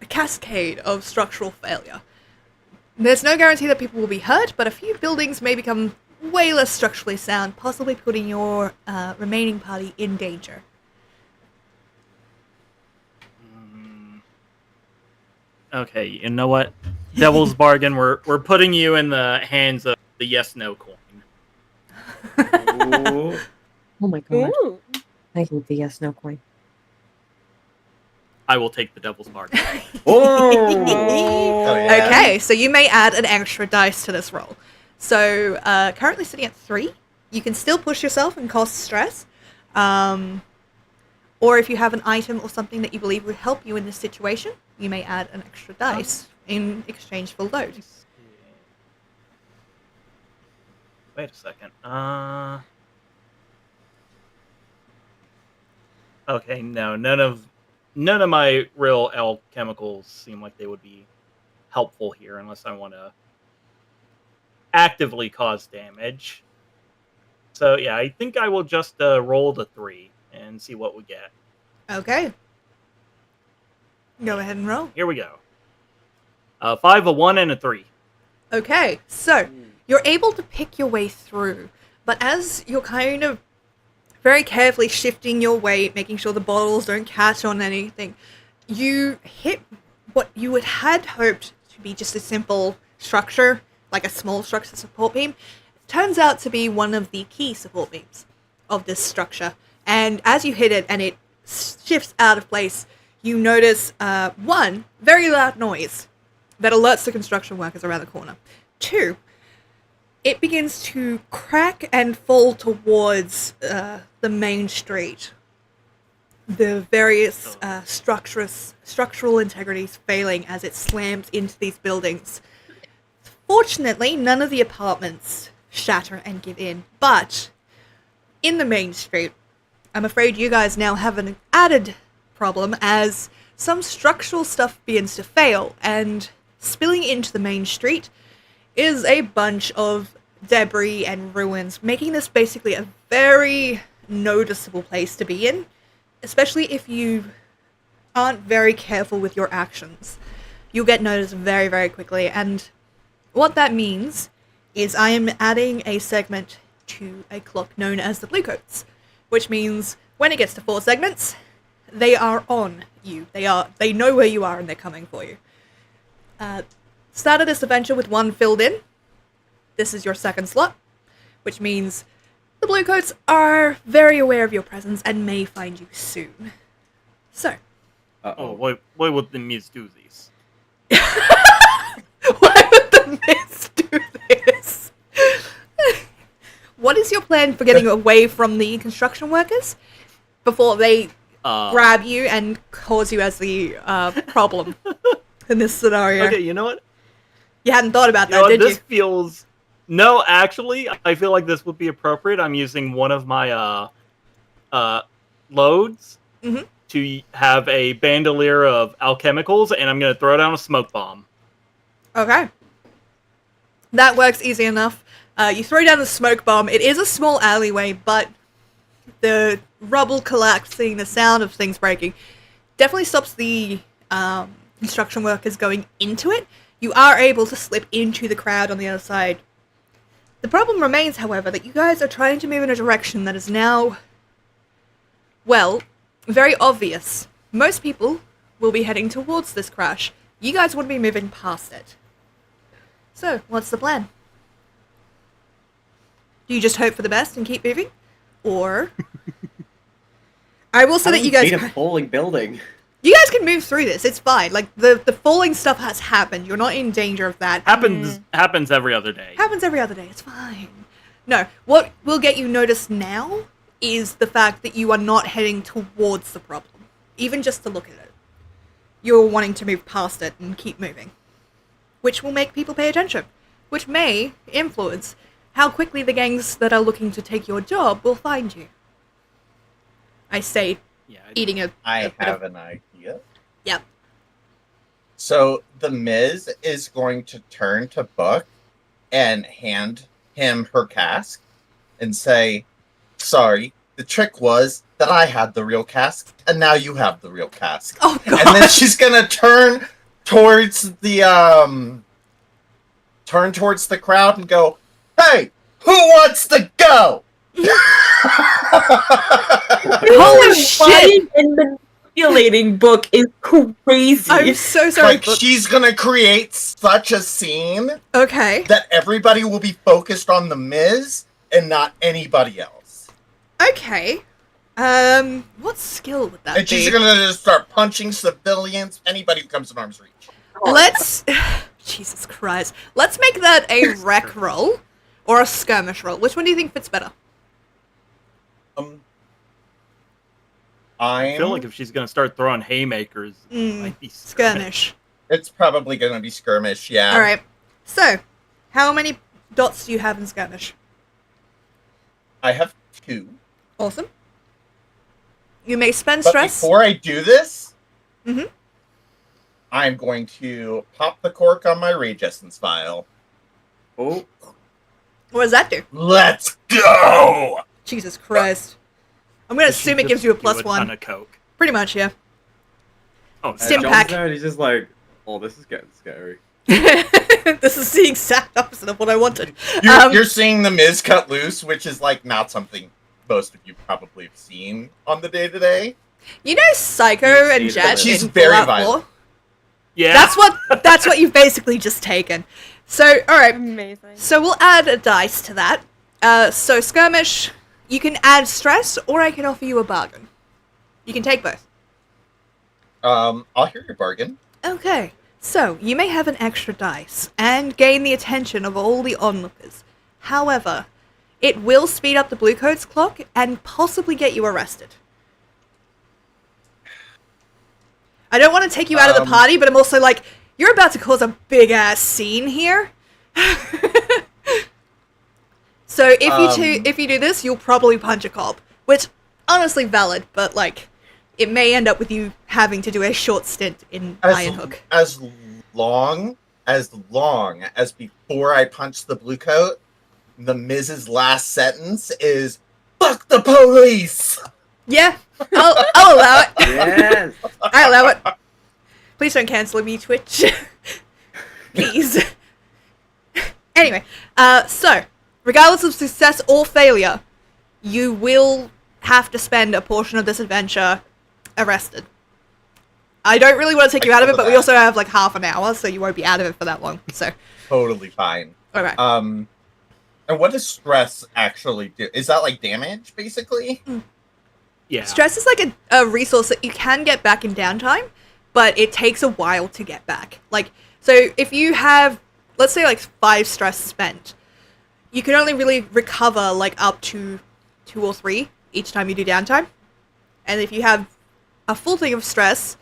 cascade of structural failure. There's no guarantee that people will be hurt, but a few buildings may become way less structurally sound, possibly putting your remaining party in danger. Okay, you know what? Devil's bargain. We're putting you in the hands of the yes/no coin. Ooh. Oh my god. Ooh. I hate the yes no coin. I will take the devil's bargain. Oh. Oh, yeah. Okay, so you may add an extra dice to this roll. So currently sitting at 3. You can still push yourself and cause stress. Or if you have an item or something that you believe would help you in this situation, you may add an extra dice in exchange for load. Wait a second. Okay, no, none of my real alchemicals seem like they would be helpful here unless I want to actively cause damage. So yeah, I think I will just roll the 3 and see what we get. Okay. Go ahead and roll. Here we go. 5, a 1, and a 3. Okay, so you're able to pick your way through, but as you're kind of very carefully shifting your weight, making sure the bottles don't catch on anything, you hit what you had hoped to be just a simple structure, like a small structure support beam. It turns out to be one of the key support beams of this structure. And as you hit it and it shifts out of place, you notice, 1, very loud noise that alerts the construction workers around the corner. 2, it begins to crack and fall towards the main street. The various structural integrities failing as it slams into these buildings. Fortunately, none of the apartments shatter and give in, but in the main street, I'm afraid you guys now have an added problem as some structural stuff begins to fail, and spilling into the main street is a bunch of debris and ruins, making this basically a very noticeable place to be in, especially if you aren't very careful with your actions. You'll get noticed very, very quickly, and what that means is I am adding a segment to a clock known as the Bluecoats, which means when it gets to 4 segments, they are on you. They know where you are and they're coming for you. Started this adventure with 1 filled in. This is your second slot, which means the Bluecoats are very aware of your presence and may find you soon. So. Oh, why would the Miz do this? Why would the Miz do this? What is your plan for getting away from the construction workers before they grab you and cause you as the problem in this scenario? Okay, you know what? You hadn't thought about that, did you? This feels... No, actually, I feel like this would be appropriate. I'm using one of my loads to have a bandolier of alchemicals, and I'm going to throw down a smoke bomb. Okay. That works easy enough. You throw down the smoke bomb. It is a small alleyway, but the rubble collapsing, the sound of things breaking, definitely stops the construction workers going into it. You are able to slip into the crowd on the other side. The problem remains, however, that you guys are trying to move in a direction that is now, well, very obvious. Most people will be heading towards this crash. You guys want to be moving past it. So, what's the plan? Do you just hope for the best and keep moving? Or... I will say that you guys... beat a falling building. You guys can move through this. It's fine. Like, the falling stuff has happened. You're not in danger of that. Happens every other day. Happens every other day. It's fine. No, what will get you noticed now is the fact that you are not heading towards the problem. Even just to look at it. You're wanting to move past it and keep moving. Which will make people pay attention. Which may influence how quickly the gangs that are looking to take your job will find you. I say, eating a... I have an idea. Yep. So the Miz is going to turn to Book and hand him her cask and say, sorry, the trick was that I had the real cask and now you have the real cask. Oh, God. And then she's going to turn towards the crowd and go, hey, who wants to go? Holy shit! And manipulating Book is crazy. I'm so sorry. Like, she's gonna create such a scene Okay. that everybody will be focused on the Miz and not anybody else. Okay. What skill would that be? And she's gonna just start punching civilians, anybody who comes in arm's reach. Let's... Jesus Christ. Let's make that a rec roll. or a skirmish roll? Which one do you think fits better? I feel like if she's gonna start throwing haymakers, it might be Skirmish. It's probably going to be skirmish, yeah. All right. So, how many dots do you have in skirmish? I have 2. Awesome. You may spend But stress. before I do this, Mhm. I'm going to pop the cork on my Rage Essence vial. Oh, What does that do? Let's go! Jesus Christ. I'm gonna assume it gives you a plus do a 1. ton of coke. Pretty much, yeah. Oh, Stim John's pack. there and he's just like, oh, this is getting scary. This is the exact opposite of what I wanted. You're seeing the Miz cut loose, which is like not something most of you probably have seen on the day-to-day. You know Psycho and She's Jet she's in very Fallout violent. 4? yeah. That's what you've basically just taken. So, alright. Amazing. So we'll add a dice to that. So skirmish, you can add stress, or I can offer you a bargain. You can take both. I'll hear your bargain. Okay, so you may have an extra dice and gain the attention of all the onlookers. However, it will speed up the blue coat's clock and possibly get you arrested. I don't want to take you out of the party, but I'm also like, you're about to cause a big ass scene here. So if you do this, you'll probably punch a cop, which honestly valid, but like it may end up with you having to do a short stint in Iron Hook. As long as before I punch the blue coat, the Miz's last sentence is "Fuck the police." Yeah, I'll allow it. Yes. I allow it. Please don't cancel me, Twitch. Please. Anyway, so regardless of success or failure, you will have to spend a portion of this adventure arrested. I don't really want to take you out of it, but we also have like half an hour, so you won't be out of it for that long. So Totally fine. alright. And what does stress actually do? Is that like damage, basically? Yeah. Stress is like a resource that you can get back in downtime, but it takes a while to get back. Like, so if you have, let's say like 5 stress spent, you can only really recover like up to 2 or 3 each time you do downtime. And if you have a full thing of stress,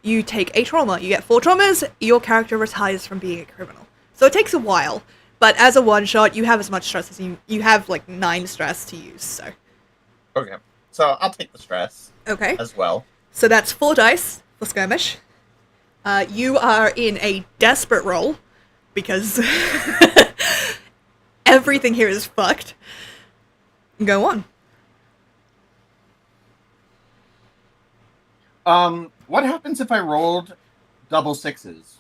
you take a trauma. You get 4 traumas, your character retires from being a criminal. So it takes a while, but as a one-shot, you have as much stress as you have like 9 stress to use, so. Okay. So I'll take the stress Okay. as well. So that's 4 dice for skirmish. You are in a desperate roll because everything here is fucked. Go on. What happens if I rolled double 6s?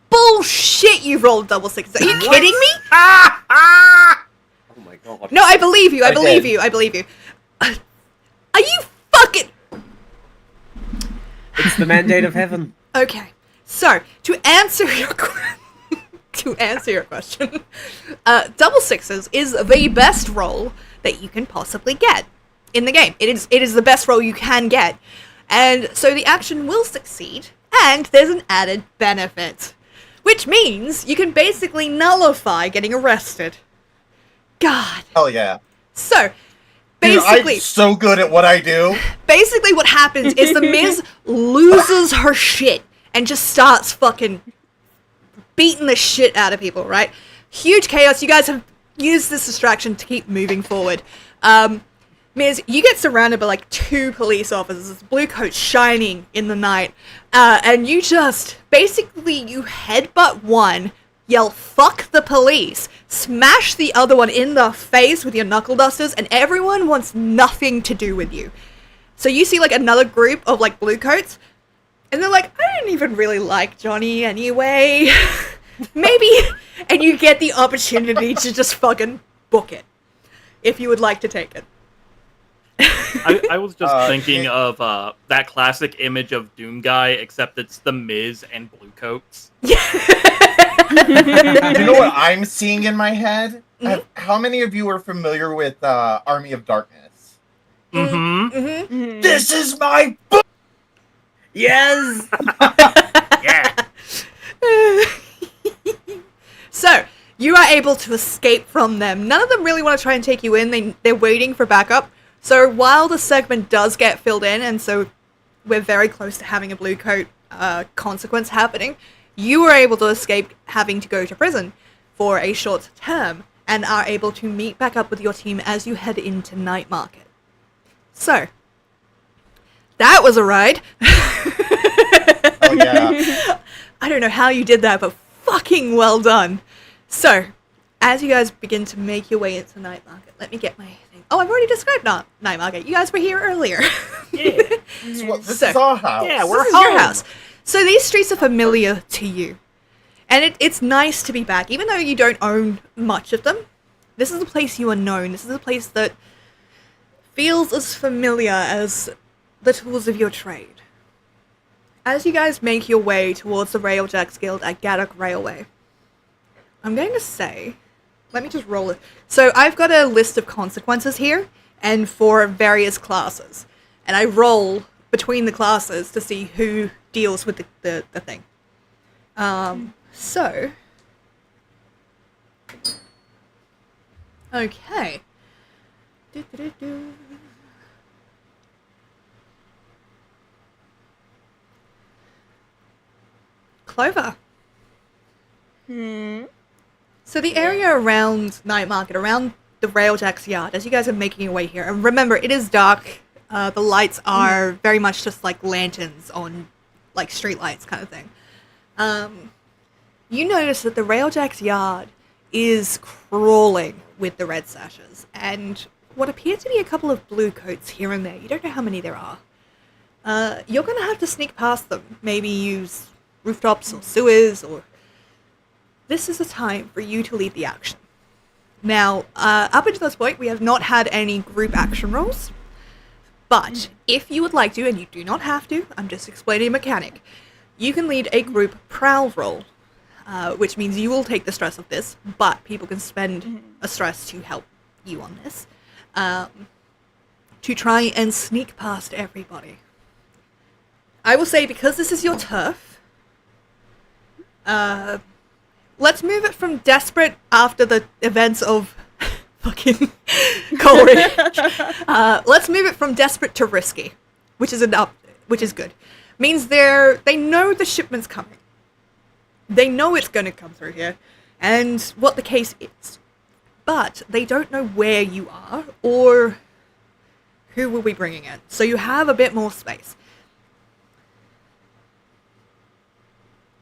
Bullshit! You rolled double 6s. Are you kidding me? Oh my god. No, I believe you. I I believe did. you. I believe you. Are you fucking? It's the mandate of heaven. Okay. So to answer your question, double 6s is the best roll that you can possibly get in the game. It is the best roll you can get, and so the action will succeed. And there's an added benefit, which means you can basically nullify getting arrested. God. Hell yeah. So Dude, basically, I'm so good at what I do. basically what happens is the Miz loses her shit and just starts fucking beating the shit out of people, right? Huge chaos. You guys have used this distraction to keep moving forward. Miz, you get surrounded by like 2 police officers, this blue coat shining in the night, and you just, basically you headbutt one, yell fuck the police, smash the other one in the face with your knuckle dusters, and everyone wants nothing to do with you. So you see like another group of like blue coats, and they're like, I don't even really like Johnny anyway. Maybe, and you get the opportunity to just fucking book it, if you would like to take it. I was just thinking yeah. of that classic image of Doom Guy, except it's the Miz and blue coats. You know what I'm seeing in my head? How many of you are familiar with Army of Darkness? Mm-hmm. Mm-hmm. This is my book! Yes! Yeah. So, you are able to escape from them. None of them really want to try and take you in. They're waiting for backup. So while the segment does get filled in, and so we're very close to having a blue coat consequence happening, you were able to escape having to go to prison for a short term and are able to meet back up with your team as you head into Night Market. So, that was a ride. Oh yeah. I don't know how you did that, but fucking well done. So, as you guys begin to make your way into Night Market, let me get my thing. Oh, I've already described Night Market. You guys were here earlier. Yeah. This So- is our house. Yeah, we're This is home. your house. So these streets are familiar to you. And it's nice to be back. Even though you don't own much of them, this is a place you are known. This is a place that feels as familiar as the tools of your trade. As you guys make your way towards the Railjacks Guild at Gaddoc Railway, I'm going to say, let me just roll it. So I've got a list of consequences here, and for various classes. And I roll between the classes to see who deals with the thing. So... Okay. Do-do-do-do. Clover. So the area around Night Market, around the Railjacks yard, as you guys are making your way here, and remember, it is dark. The lights are very much just like lanterns on, like, street lights kind of thing. You notice that the Railjacks yard is crawling with the red sashes, and what appear to be a couple of blue coats here and there. You don't know how many there are. You're going to have to sneak past them. Maybe use rooftops or sewers, or... This is the time for you to lead the action. Now, up until this point, we have not had any group action rolls. But if you would like to, and you do not have to, I'm just explaining a mechanic, you can lead a group prowl roll, which means you will take the stress of this, but people can spend a stress to help you on this, to try and sneak past everybody. I will say, because this is your turf, let's move it from desperate after the events of fucking Coleridge. Let's move it from desperate to risky, which is good. Means they know the shipment's coming. They know it's going to come through here, and what the case is. But they don't know where you are, or who will be bringing it. So you have a bit more space.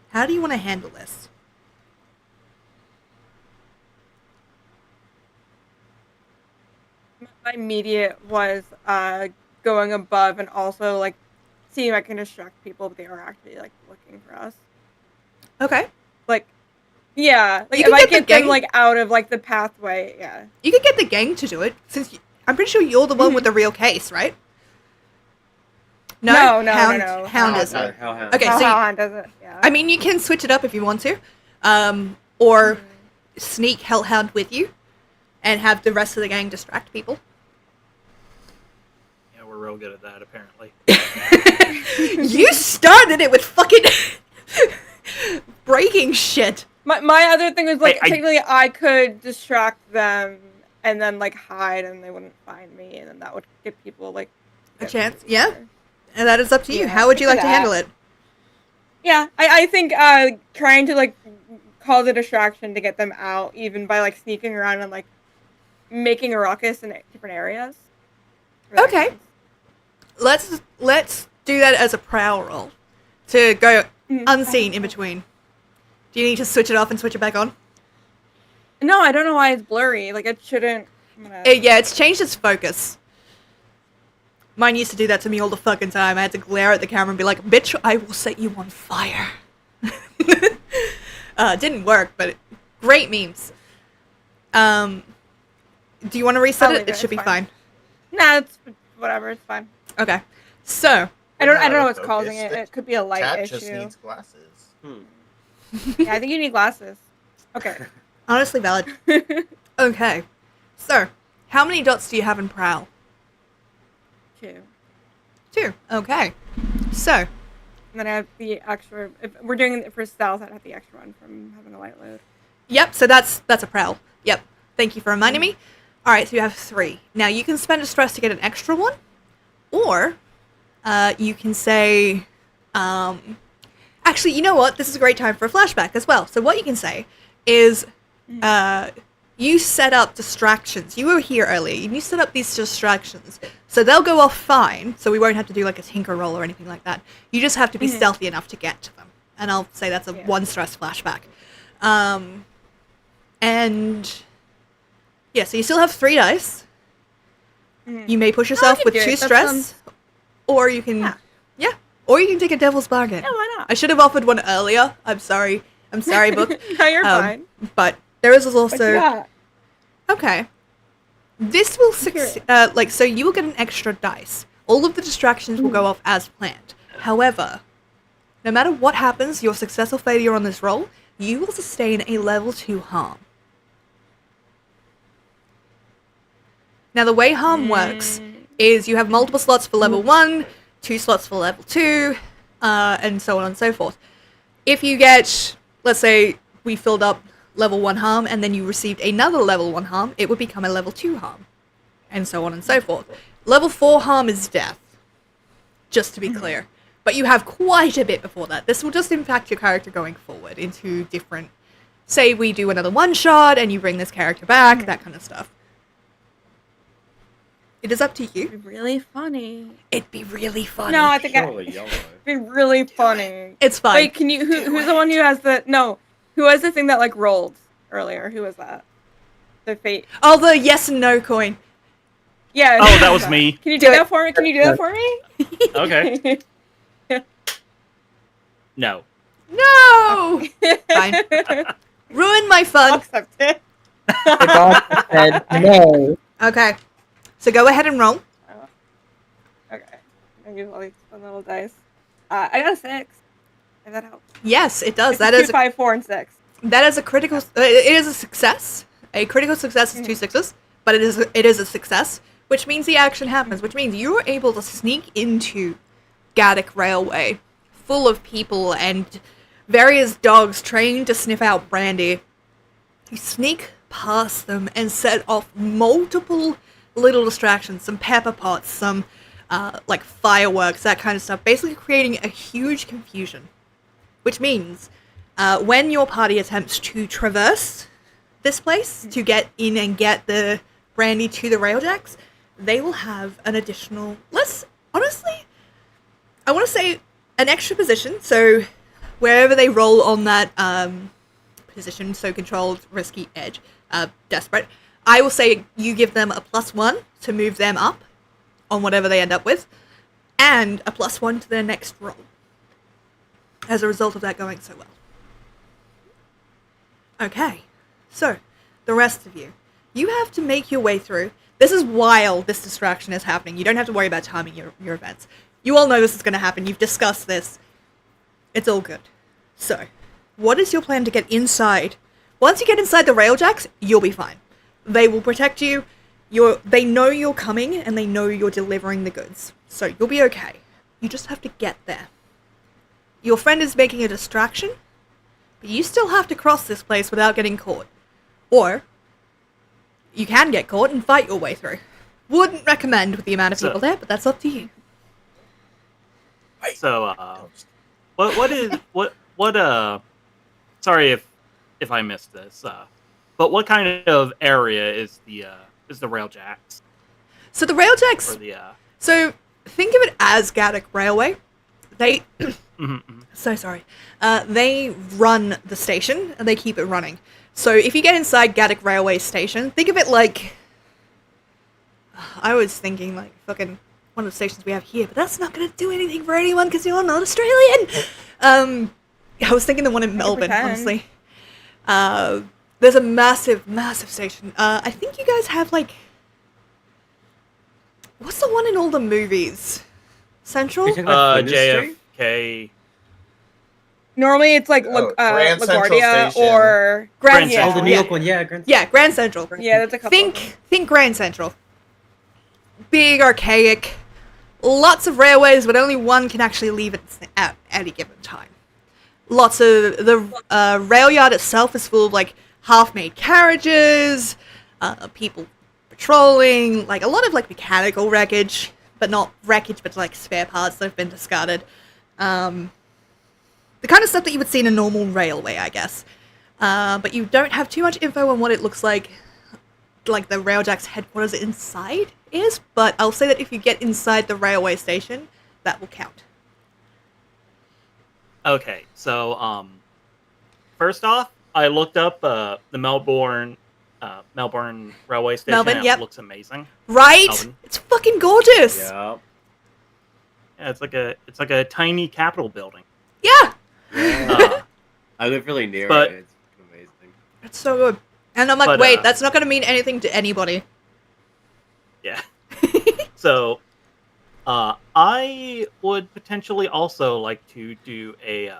How do you want to handle this? My immediate was going above and also like seeing if I can distract people, but they are actually like looking for us. Okay. Like, yeah, like You if can I get the get them gang- like out of like the pathway, yeah. You could get the gang to do it, since I'm pretty sure you're the one with the real case, right? No, Hound Hound is How, it. how, how, Okay, How so you- Hound does it? Yeah. I mean, you can switch it up if you want to, or sneak Hellhound with you, and have the rest of the gang distract people. Yeah, we're real good at that, apparently. You started it with fucking breaking shit. My other thing was like I- technically I could distract them and then like hide and they wouldn't find me, and then that would give people like A chance, yeah. And that is up to you. Yeah, How would you like to that. handle it? Yeah, I think trying to like cause a distraction to get them out, even by like sneaking around and like making a ruckus in different areas. Okay. Let's do that as a prowl roll to go unseen in between. Do you need to switch it off and switch it back on? No, I don't know why it's blurry. Like it shouldn't. Yeah, it's changed its focus. Mine used to do that to me all the fucking time. I had to glare at the camera and be like, "Bitch, I will set you on fire." Didn't work, but great memes. Do you want to reset I'll it? leave It it, should be it's fine. fine. Nah, it's whatever. It's fine. Okay. So, I don't know Not what's causing it. focused. It could be a light Cat issue. just needs glasses. Yeah, I think you need glasses. Okay. honestly valid. Okay. So, how many dots do you have in Prowl? 2. 2. Okay. So, And then I have the extra. If we're doing it for stealth, I'd have the extra one from having a light load. Yep, so that's a prowl. Yep. Thank you for reminding me. Alright, so you have 3. Now, you can spend a stress to get an extra one, or you can say... actually, you know what? This is a great time for a flashback as well. So what you can say is... you set up distractions. You were here earlier, and you set up these distractions. So they'll go off fine, so we won't have to do like a tinker roll or anything like that. You just have to be stealthy enough to get to them. And I'll say that's a 1 stress flashback. And yeah, so you still have 3 dice. You may push yourself with 2 stress, or you can, or you can take a devil's bargain. Yeah, why not? I should have offered one earlier. I'm sorry, book. No, you're fine. But there is also What you got? okay. This will succeed. So you will get an extra dice. All of the distractions will go off as planned. However, no matter what happens, your success or failure on this roll, you will sustain a level 2 harm. Now, the way harm works is you have multiple slots for level 1, 2 slots for level 2, and so on and so forth. If you get, let's say, we filled up level 1 harm, and then you received another level 1 harm, it would become a level 2 harm, and so on and so forth. Level 4 harm is death, just to be clear. But you have quite a bit before that. This will just impact your character going forward into different... Say we do another one-shot, and you bring this character back, that kind of stuff. It is up to you. It'd be really funny. It'd be really funny. No, I think Surely it'd yellow. be really funny. It's fine. Wait, can you? Who's the one who has the? No, who has the thing that like rolled earlier? Who was that? The fate. Oh, the yes and no coin. Yeah. Oh, that was me. Can you do that for me? Can you do that for me? Okay. No. No! Fine. Ruin my fun. Accept it. The dog said no. Okay. So go ahead and roll. Okay. I use all these fun little dice. I got a 6. If that helps. Yes, it does. It's That 2, is 5, 4, and 6. that is a critical. It is a success. A critical success is 2 6s, but it is a success, which means the action happens. Which means you are able to sneak into Gaddoc Railway, full of people and various dogs trained to sniff out brandy. You sneak past them and set off multiple little distractions, some pepper pots, some like fireworks, that kind of stuff, basically creating a huge confusion. Which means when your party attempts to traverse this place to get in and get the brandy to the railjacks, they will have an additional, honestly, I want to say an extra position. So wherever they roll on that position, so controlled, risky, edge, desperate, I will say you give them a +1 to move them up on whatever they end up with, and a +1 to their next roll as a result of that going so well. Okay, so the rest of you have to make your way through. This is while this distraction is happening. You don't have to worry about timing your events. You all know this is going to happen. You've discussed this. It's all good. So, what is your plan to get inside? Once you get inside the railjacks, you'll be fine. They will protect you. They know you're coming, and they know you're delivering the goods. So you'll be okay. You just have to get there. Your friend is making a distraction, but you still have to cross this place without getting caught. Or, you can get caught and fight your way through. Wouldn't recommend with the amount of people there, but that's up to you. So, sorry if I missed this, but what kind of area is the railjacks? So the railjacks... Or the, So, think of it as Gaddoc Railway. They... So sorry. They run the station, and they keep it running. So if you get inside Gaddoc Railway Station, think of it like... I was thinking like fucking one of the stations we have here, but that's not going to do anything for anyone because you're not Australian! I was thinking the one in Melbourne, honestly. There's a massive, massive station. I think you guys have like... What's the one in all the movies? Central? JFK. Normally it's like Grand Central LaGuardia Station. or Grand Oh, Central. the New York one, yeah. Grand Yeah, Grand Central. Yeah, that's a couple. of them. Think Grand Central. Big, archaic, lots of railways, but only one can actually leave it at any given time. Lots of the rail yard itself is full of like half-made carriages, people patrolling, like a lot of like mechanical wreckage, but not wreckage, but like spare parts that have been discarded. The kind of stuff that you would see in a normal railway, I guess. But you don't have too much info on what it looks like the Railjack's headquarters inside is, but I'll say that if you get inside the railway station, that will count. Okay, so first off, I looked up the Melbourne railway station. Melbourne, and yep. It looks amazing. Right? Melbourne. It's fucking gorgeous! Yeah. Yeah, it's like a tiny Capitol building. Yeah! I live really near but- it. It's amazing. It's so good. And I'm like, But, wait, that's not going to mean anything to anybody. Yeah. So, I would potentially also like to do a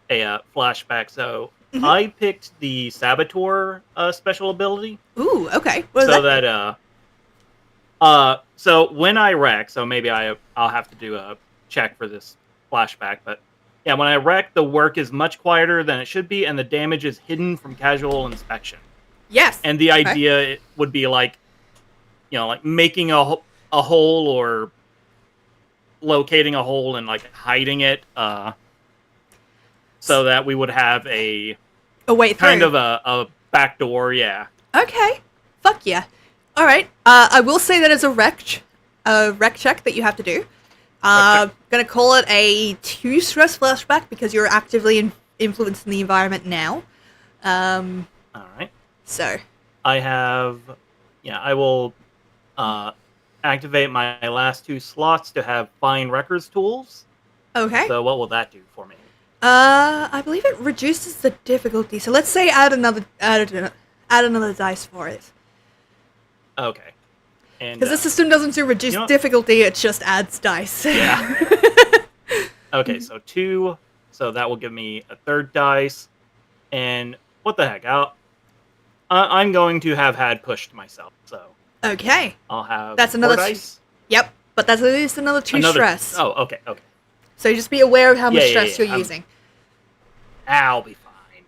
flashback. So Mhm. I picked the Saboteur special ability, Ooh, okay. What is so that? so when I wreck, so maybe I'll have to do a check for this flashback, but yeah, when I wreck, the work is much quieter than it should be, and the damage is hidden from casual inspection. Yes. And the Okay. idea would be like, like making a hole or locating a hole and like hiding it, so that we would have a Oh, wait, kind of a back door. Yeah. Okay. Fuck yeah. All right. I will say that as a rec check that you have to do. Gonna call it a 2 stress flashback because you're actively influencing the environment now. All right. So. I have, I will activate my last 2 slots to have fine records tools. Okay. So what will that do for me? I believe it reduces the difficulty. So let's say add another dice for it. Okay. And Because the system doesn't do reduce difficulty; it just adds dice. Yeah. Okay, so 2. So that will give me a 3rd dice. And what the heck? I'm going to have had pushed myself. So Okay. I'll have That's 4 another dice. Yep. But that's at least another 2 stress. Oh, okay. So just be aware of how much Yeah, stress yeah. you're using. I'll be fine.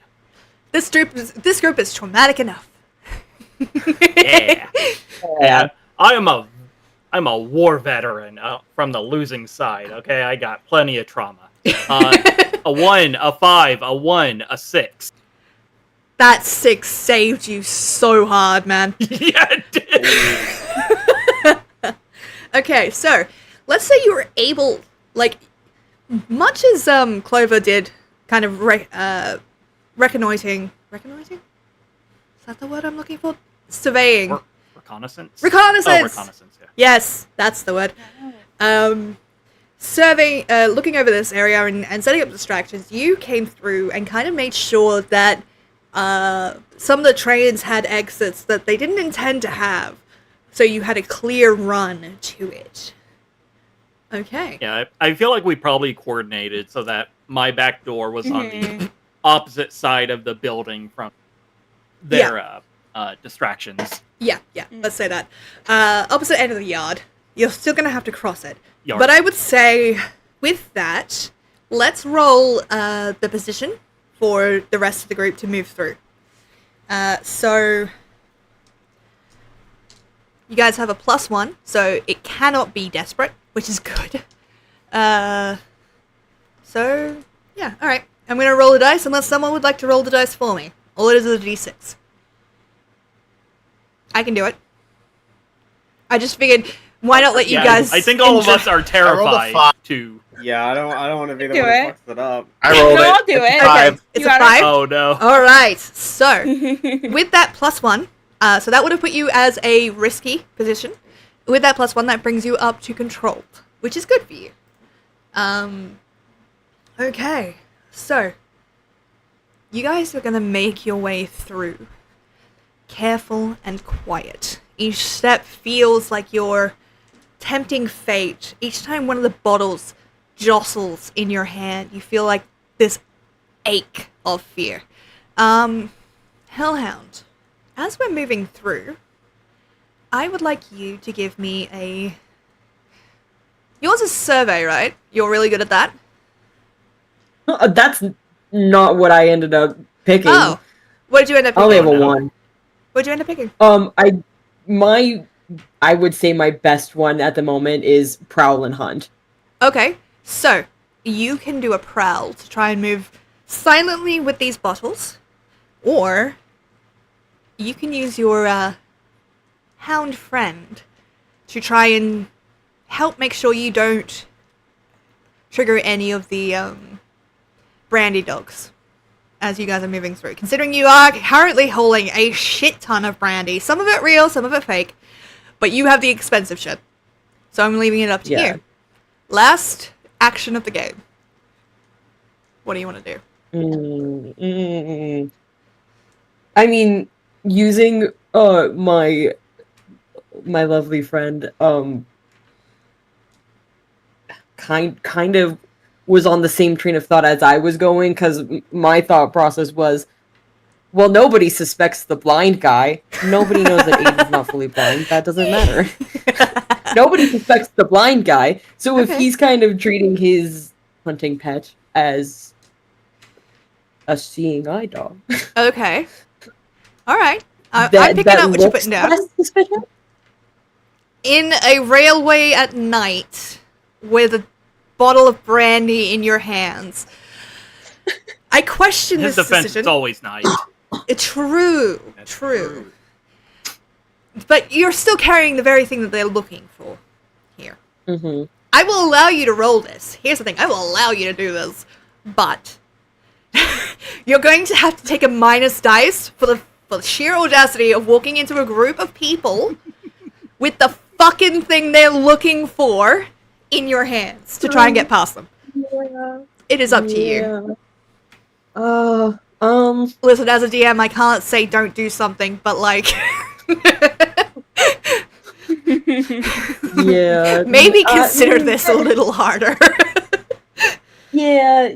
This group is traumatic enough. Yeah. Yeah. I'm a war veteran from the losing side. Okay, I got plenty of trauma. A 1, a 5, a 1, a 6. That 6 saved you so hard, man. Yeah, it did. Okay, so let's say you were able, like, much as Clover did, kind of reconnoitering. Reconnoitering? Is that the word I'm looking for? Surveying. Reconnaissance. Reconnaissance. Oh, reconnaissance. Yeah. Yes, that's the word. Surveying, looking over this area and setting up distractions, you came through and kind of made sure that some of the trains had exits that they didn't intend to have. So you had a clear run to it. Okay. Yeah, I feel like we probably coordinated so that my back door was on the opposite side of the building from their distractions. Yeah, let's say that. Opposite end of the yard. You're still going to have to cross it. Yard. But I would say, with that, let's roll the position for the rest of the group to move through. So, you guys have a +1, so it cannot be desperate, which is good. So, yeah, alright. I'm going to roll the dice unless someone would like to roll the dice for me. All it is a d6. I can do it. I just figured, why not let you guys... I think all of us are I rolled a terrified 5. to. Yeah, I don't want to be the Do one who it. fucks it up. I rolled No, it. I'll do It's it. a 5. It's You a got it. 5? Oh no. Alright, so... with that +1, so that would have put you as a risky position. With that +1, that brings you up to controlled, which is good for you. Okay, so you guys are gonna make your way through, careful and quiet. Each step feels like you're tempting fate. Each time one of the bottles jostles in your hand, you feel like this ache of fear. Hellhound, as we're moving through, I would like you to give me a... Yours is survey, right? You're really good at that? That's not what I ended up picking. Oh. What did you end up I only have picking? a no. 1. What did you end up picking? I would say my best one at the moment is Prowl and Hunt. Okay, so you can do a prowl to try and move silently with these bottles, or you can use your hound friend to try and help make sure you don't trigger any of the brandy dogs as you guys are moving through. Considering you are currently holding a shit ton of brandy, some of it real, some of it fake, but you have the expensive shit. So I'm leaving it up to Yeah. you. Last action of the game. What do you want to do? I mean, using my lovely friend kind of was on the same train of thought as I was going, because my thought process was, well, nobody suspects the blind guy. Nobody knows that Aiden's not fully blind. That doesn't matter. Nobody suspects the blind guy. So if Okay. he's kind of treating his hunting pet as a seeing eye dog, Okay. Alright. I'm that picking up what you're putting down. less suspicious. In a railway at night with a bottle of brandy in your hands. I question His this defense decision. is always nice. True. That's True. But you're still carrying the very thing that they're looking for here. Mm-hmm. I will allow you to roll this. Here's the thing. I will allow you to do this. But you're going to have to take a minus dice for the sheer audacity of walking into a group of people with the fucking thing they're looking for in your hands to try and get past them. Yeah. It is up to you. Listen, as a DM, I can't say don't do something, but like... Yeah. Maybe consider this a little harder. Yeah.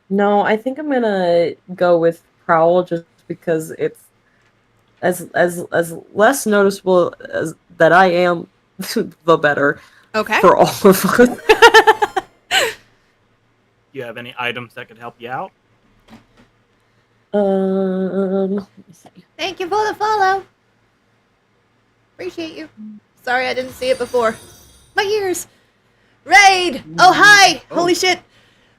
No, I think I'm gonna go with Prowl just because it's as less noticeable as that I am, the better Okay. for all of us. Do you have any items that could help you out? Let me see. Thank you for the follow. Appreciate you. Sorry I didn't see it before. My ears. Raid. Oh hi. Holy shit.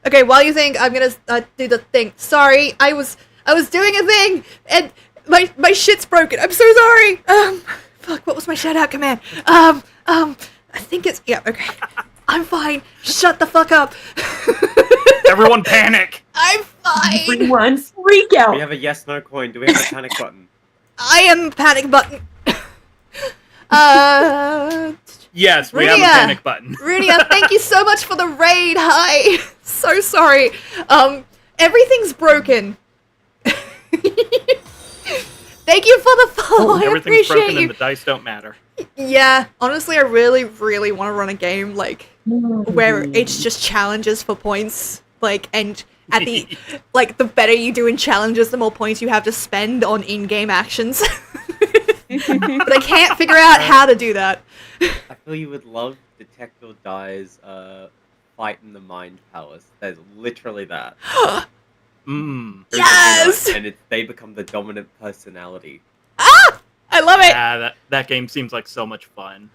Okay, while you think, I'm gonna do the thing. Sorry, I was doing a thing and my shit's broken. I'm so sorry. Fuck. What was my shout out command? I think it's okay. I'm fine. Shut the fuck up. Everyone panic! I'm fine. Everyone freak We out. have a yes/no coin. Do we have a panic button? I am panic button. Yes, we have a Rudia. panic button. Rudia, thank you so much for the raid. Hi. So sorry. Everything's broken. Thank you for the follow. I Everything's appreciate broken you. and the dice don't matter. Yeah, honestly, I really, really want to run a game like where it's just challenges for points. Like, and at the like, the better you do in challenges, the more points you have to spend on in-game actions. But I can't figure out how to do that. I feel you would love Detect or Die's Fight in the Mind Palace. There's literally that. Mmm. Yes! And they become the dominant personality. I love it. Yeah, that game seems like so much fun.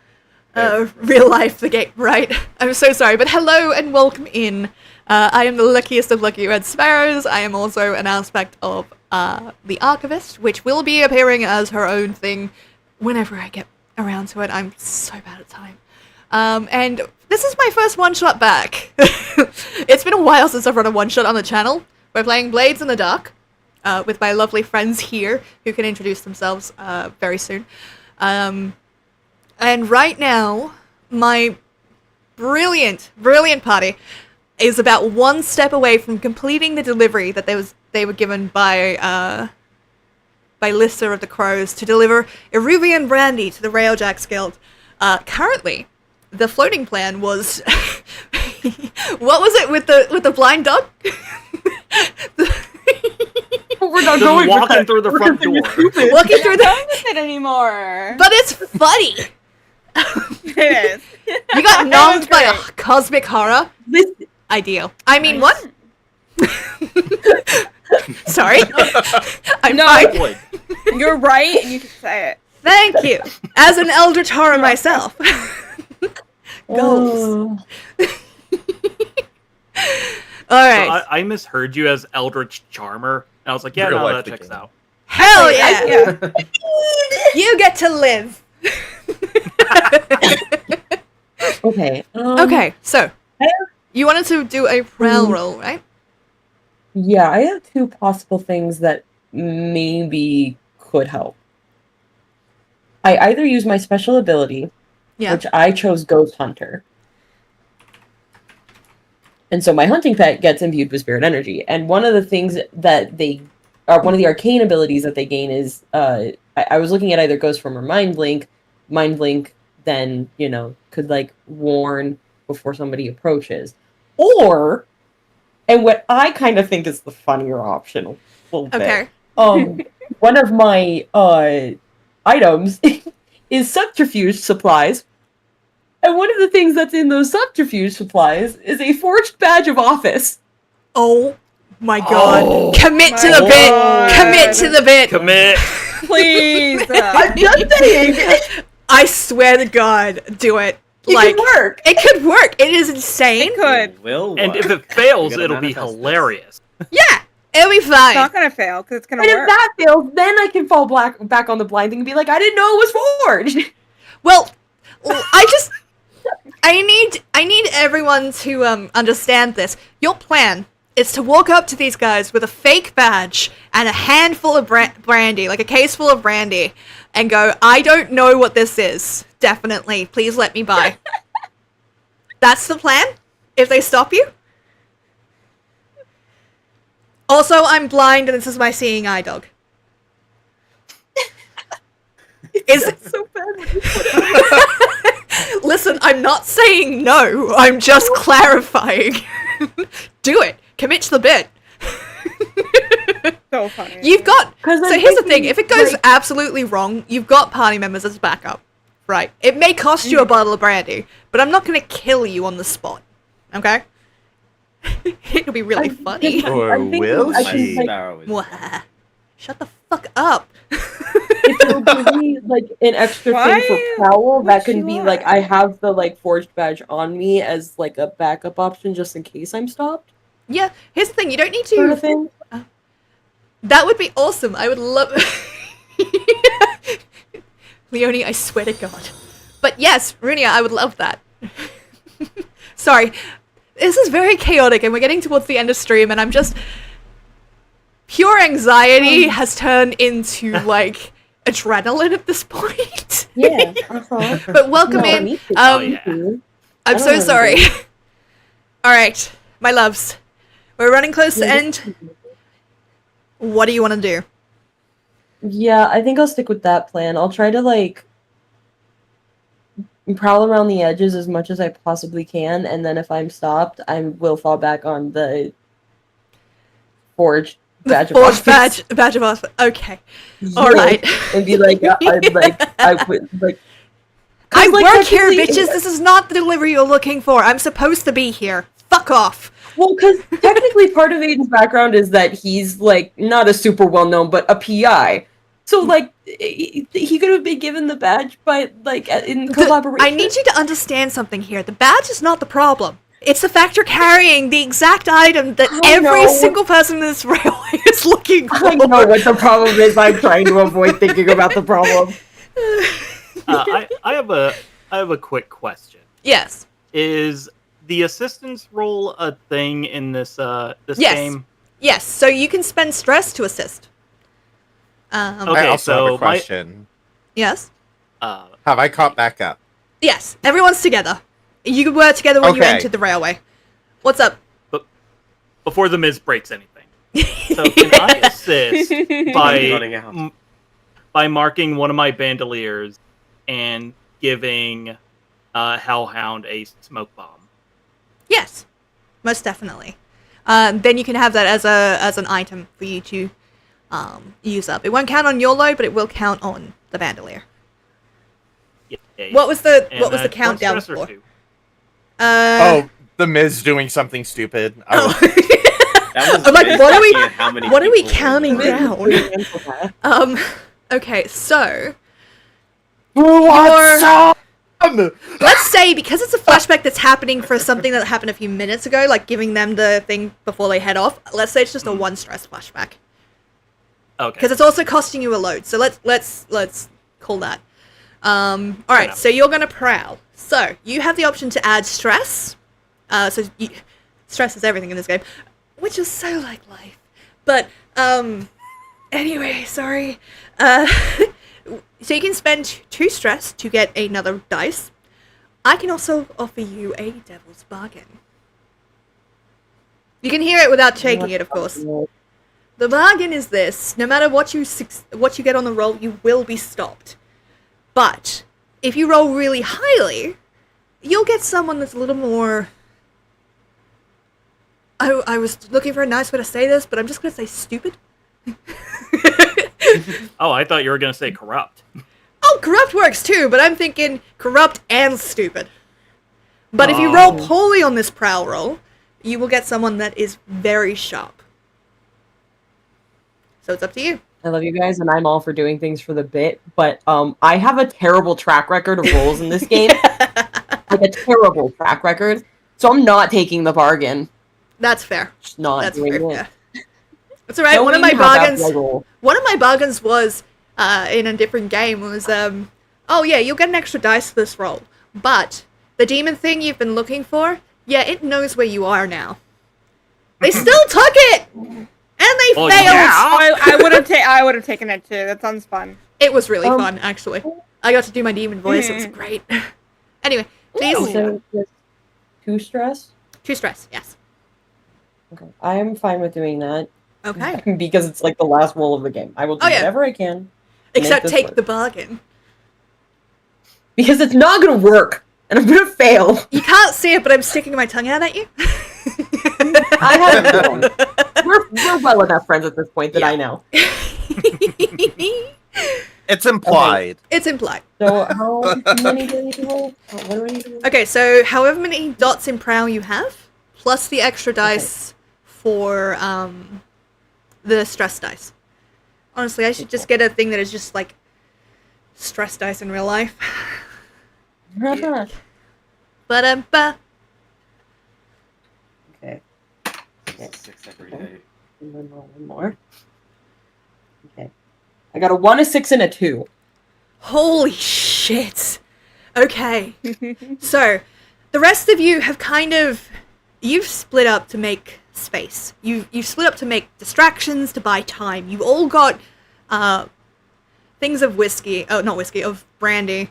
Real life, the game, right? I'm so sorry, but hello and welcome in. I am the luckiest of lucky red sparrows. I am also an aspect of the Archivist, which will be appearing as her own thing whenever I get around to it. I'm so bad at time. And this is my first one-shot back. It's been a while since I've run a one-shot on the channel. We're playing Blades in the Dark with my lovely friends here, who can introduce themselves very soon. And right now, my brilliant party is about one step away from completing the delivery that they were given by Lister of the Crows to deliver Eruvian brandy to the Railjack Guild. Currently, the floating plan was what was it with the blind dog? We're not Just going for walking that. through the We're front gonna be door. stupid. Walking through the, With it anymore. but it's funny. It is. You got numbed by a cosmic horror? Listen, Ideal. I mean, Nice. what? Sorry. I'm No. fine. Would. You're right, and you can say it. Thank you. As an eldritch horror myself. Goals. Alright. So I misheard you as Eldritch Charmer, and I was like, yeah, Real no, life that checks beginning. out. Hell yeah. Yeah. You get to live. okay. Okay, so you wanted to do a prowl roll, right? Yeah, I have two possible things that maybe could help. I either use my special ability, Yeah. which I chose Ghost Hunter. And so my hunting pet gets imbued with spirit energy. And one of the things that one of the arcane abilities that they gain is, I was looking at either Ghost Form or Mind Link. Mind Link then, could like warn before somebody approaches. Or, and what I kind of think is the funnier option a little bit. Okay. One of my items is subterfuge supplies. And one of the things that's in those subterfuge supplies is a forged badge of office. Oh my god. Oh. Commit to My the bit. God. Commit to the bit. Commit. Please. I'm just saying, I swear to God, do it. it Like, can work. it could work. It is insane. It could. It will And if work. it fails, You gotta it'll be manifest this. hilarious. Yeah, it'll be It's fine. not gonna fail because it's gonna And if work. that fails, then I can fall back on the blind thing and be like, I didn't know it was forged. Well, I need everyone to understand this. Your plan is to walk up to these guys with a fake badge and a handful of brandy, like a case full of brandy, and go, I don't know what this is. Definitely. Please let me by. That's the plan? If they stop you? Also, I'm blind and this is my seeing eye dog. Is it So bad. Listen, I'm not saying no. I'm just clarifying. Do it. Commit to the bit. So funny. You've got. 'Cause So I'm here's the thinking, thing: if it goes like- absolutely wrong, you've got party members as backup, right? It may cost you a bottle of brandy, but I'm not going to kill you on the spot. Okay? It'll be really funny. Or I'm thinking will I My can, she? like, sparrow is- Mwah. Shut the fuck up. if you'll give me like an extra Why thing for prowl, that would can you be lie? like I have the like forged badge on me as like a backup option just in case I'm stopped, Yeah, here's the thing: you don't need sort of to. thing. That would be awesome. I would love. Leonie, I swear to God. But yes, Runia, I would love that. Sorry, this is very chaotic, and we're getting towards the end of stream, and I'm just. Pure anxiety has turned into like adrenaline at this point. Yeah. Uh-huh. But welcome No, in. me too. Oh, yeah. I'm I so don't know sorry. anything. All right, my loves, we're running close to Yeah, end. What do you want to do? Yeah, I think I'll stick with that plan. I'll try to like prowl around the edges as much as I possibly can, and then if I'm stopped, I will fall back on the forged badge of Forged office. badge of office. Okay, Yeah, all right. and be like, I would like. 'Cause, I like, work here, technically- bitches. This is not the delivery you're looking for. I'm supposed to be here. Fuck off. Well, because technically part of Aiden's background is that he's like not a super well known, but a PI. So like he could have been given the badge by like in collaboration. I need you to understand something here. The badge is not the problem. It's the fact you're carrying the exact item that I every know. single person in this railway is looking for. I know what the problem is. I'm trying to avoid thinking about the problem. I have a quick question. Yes. Is the assistance role a thing in this this Yes. game? Yes. So you can spend stress to assist. Okay, I also so have a question. Yes. Have I caught back up? Yes. Everyone's together. You were together when you Okay. entered the railway. What's up? before the Miz breaks anything. So can I assist by Running out. by marking one of my bandoliers and giving Hellhound a smoke bomb? Yes, most definitely. Then you can have that as an item for you to use up. It won't count on your load, but it will count on the bandolier. Yeah. 8. What was the And what was the that's one countdown stress or for? 2. Oh, the Miz doing something stupid. I was, That was I'm like, Miz what are we- looking at how many what are we people were in counting the down? room. Okay, so who wants some? let's say because it's a flashback that's happening for something that happened a few minutes ago, like giving them the thing before they head off. Let's say it's just a one stress flashback Okay. because it's also costing you a load. So let's call that. All right, enough. so you're gonna prowl. So you have the option to add stress. Stress is everything in this game, which is so like life. But anyway, sorry. So you can spend 2 stress to get another dice. I can also offer you a devil's bargain. You can hear it without shaking it, of course. The bargain is this: no matter what you get on the roll, you will be stopped. But if you roll really highly, you'll get someone that's a little more... I was looking for a nice way to say this, but I'm just going to say stupid. Oh, I thought you were going to say corrupt. Oh, corrupt works too, but I'm thinking corrupt and stupid. But if you roll poorly on this prowl roll, you will get someone that is very sharp. So it's up to you. I love you guys, and I'm all for doing things for the bit, but I have a terrible track record of rolls in this game. Like a terrible track record. So I'm not taking the bargain. That's fair. Just not That's doing fair. it. Yeah. That's alright. Don't One of my even have that bargains. roll. One of my bargains was in a different game was oh yeah, you'll get an extra dice for this roll, but the demon thing you've been looking for, yeah, it knows where you are now. They still took it, and they Well, failed. yeah. I would have taken it too. That sounds fun. It was really fun, actually. I got to do my demon voice. It was great. Anyway, please. So just 2 stress? 2 stress, yes. Okay. I'm fine with doing that. Okay. Because it's like the last roll of the game. I will do Oh, yeah. whatever I can. Except this take work. the bargain. Because it's not gonna work, and I'm gonna fail. You can't see it, but I'm sticking my tongue out at you. I have we're well enough friends at this point that I know. It's implied. It's implied. So how many do I need to roll? What do I need to roll? Okay, so however many dots in prowl you have, plus the extra dice for the stress dice. Honestly, I should just get a thing that is just like stress dice in real life. Ba-da-ba. Okay. This is 6 every day. And then roll one more. Okay. I got a 1, a 6, and a 2. Holy shit. Okay. So, the rest of you have you've split up to make space. You've split up to make distractions, to buy time. You've all got things of of brandy,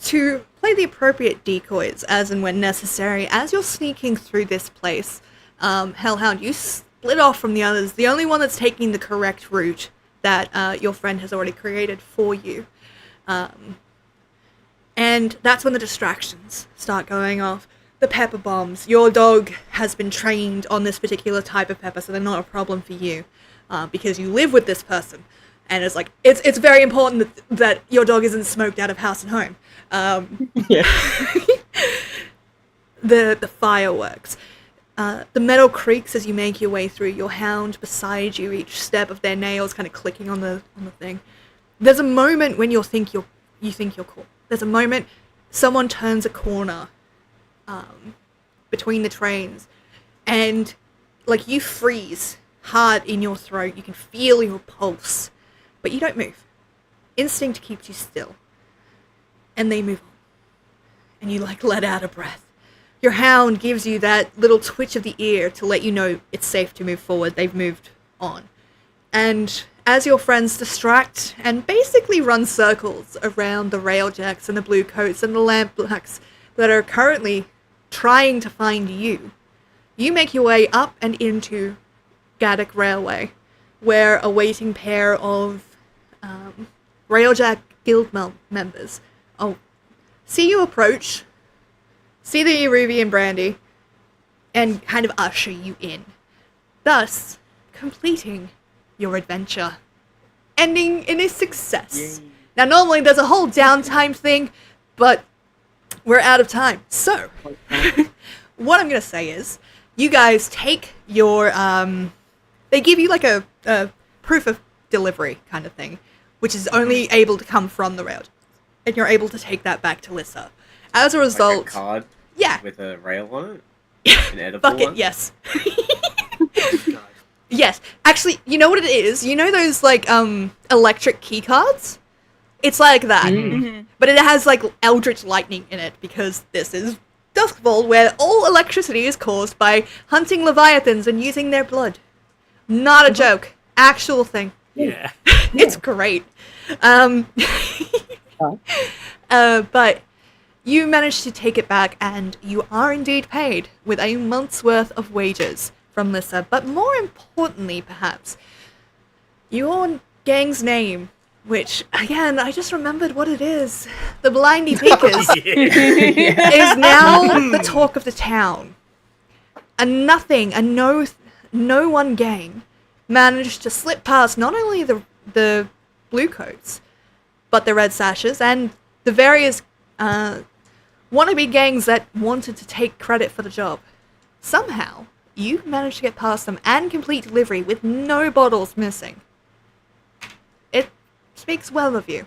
to play the appropriate decoys as and when necessary. As you're sneaking through this place, Hellhound, you split off from the others. The only one that's taking the correct route that your friend has already created for you. And that's when the distractions start going off. The pepper bombs. Your dog has been trained on this particular type of pepper, so they're not a problem for you, because you live with this person. And it's like, it's very important that your dog isn't smoked out of house and home. Yeah. The fireworks. The metal creaks as you make your way through. Your hound beside you, each step of their nails kind of clicking on the thing. There's a moment when you think you're cool. There's a moment someone turns a corner between the trains, and like you freeze hard in your throat. You can feel your pulse, but you don't move. Instinct keeps you still, and they move on, and you like let out a breath. Your hound gives you that little twitch of the ear to let you know it's safe to move forward. They've moved on. And as your friends distract and basically run circles around the railjacks and the blue coats and the lampblacks that are currently trying to find you, you make your way up and into Gaddoc Railway, where a waiting pair of railjack guild members see you approach, see the Ruby and Brandy, and kind of usher you in, thus completing your adventure, ending in a success. Now, normally there's a whole downtime thing, but we're out of time. So, what I'm going to say is, you guys take your, they give you like a proof of delivery kind of thing, which is only able to come from the rail. And you're able to take that back to Lissa. As a result... Like a card yeah. with a rail on it? An edible Fuck it, one? yes. Yes. Actually, you know what it is? You know those, like, electric key cards? It's like that. Mhm. But it has, like, eldritch lightning in it, because this is Duskfall, where all electricity is caused by hunting leviathans and using their blood. Not a joke. Actual thing. Yeah. It's great. But you managed to take it back, and you are indeed paid with a month's worth of wages from Lissa. But more importantly, perhaps, your gang's name, which, again, I just remembered what it is. The Blindy Peekers is now the talk of the town. And no one gang managed to slip past not only the blue coats, but the red sashes and the various wannabe gangs that wanted to take credit for the job. Somehow, you managed to get past them and complete delivery with no bottles missing. It speaks well of you.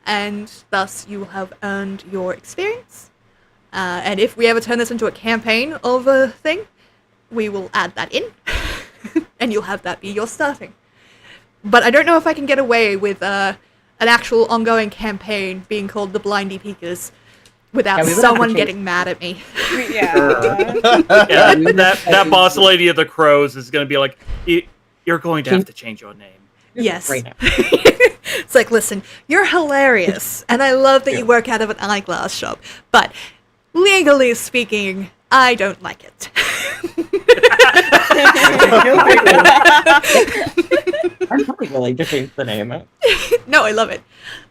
And thus, you will have earned your experience. And if we ever turn this into a campaign of a thing, we will add that in. And you'll have that be your starting. But I don't know if I can get away with an actual ongoing campaign being called the Blindy Peekers without Yeah, we would have to someone change- getting mad at me. Yeah. Yeah, that boss lady of the crows is going to be like, you're going to have to change your name. Yes. Right now. It's like, listen, you're hilarious, and I love that you work out of an eyeglass shop, but legally speaking, I don't like it. I'm probably willing to change the name. No, I love it.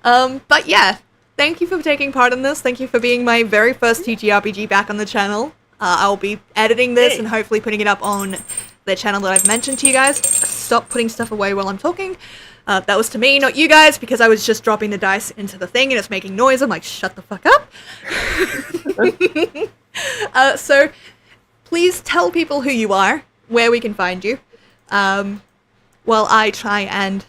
But yeah, thank you for taking part in this. Thank you for being my very first TTRPG back on the channel. I'll be editing this and hopefully putting it up on the channel that I've mentioned to you guys. Stop putting stuff away while I'm talking. That was to me, not you guys, because I was just dropping the dice into the thing and it's making noise. I'm like, shut the fuck up. So please tell people who you are, where we can find you, while I try and...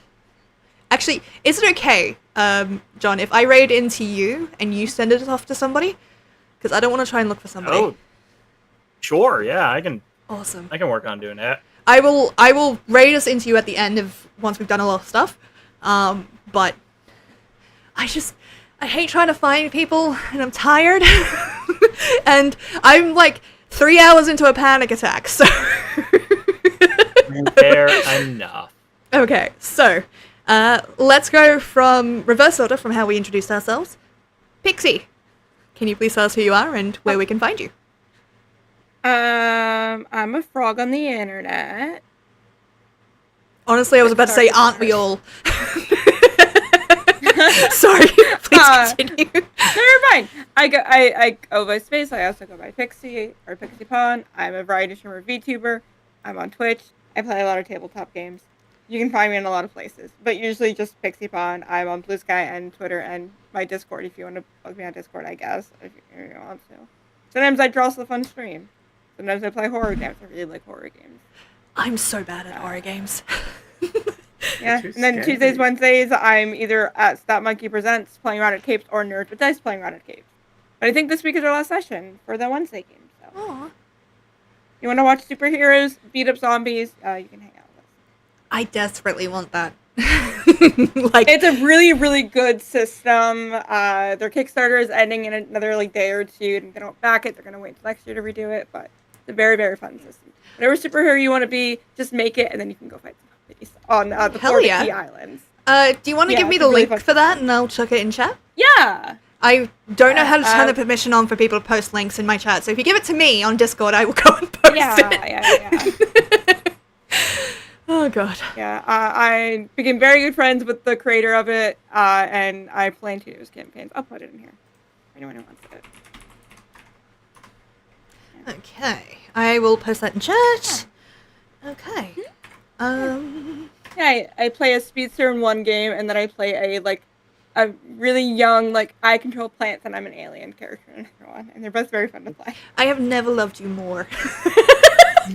Actually, is it okay, John, if I raid into you and you send it off to somebody? Because I don't want to try and look for somebody. Oh, sure, yeah, I can Awesome. work on doing that. I will raid us into you at the end of once we've done a lot of stuff. But I hate trying to find people and I'm tired. And I'm like 3 hours into a panic attack, so Fair enough. okay, so let's go from reverse order from how we introduced ourselves. Pixie, can you please tell us who you are and where we can find you? I'm a frog on the internet. Honestly, I was about to say, aren't we all? Sorry, please continue. No, you're fine. I go by Space. I also go by Pixie or Pixie Pawn. I'm a variety streamer VTuber. I'm on Twitch. I play a lot of tabletop games. You can find me in a lot of places, but usually just Pixie Pawn. I'm on Blue Sky and Twitter and my Discord if you want to bug me on Discord, I guess, if you want to. Sometimes I draw some fun stream. Sometimes I play horror games. I really like horror games. I'm so bad at horror games. Yeah, Too and then scary. Tuesdays, Wednesdays, I'm either at Stat Monkey Presents playing Rounded Capes or Nerds with Dice playing Rounded Capes. But I think this week is our last session for the Wednesday game. So, Aw. you want to watch superheroes beat up zombies? You can hang out with us. I desperately want that. Like, It's a really, really good system. Their Kickstarter is ending in another day or two, and they don't back it. They're gonna wait until next year to redo it. But it's a very, very fun system. Whatever superhero you want to be, just make it, and then you can go fight zombies on the Hell Florida yeah. Key Islands. do you want to Yeah, give me it's the a really link fun for that and I'll chuck it in chat? Yeah. I don't know how to turn Uh, the permission on for people to post links in my chat, so if you give it to me on Discord, I will go and post it. Oh god. Yeah, I became very good friends with the creator of it, and I plan to do his campaigns. I'll put it in here for anyone who wants it. Okay, I will post that in chat. Okay. Yeah, I play a speedster in one game, and then I play a really young, like, I control plants and I'm an alien character in another one, and they're both very fun to play. I have never loved you more.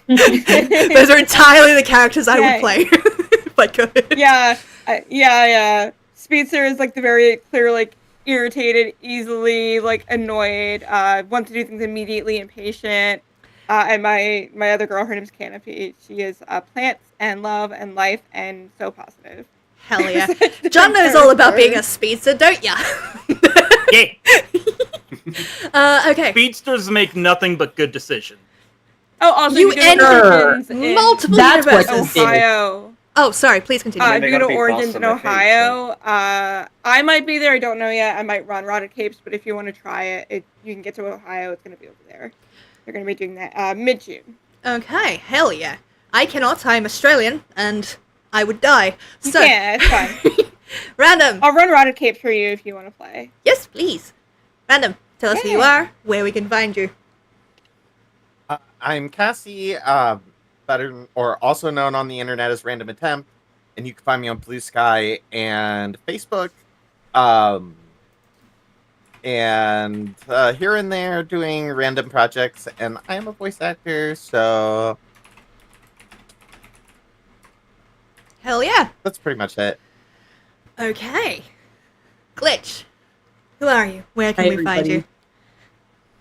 Those are entirely the characters I would play if I could. Yeah. Speedster is like the very clear, like, irritated, easily, like, annoyed, wants to do things immediately, impatient. And my other girl, her name's Canopy. She is plants and love and life and so positive. Hell yeah. John knows all about being a speedster, don't ya? Yeah. Okay. Speedsters make nothing but good decisions. Oh, also, You you do enter origins in multiple That's what universes. this is. Ohio. Oh, sorry, please continue. If they you go gotta to be Origins faster in than my Ohio, I might be there. I don't know yet. I might run Rotted Capes, but if you want to try it, you can get to Ohio. It's going to be over there. They're going to be doing that mid-June. Okay, hell yeah. I cannot. I'm Australian, and I would die. So, Yeah, it's fine. Random. I'll run Rotted Capes for you if you want to play. Yes, please. Random. Tell us who you Yeah. are, where we can find you. I'm Cassie, better or also known on the internet as Random Attempt, and you can find me on Blue Sky and Facebook, and here and there doing random projects. And I am a voice actor, so Hell yeah. that's pretty much it. Okay. Glitch. Who are you? Where can Hi, we find everybody. you?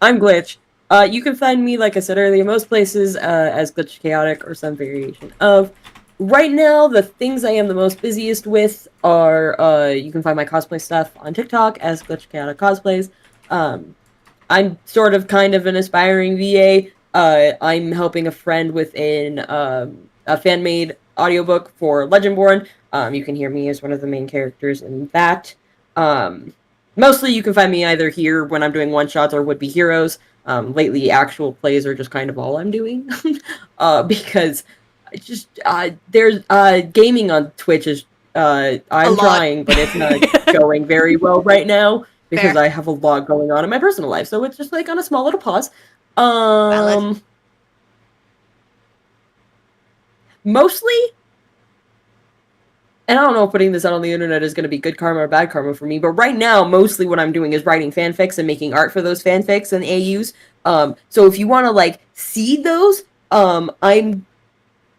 I'm Glitch. You can find me, like I said earlier, most places as Glitch Chaotic or some variation of. Right now, the things I am the most busiest with are you can find my cosplay stuff on TikTok as Glitch Chaotic Cosplays. I'm sort of kind of an aspiring VA. I'm helping a friend with a fan-made audiobook for Legendborn. You can hear me as one of the main characters in that. Mostly you can find me either here when I'm doing one-shots or would-be heroes. Lately, actual plays are just kind of all I'm doing. Because it's just, there's, gaming on Twitch is, I'm lot. trying, but it's not going very well right now because Fair. I have a lot going on in my personal life. So it's just like on a small little pause. Valid. Mostly, and I don't know if putting this out on the internet is going to be good karma or bad karma for me, but right now, mostly what I'm doing is writing fanfics and making art for those fanfics and AUs. So if you want to, like, see those, I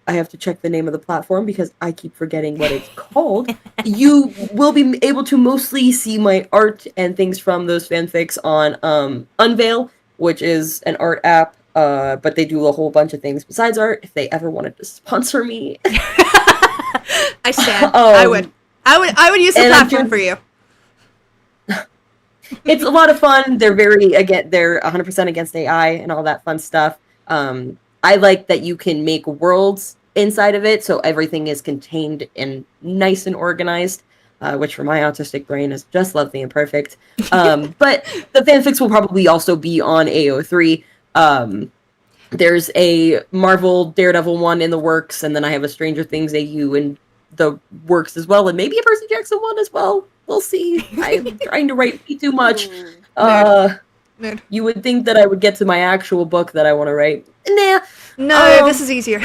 have to check the name of the platform because I keep forgetting what it's called. You will be able to mostly see my art and things from those fanfics on Unveil, which is an art app, but they do a whole bunch of things besides art. If they ever wanted to sponsor me, I stand. I would use the and I'm platform just- for you. it's a lot of fun. They're they're 100% against AI and all that fun stuff. I like that you can make worlds inside of it, so everything is contained and nice and organized, which for my autistic brain is just lovely and perfect. But the fanfics will probably also be on AO3. There's a Marvel Daredevil one in the works, and then I have a Stranger Things AU in the works as well, and maybe a Percy Jackson one as well. We'll see. I'm trying to write way too much. Nerd. You would think that I would get to my actual book that I want to write. Nah. No, this is easier.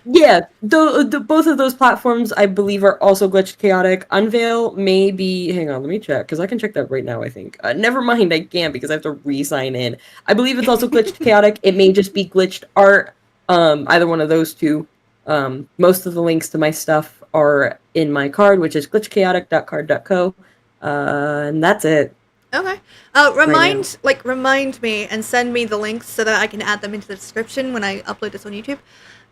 Yeah, the both of those platforms I believe are also Glitched Chaotic. Unveil may be. Hang on, let me check because I can check that right now. I think. Never mind, I can't because I have to re-sign in. I believe it's also Glitched Chaotic. It may just be Glitched Art. Either one of those two. Most of the links to my stuff are in my card, which is glitchchaotic.card.co. And that's it. Okay. Remind me and send me the links so that I can add them into the description when I upload this on YouTube.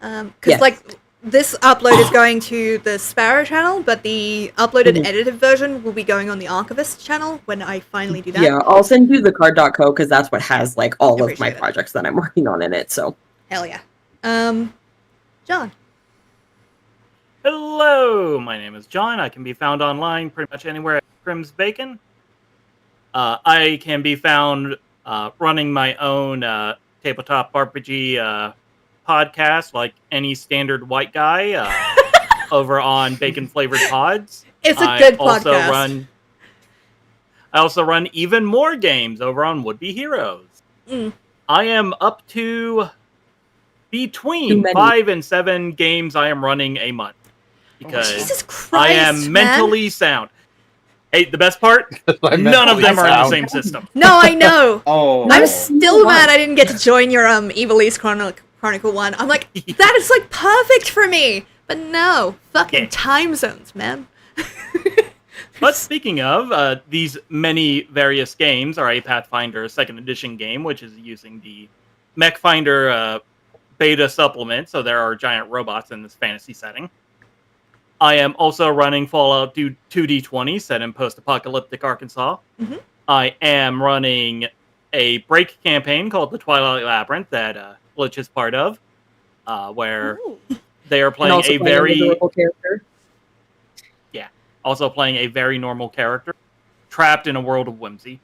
Because Yes. this upload is going to the Sparrow channel, but the uploaded edited version will be going on the Archivist channel when I finally do that. Yeah, I'll send you the card.co because that's what has like all of my Appreciate it. projects that I'm working on in it. So Hell yeah. John. Hello, my name is John. I can be found online pretty much anywhere at Crim's Bacon. I can be found running my own tabletop RPG podcast, like any standard white guy, over on Bacon Flavored Pods. It's a good podcast. I also run even more games over on Would Be Heroes. I am up to Too between many. 5 and 7 games I am running a month. Because Jesus Christ, I am man. mentally sound. Hey, the best part? I None of mentally them are in the sound. same system. No, I know. Oh, I'm still mad I didn't get to join your Evil East Chronicle one. I'm like, that is like perfect for me. But no, fucking Yeah. time zones, man. But speaking of, these many various games are a Pathfinder 2nd Edition game, which is using the Mech Finder beta supplement, so there are giant robots in this fantasy setting. I am also running Fallout 2D20 set in post-apocalyptic Arkansas. Mhm. I am running a break campaign called the Twilight Labyrinth that Glitch is part of, where Ooh. they are And playing also a playing very... adorable character. Also playing a very normal character, trapped in a world of whimsy.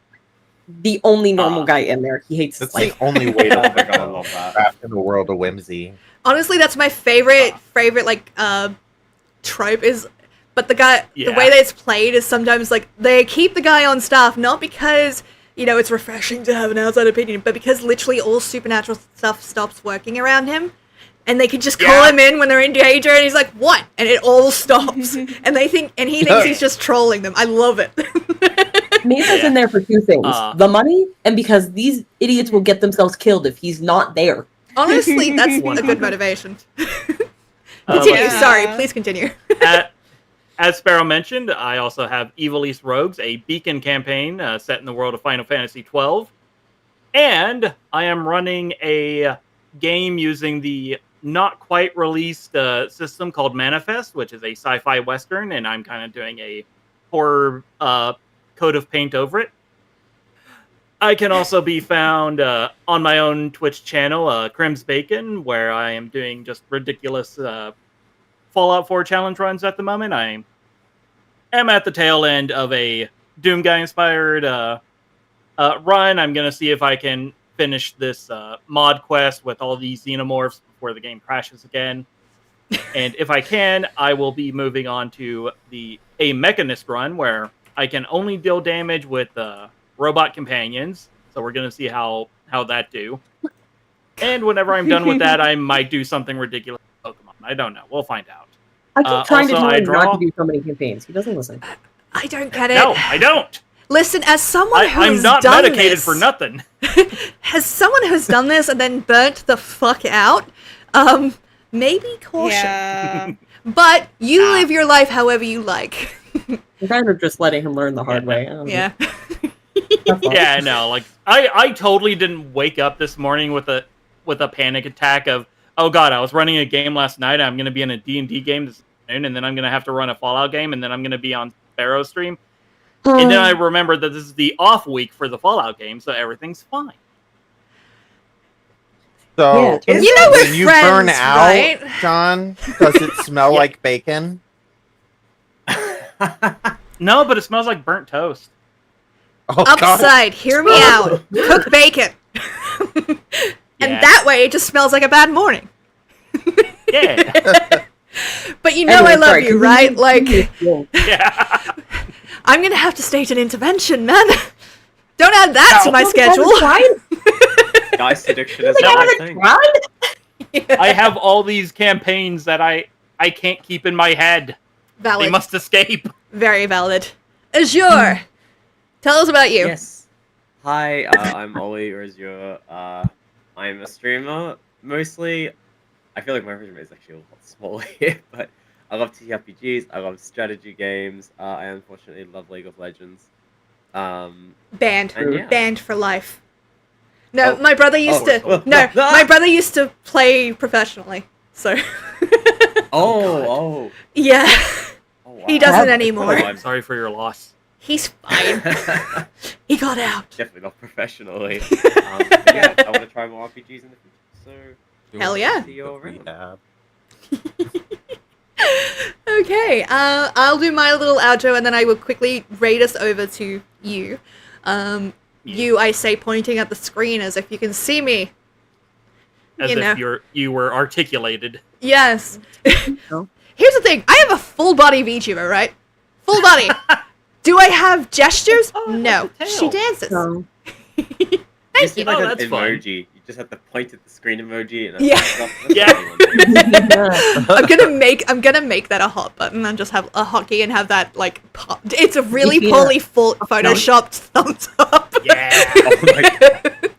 The only normal guy in there. He hates his That's the life. only way to Oh my God, I go. love that. Trapped in a world of whimsy. Honestly, that's my favorite like trope is, but the way Yeah. that it's played is sometimes like they keep the guy on staff not because it's refreshing to have an outside opinion, but because literally all supernatural stuff stops working around him, and they could just call him in when they're in danger, and he's like, "What?" and it all stops, and he thinks he's just trolling them. I love it. Masa's in there for two things: the money, and because these idiots will get themselves killed if he's not there. Honestly, that's a 100%. good motivation. But Continue. Yeah. Sorry, please continue. As Sparrow mentioned, I also have Evil East Rogues, a beacon campaign set in the world of Final Fantasy XII. And I am running a game using the not quite released system called Manifest, which is a sci-fi western, and I'm kind of doing a horror coat of paint over it. I can also be found on my own Twitch channel, Crim's Bacon, where I am doing just ridiculous Fallout 4 challenge runs at the moment. I am at the tail end of a Doom Guy-inspired run. I'm going to see if I can finish this mod quest with all these xenomorphs before the game crashes again. And if I can, I will be moving on to a Mechanist run, where I can only deal damage with robot companions. So we're going to see how that do. And whenever I'm done with that, I might do something ridiculous with Pokemon. I don't know. We'll find out. I keep trying to also, tell I him not draw- to do so many campaigns. He doesn't listen. I don't get it. No, I don't. Listen, as someone who's I'm not done medicated this, for nothing. As someone who's done this and then burnt the fuck out, maybe caution. Yeah. But you live your life however you like. I'm kind of just letting him learn the hard way. I don't know. Yeah. That's all. Yeah, no, like I totally didn't wake up this morning with a panic attack of, oh god, I was running a game last night, I'm gonna be in a D&D game this afternoon, and then I'm gonna have to run a Fallout game, and then I'm gonna be on Sparrow stream. And then I remembered that this is the off week for the Fallout game, so everything's fine. So, Yeah, You know we're when you friends, burn out, right? John, does it smell like bacon? No, but it smells like burnt toast. Oh, God. Upside, hear me out. Cook bacon. And Yeah. that way it just smells like a bad morning. Yeah. But you know Anyway, I love sorry, you, right? Like, Yeah. I'm gonna have to stage an intervention, man. Don't add that to my schedule. Guy seduction is not a thing. I have all these campaigns that I can't keep in my head. Valid. They must escape. Very valid. Azure, tell us about you. Yes. Hi, I'm Ollie or Azure. I'm a streamer. Mostly, I feel like my resume is actually a lot smaller here, but I love TRPGs, I love strategy games, I unfortunately love League of Legends. Banned. And yeah. Banned for life. No, Oh. my brother used Oh. to. No, my brother used to play professionally. So. Oh, Yeah, oh, wow. he doesn't Wow. anymore. Oh, I'm sorry for your loss. He's fine. He got out. Definitely not professionally. But yeah, I want to try more RPGs in the future, so Hell yeah. see you around. Yeah. Okay, I'll do my little outro and then I will quickly raid us over to you. You, I say, pointing at the screen as if you can see me. As You know. if you were articulated. Yes. No. Here's the thing. I have a full body VTuber, right? Full body. Do I have gestures? Oh, no. that's a She tail. dances. So, You Thank see you. like Oh, an that's fun. emoji. You just have to point at the screen emoji and Yeah. I'm gonna make that a hot button and just have a hotkey and have that like pop. It's a really Yeah. poorly photoshopped thumbs up. Yeah. Oh my god.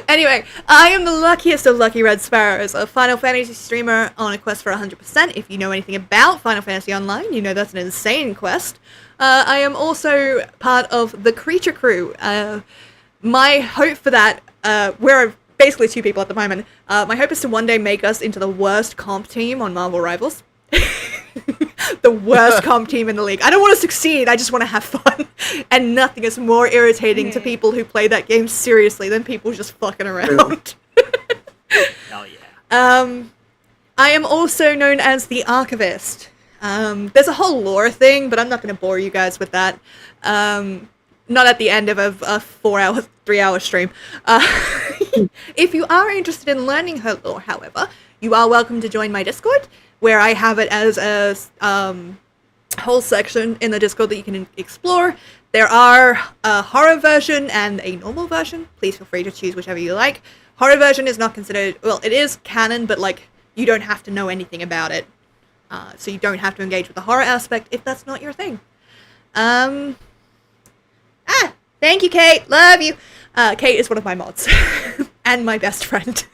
Anyway, I am the luckiest of lucky red sparrows, a Final Fantasy streamer on a quest for 100%. If you know anything about Final Fantasy Online, you know that's an insane quest. I am also part of the Creature Crew. My hope for that, we're basically 2 people at the moment. My hope is to one day make us into the worst comp team on Marvel Rivals. The worst comp team in the league. I don't want to succeed, I just want to have fun. And nothing is more irritating to people who play that game seriously than people just fucking around. Hell yeah. I am also known as the Archivist. There's a whole lore thing, but I'm not going to bore you guys with that. Not at the end of a 3-hour stream. If you are interested in learning her lore, however, you are welcome to join my Discord, where I have it as a whole section in the Discord that you can explore. There are a horror version and a normal version. Please feel free to choose whichever you like. Horror version is not considered, well, it is canon, but like you don't have to know anything about it. So you don't have to engage with the horror aspect if that's not your thing. Thank you, Kate. Love you. Kate is one of my mods and my best friend.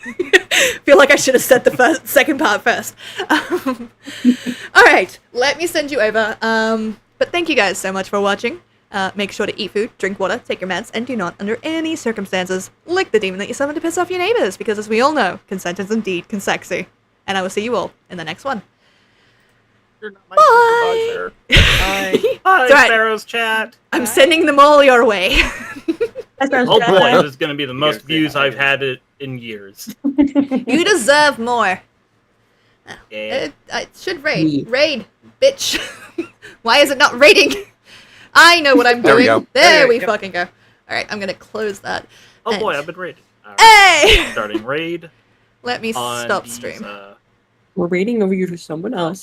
Feel like I should have said the second part first. All right, let me send you over. But thank you guys so much for watching. Make sure to eat food, drink water, take your meds, and do not, under any circumstances, lick the demon that you summoned to piss off your neighbors, because as we all know, consent is indeed consexy. And I will see you all in the next one. You're not my Bye. supervisor. Hi, It's alright. Sparrow's chat. I'm sending them all your way. Oh boy, this is going to be the most say views hi. I've had it in years. You deserve more. Yeah. It should raid. Raid, bitch. Why is it not raiding? I know what I'm There we doing. go. There we Yep. fucking go. Alright, I'm gonna close that. Oh boy, And- I've been raided. All right. Hey! Starting raid. Let me on stop these, stream. We're raiding over you to someone else.